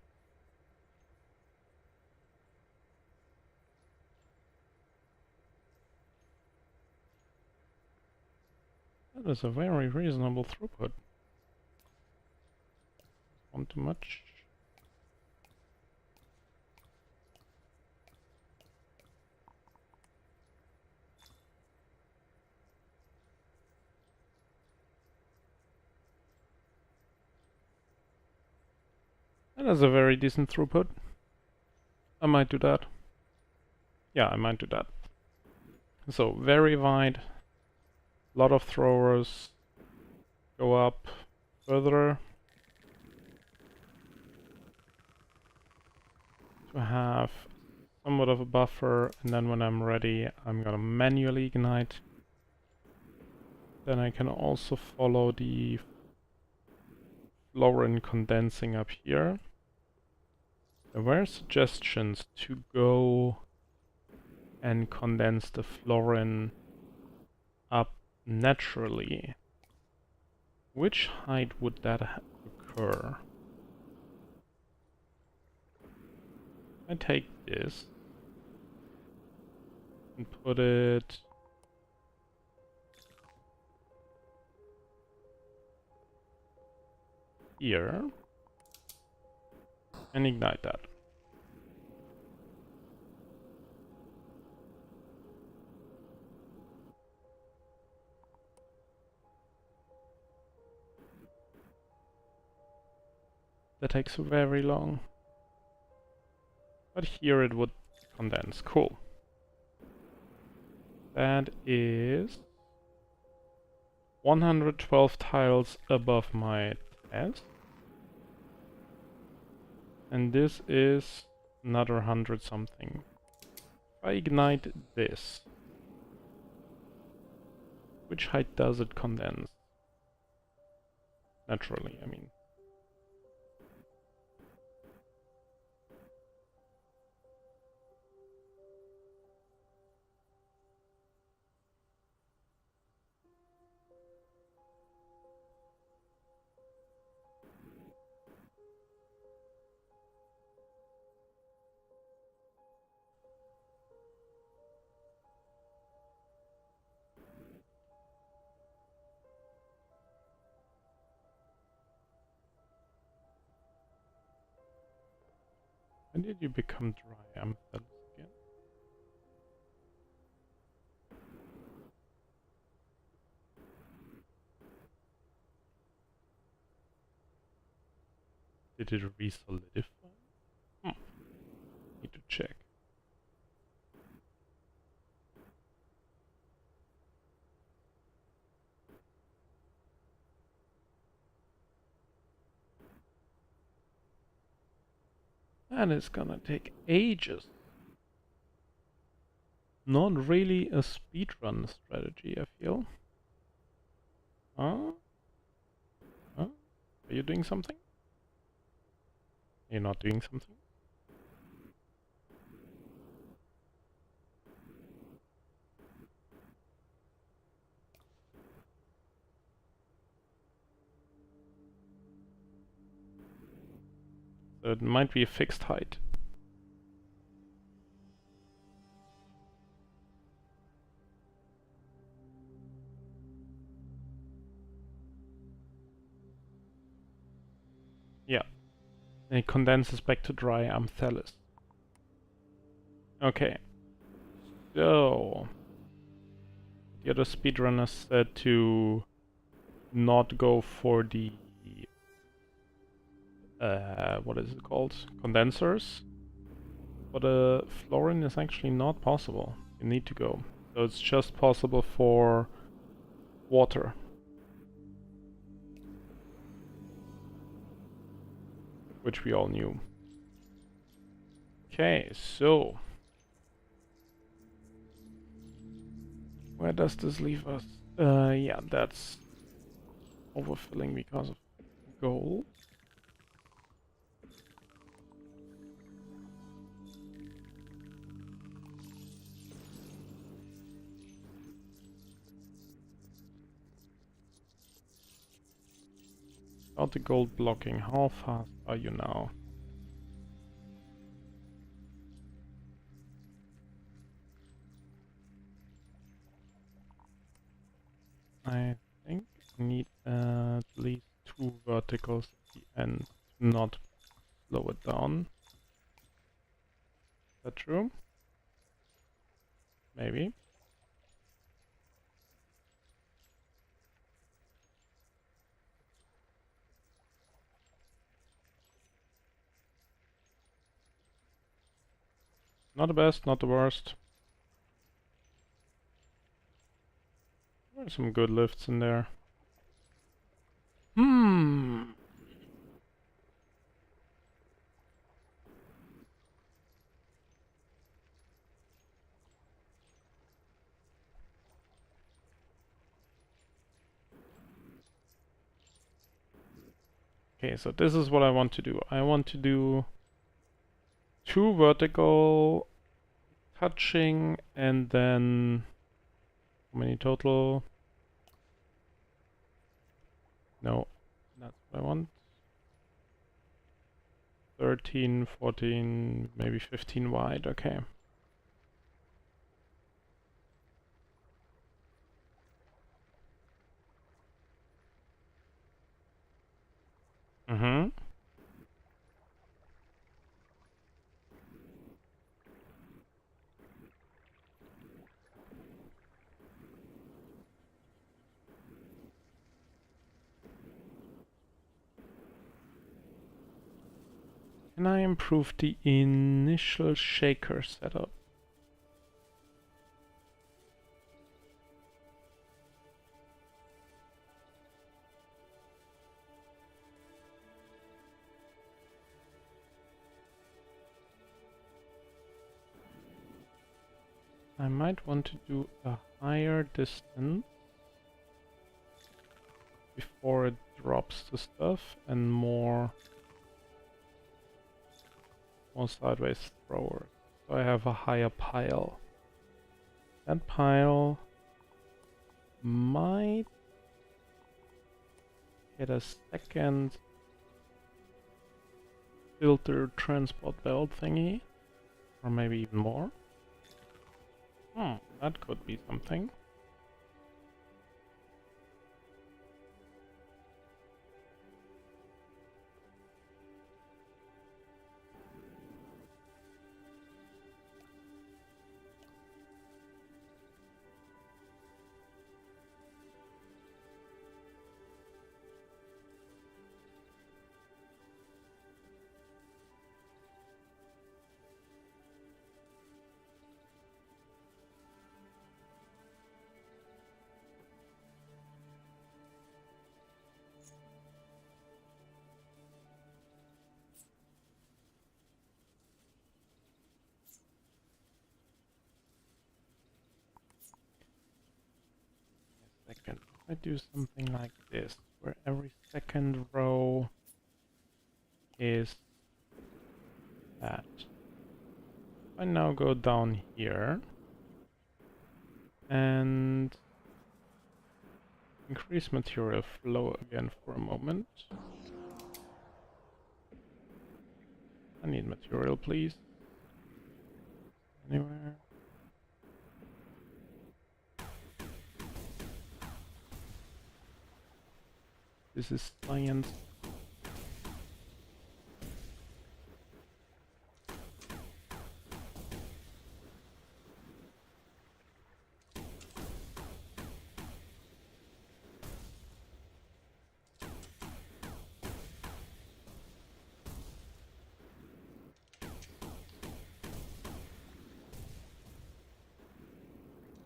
That is a very reasonable throughput. Not too much. That is a very decent throughput. I might do that. Yeah, I might do that. So, very wide. Lot of throwers. Go up further. To have somewhat of a buffer, and then when I'm ready, I'm gonna manually ignite. Then I can also follow the fluorine condensing up here. There were suggestions to go and condense the fluorine up naturally. Which height would that occur? I take this and put it here and ignite that. That takes very long. But here it would condense. Cool. That is 112 tiles above my test. And this is another 100 something. If I ignite this, which height does it condense? Naturally, I mean. When did you become dry? I'm again. Did it re-solidify? Need to check. And it's gonna take ages. Not really a speedrun strategy, I feel. Huh? Huh? Are you doing something? You're not doing something? So it might be a fixed height. Yeah. And it condenses back to dry amphelis. Okay. So the other speedrunners said to not go for the what is it called? Condensers. But fluorine is actually not possible. You need to go. So it's just possible for water. Which we all knew. Okay, so where does this leave us? Yeah, that's overfilling because of gold. Without the gold blocking, how fast are you now? I think I need at least 2 verticals at the end to not slow it down. Is that true? Maybe. Not the best, not the worst. There's some good lifts in there. Hmm. Okay, so this is what I want to do. I want to do 2 vertical touching and then how many total? No, that's what I want. 13, 14, maybe 15 wide, okay. Mm-hmm. Can I improve the initial shaker setup? I might want to do a higher distance before it drops the stuff and more sideways thrower. So I have a higher pile. That pile might get a second filter transport belt thingy, or maybe even more. That could be something. Second, if I do something like this, where every second row is that. I now go down here and increase material flow again for a moment. I need material, please. Anywhere. This is science.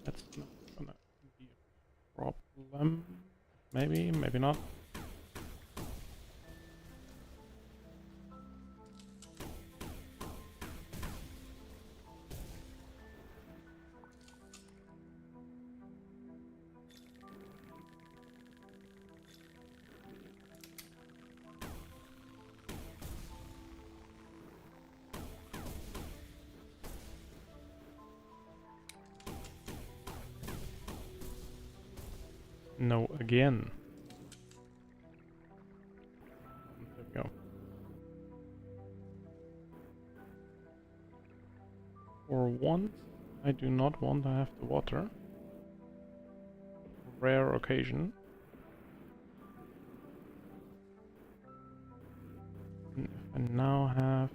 That's not gonna be a problem. Maybe, maybe not. No, again. There we go. For once, I do not want to have the water. Rare occasion. And if I now have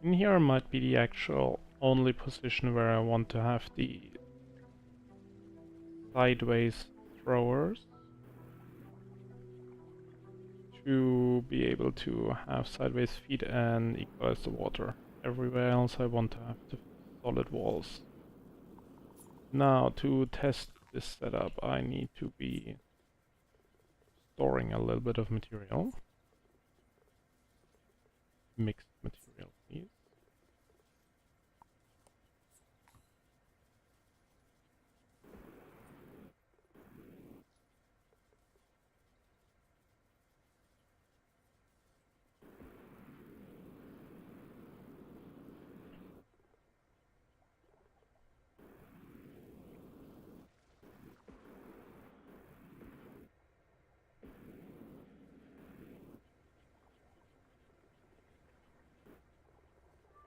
In here might be the actual only position where I want to have the sideways throwers to be able to have sideways feet and equalize the water. Everywhere else I want to have the solid walls. Now to test this setup I need to be storing a little bit of material. Mixed material, please.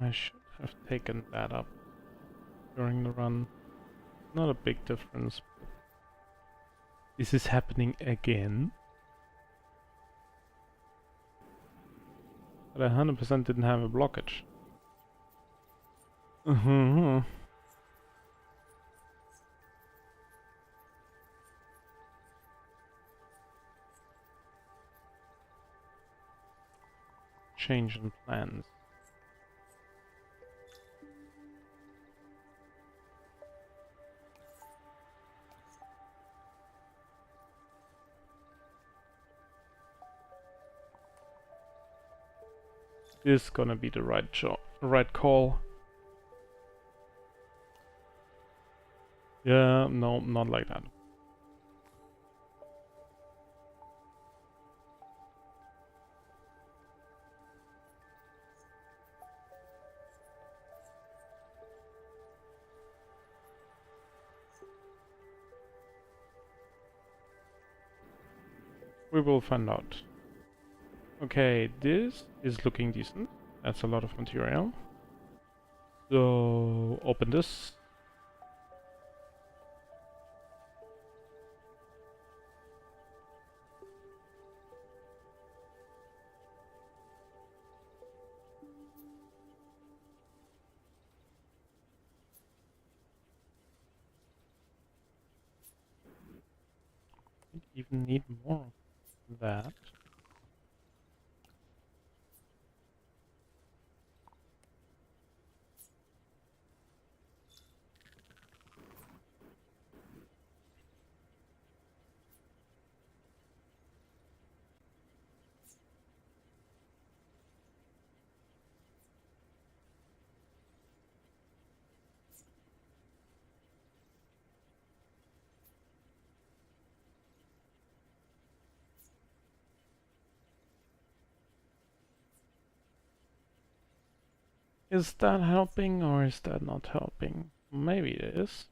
I should have taken that up during the run. Not a big difference. But this is happening again. But I 100% didn't have a blockage. Change in plans. This is gonna be the right call. Yeah, no, not like that. We will find out. Okay, this is looking decent. That's a lot of material. So, open this. Even need more of that. Is that helping or is that not helping? Maybe it is.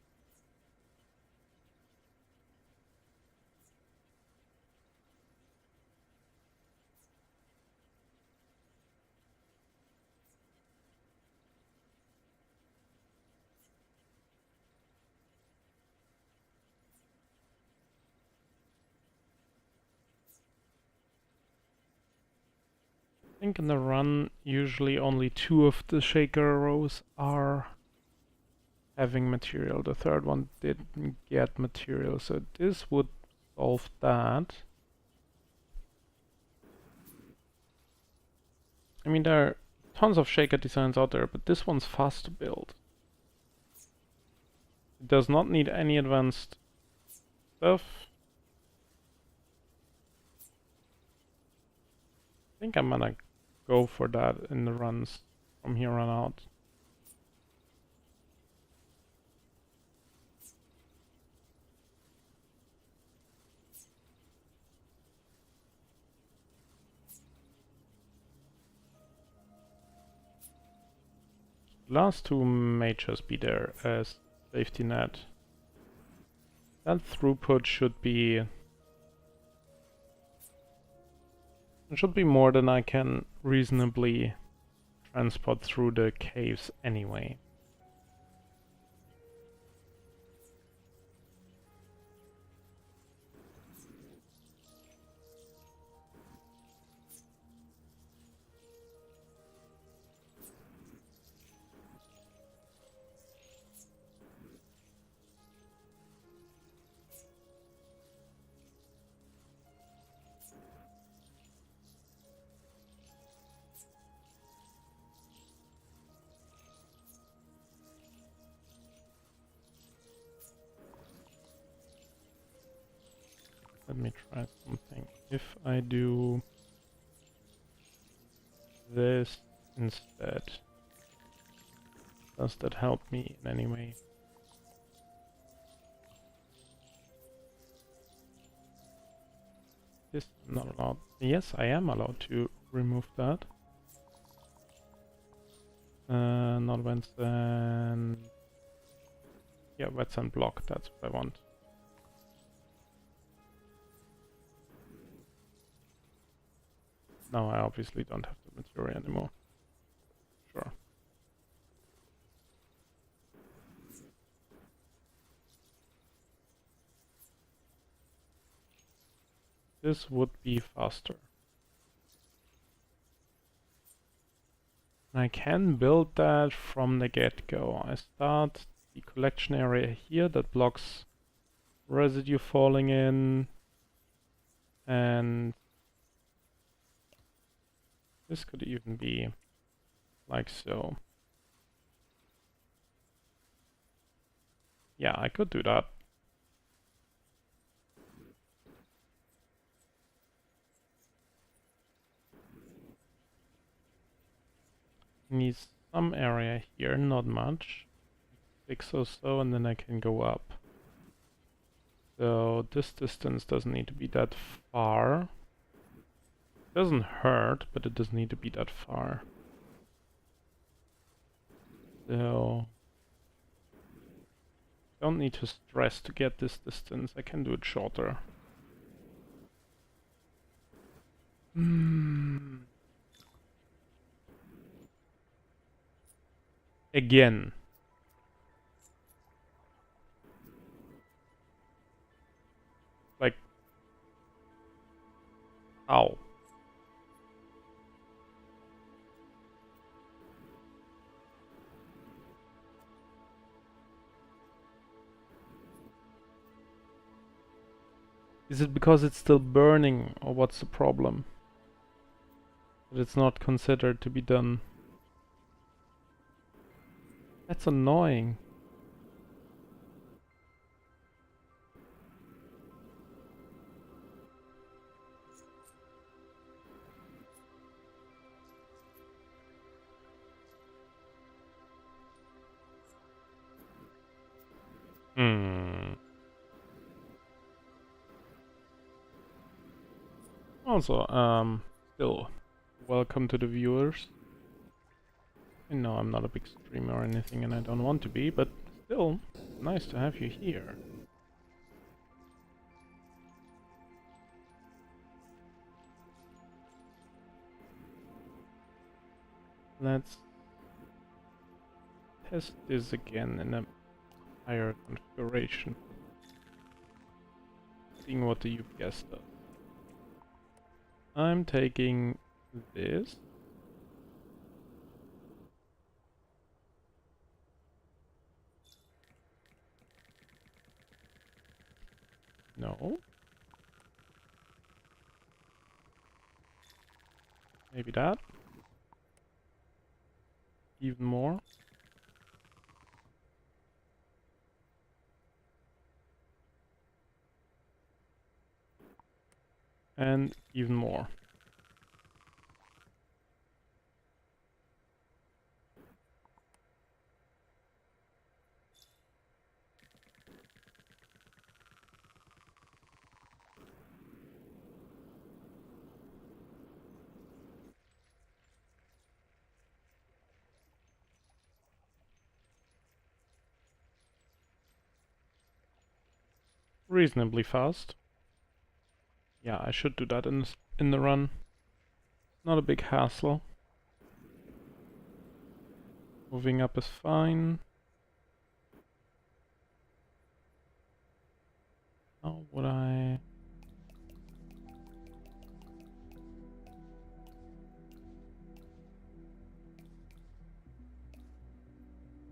I think in the run, usually only 2 of the shaker rows are having material. The third one didn't get material, so this would solve that. I mean, there are tons of shaker designs out there, but this one's fast to build. It does not need any advanced stuff. I think I'm gonna go for that in the runs from here on out. Last 2 may just be there as safety net. That throughput should be more than I can reasonably transport through the caves anyway. Let me try something. If I do this instead, does that help me in any way? This I'm not allowed. Yes, I am allowed to remove that. Not vents and... yeah, vents and block, that's what I want. Now I obviously don't have the material anymore. Sure. This would be faster. I can build that from the get-go. I start the collection area here that blocks residue falling in, and this could even be like so. Yeah, I could do that. Needs some area here, not much. 6 or so, and then I can go up. So this distance doesn't need to be that far. Doesn't hurt, but it doesn't need to be that far. So don't need to stress to get this distance. I can do it shorter. Again. Like, ow. Is it because it's still burning, or what's the problem? That it's not considered to be done. That's annoying. Also, still, welcome to the viewers. I know I'm not a big streamer or anything, and I don't want to be, but still, nice to have you here. Let's test this again in a higher configuration. Seeing what the UPS does. I'm taking this. No. Maybe that. Even more. And even more. Reasonably fast. Yeah, I should do that in the run. Not a big hassle. Moving up is fine. How would I...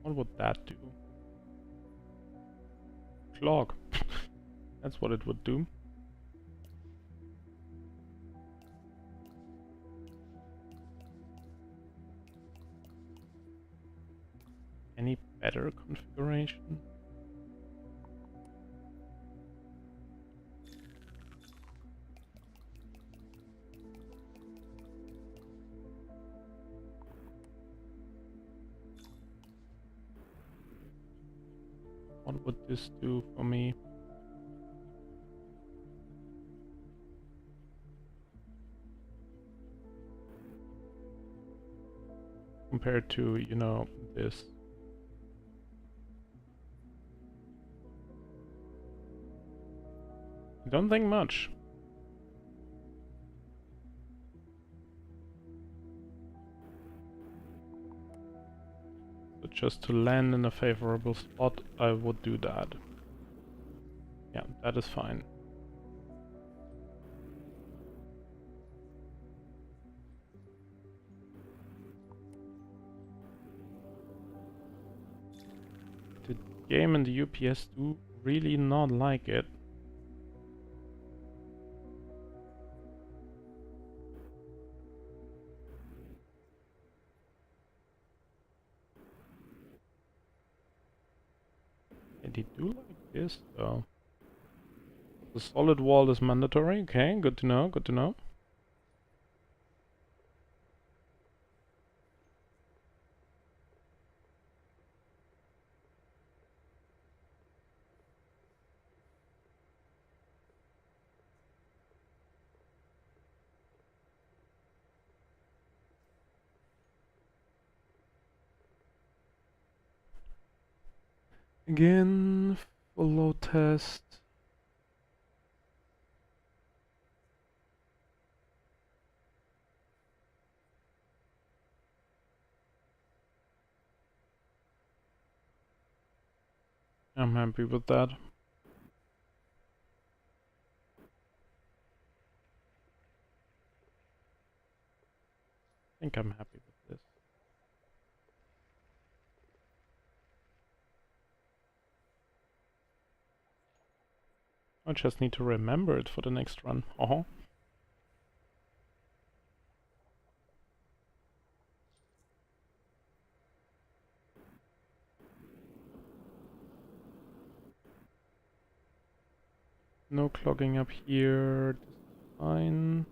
what would that do? Clog. That's what it would do. Any better configuration? What would this do for me? Compared to, you know, this. I don't think much. But just to land in a favorable spot, I would do that. Yeah, that is fine. The game and the UPS do really not like it. Yeah, they do like this though. The solid wall is mandatory. Okay, good to know, good to know. Again, full load test. I'm happy with that. I think I'm happy with this. I just need to remember it for the next run. No clogging up here. This is fine.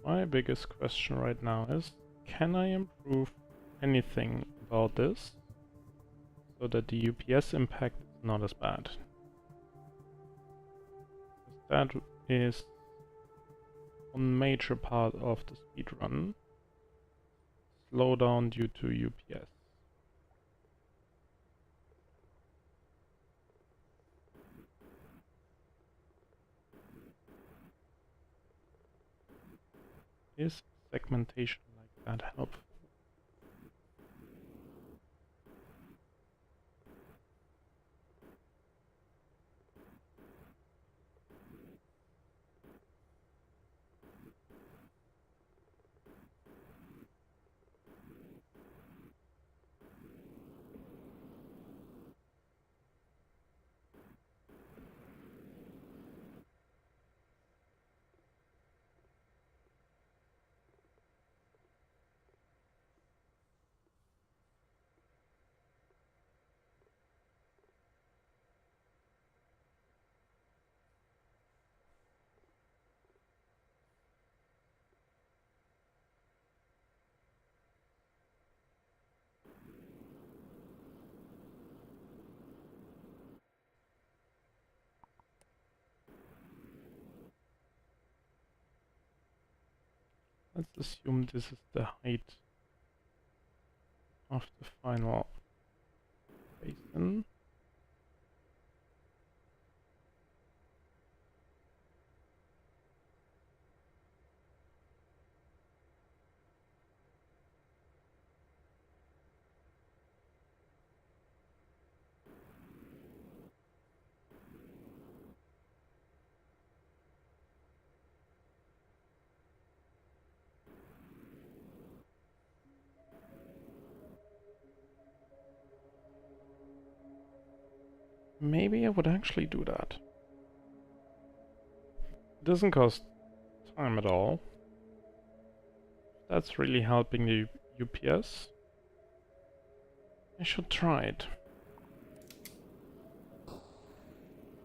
My biggest question right now is, can I improve anything about this so that the UPS impact is not as bad? That is one major part of the speedrun. Slow down due to UPS. Is segmentation like that helpful? Let's assume this is the height of the final basin. Maybe I would actually do that. It doesn't cost time at all. That's really helping the UPS. I should try it.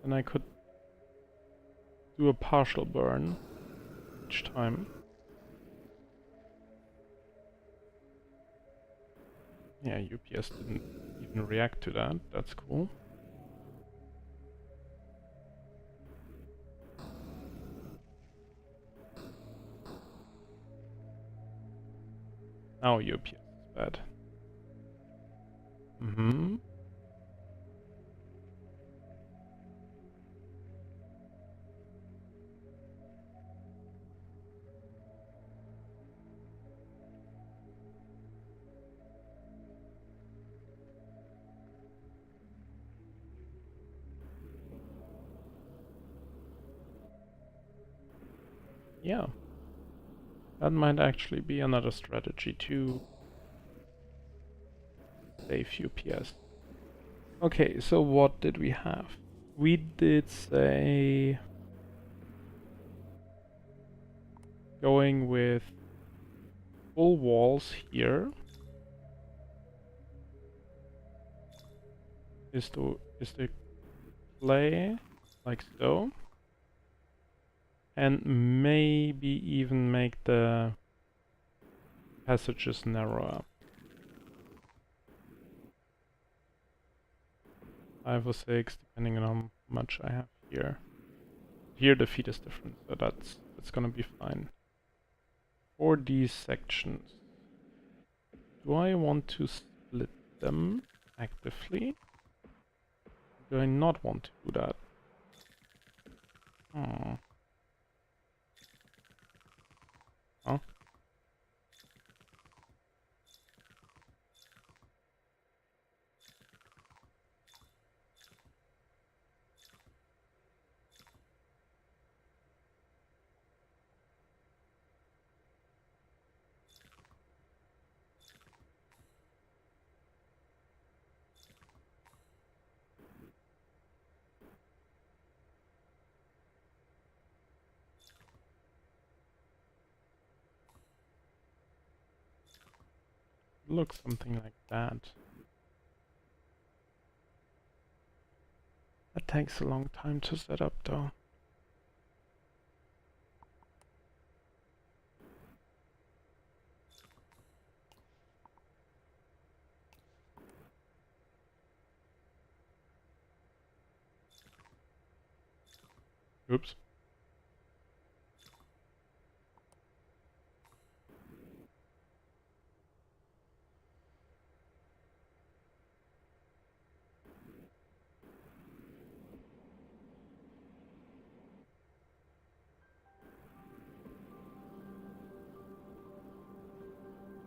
Then I could do a partial burn each time. Yeah, UPS didn't even react to that. That's cool. Now UPS is bad. Mm-hmm. Yeah. That might actually be another strategy to save UPS. Okay, so what did we have? We did say going with full walls here is the play like so, and maybe even make the passages narrower. 5 or 6, depending on how much I have here. Here the feet is different, so that's gonna be fine. For these sections, do I want to split them actively? Do I not want to do that? Hmm. Huh? Look, something like that. That takes a long time to set up though. Oops.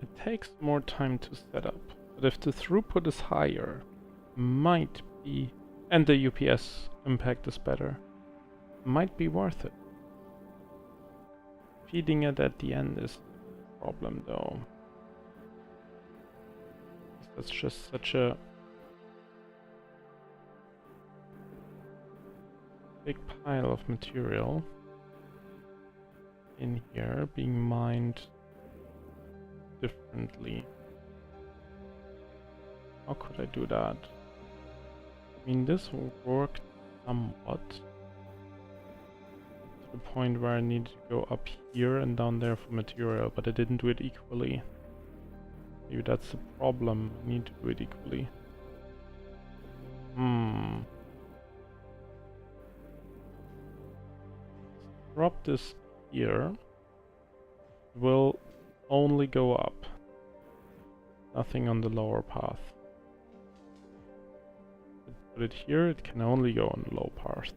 It takes more time to set up, but if the throughput is higher, might be, and the UPS impact is better, might be worth it. Feeding it at the end is the problem though. That's just such a big pile of material in here being mined differently. How could I do that? I mean, this worked somewhat to the point where I needed to go up here and down there for material, but I didn't do it equally. Maybe that's the problem. I need to do it equally. Drop this here. will only go up. Nothing on the lower path. Put it here, it can only go on the low path.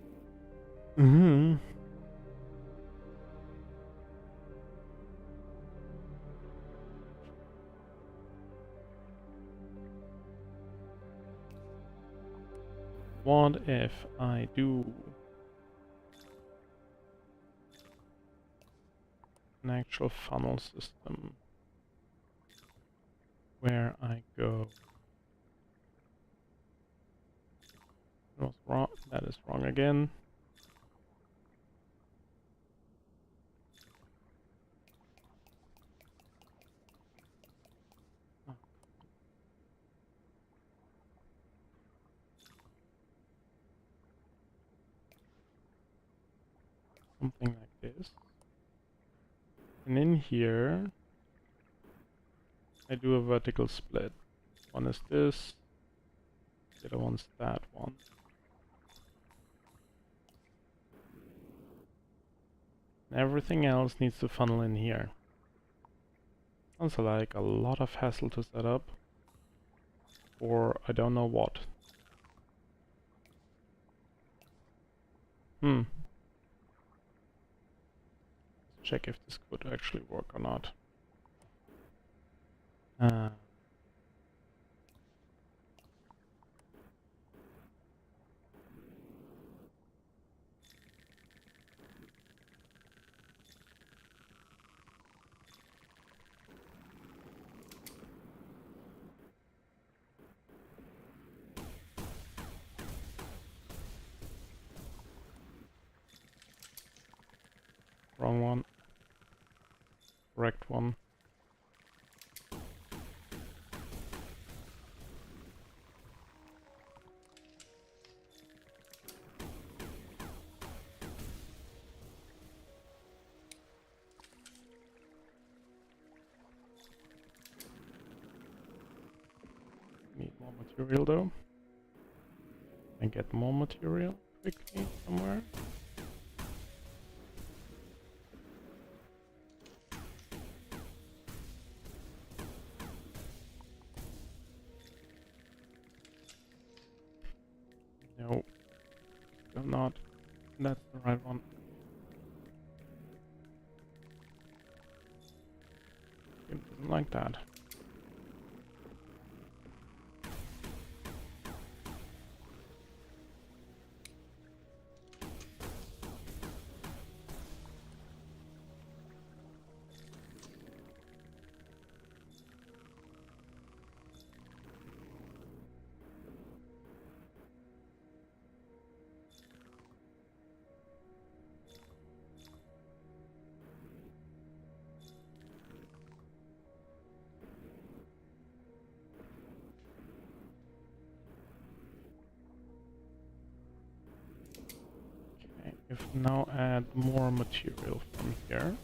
What if I do an actual funnel system where I go... That was wrong. That is wrong again. Something like this. And in here, I do a vertical split. One is this, the other one's that one. And everything else needs to funnel in here. Sounds like a lot of hassle to set up, or I don't know what. Let's check if this could actually work or not. Wrong one. Correct one. Need more material though. And get more material quickly somewhere. No, still not. That's the right one. It doesn't like that. If now add more material from here.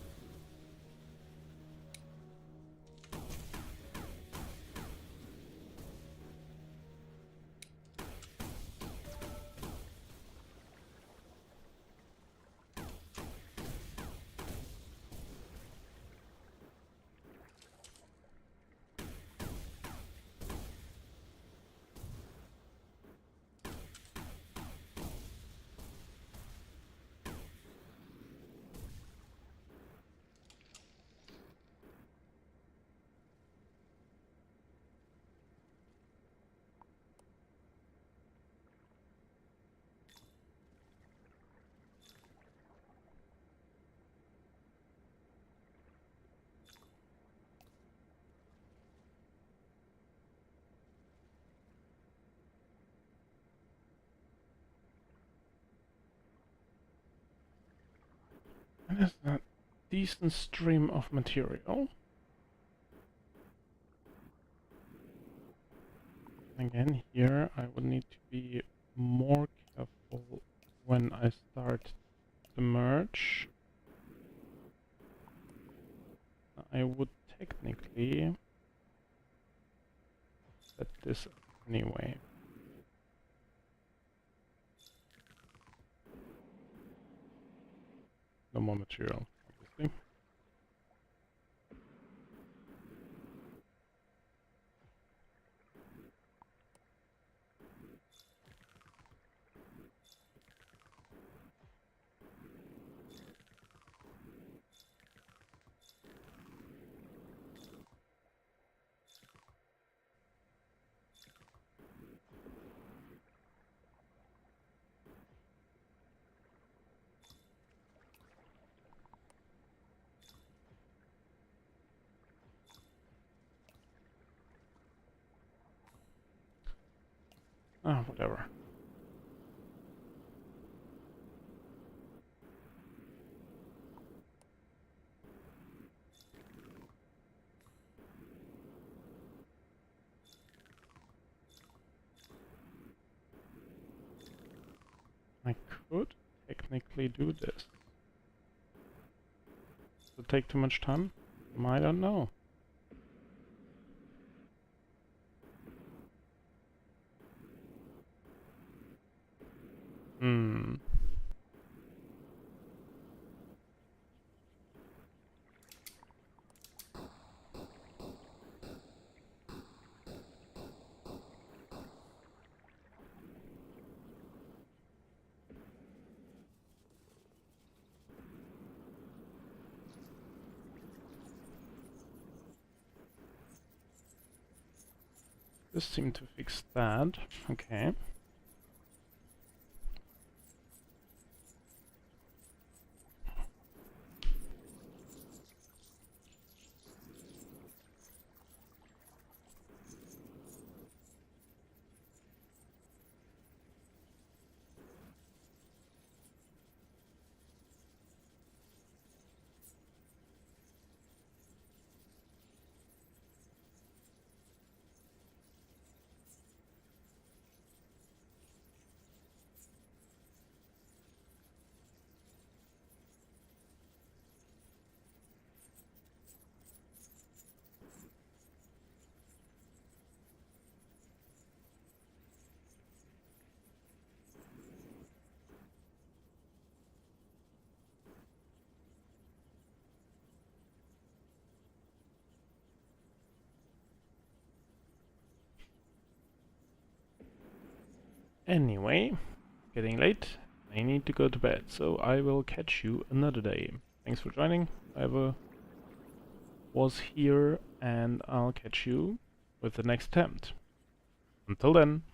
That is a decent stream of material. Again, here I would need to be more careful when I start the merge. I would technically set this up anyway. No more material, obviously. Ah, whatever. I could technically do this. Does it take too much time? I don't know. Hmm. This seemed to fix that. Okay. Anyway, getting late. I need to go to bed, so I will catch you another day. Thanks for joining, whoever was here, and I'll catch you with the next attempt. Until then.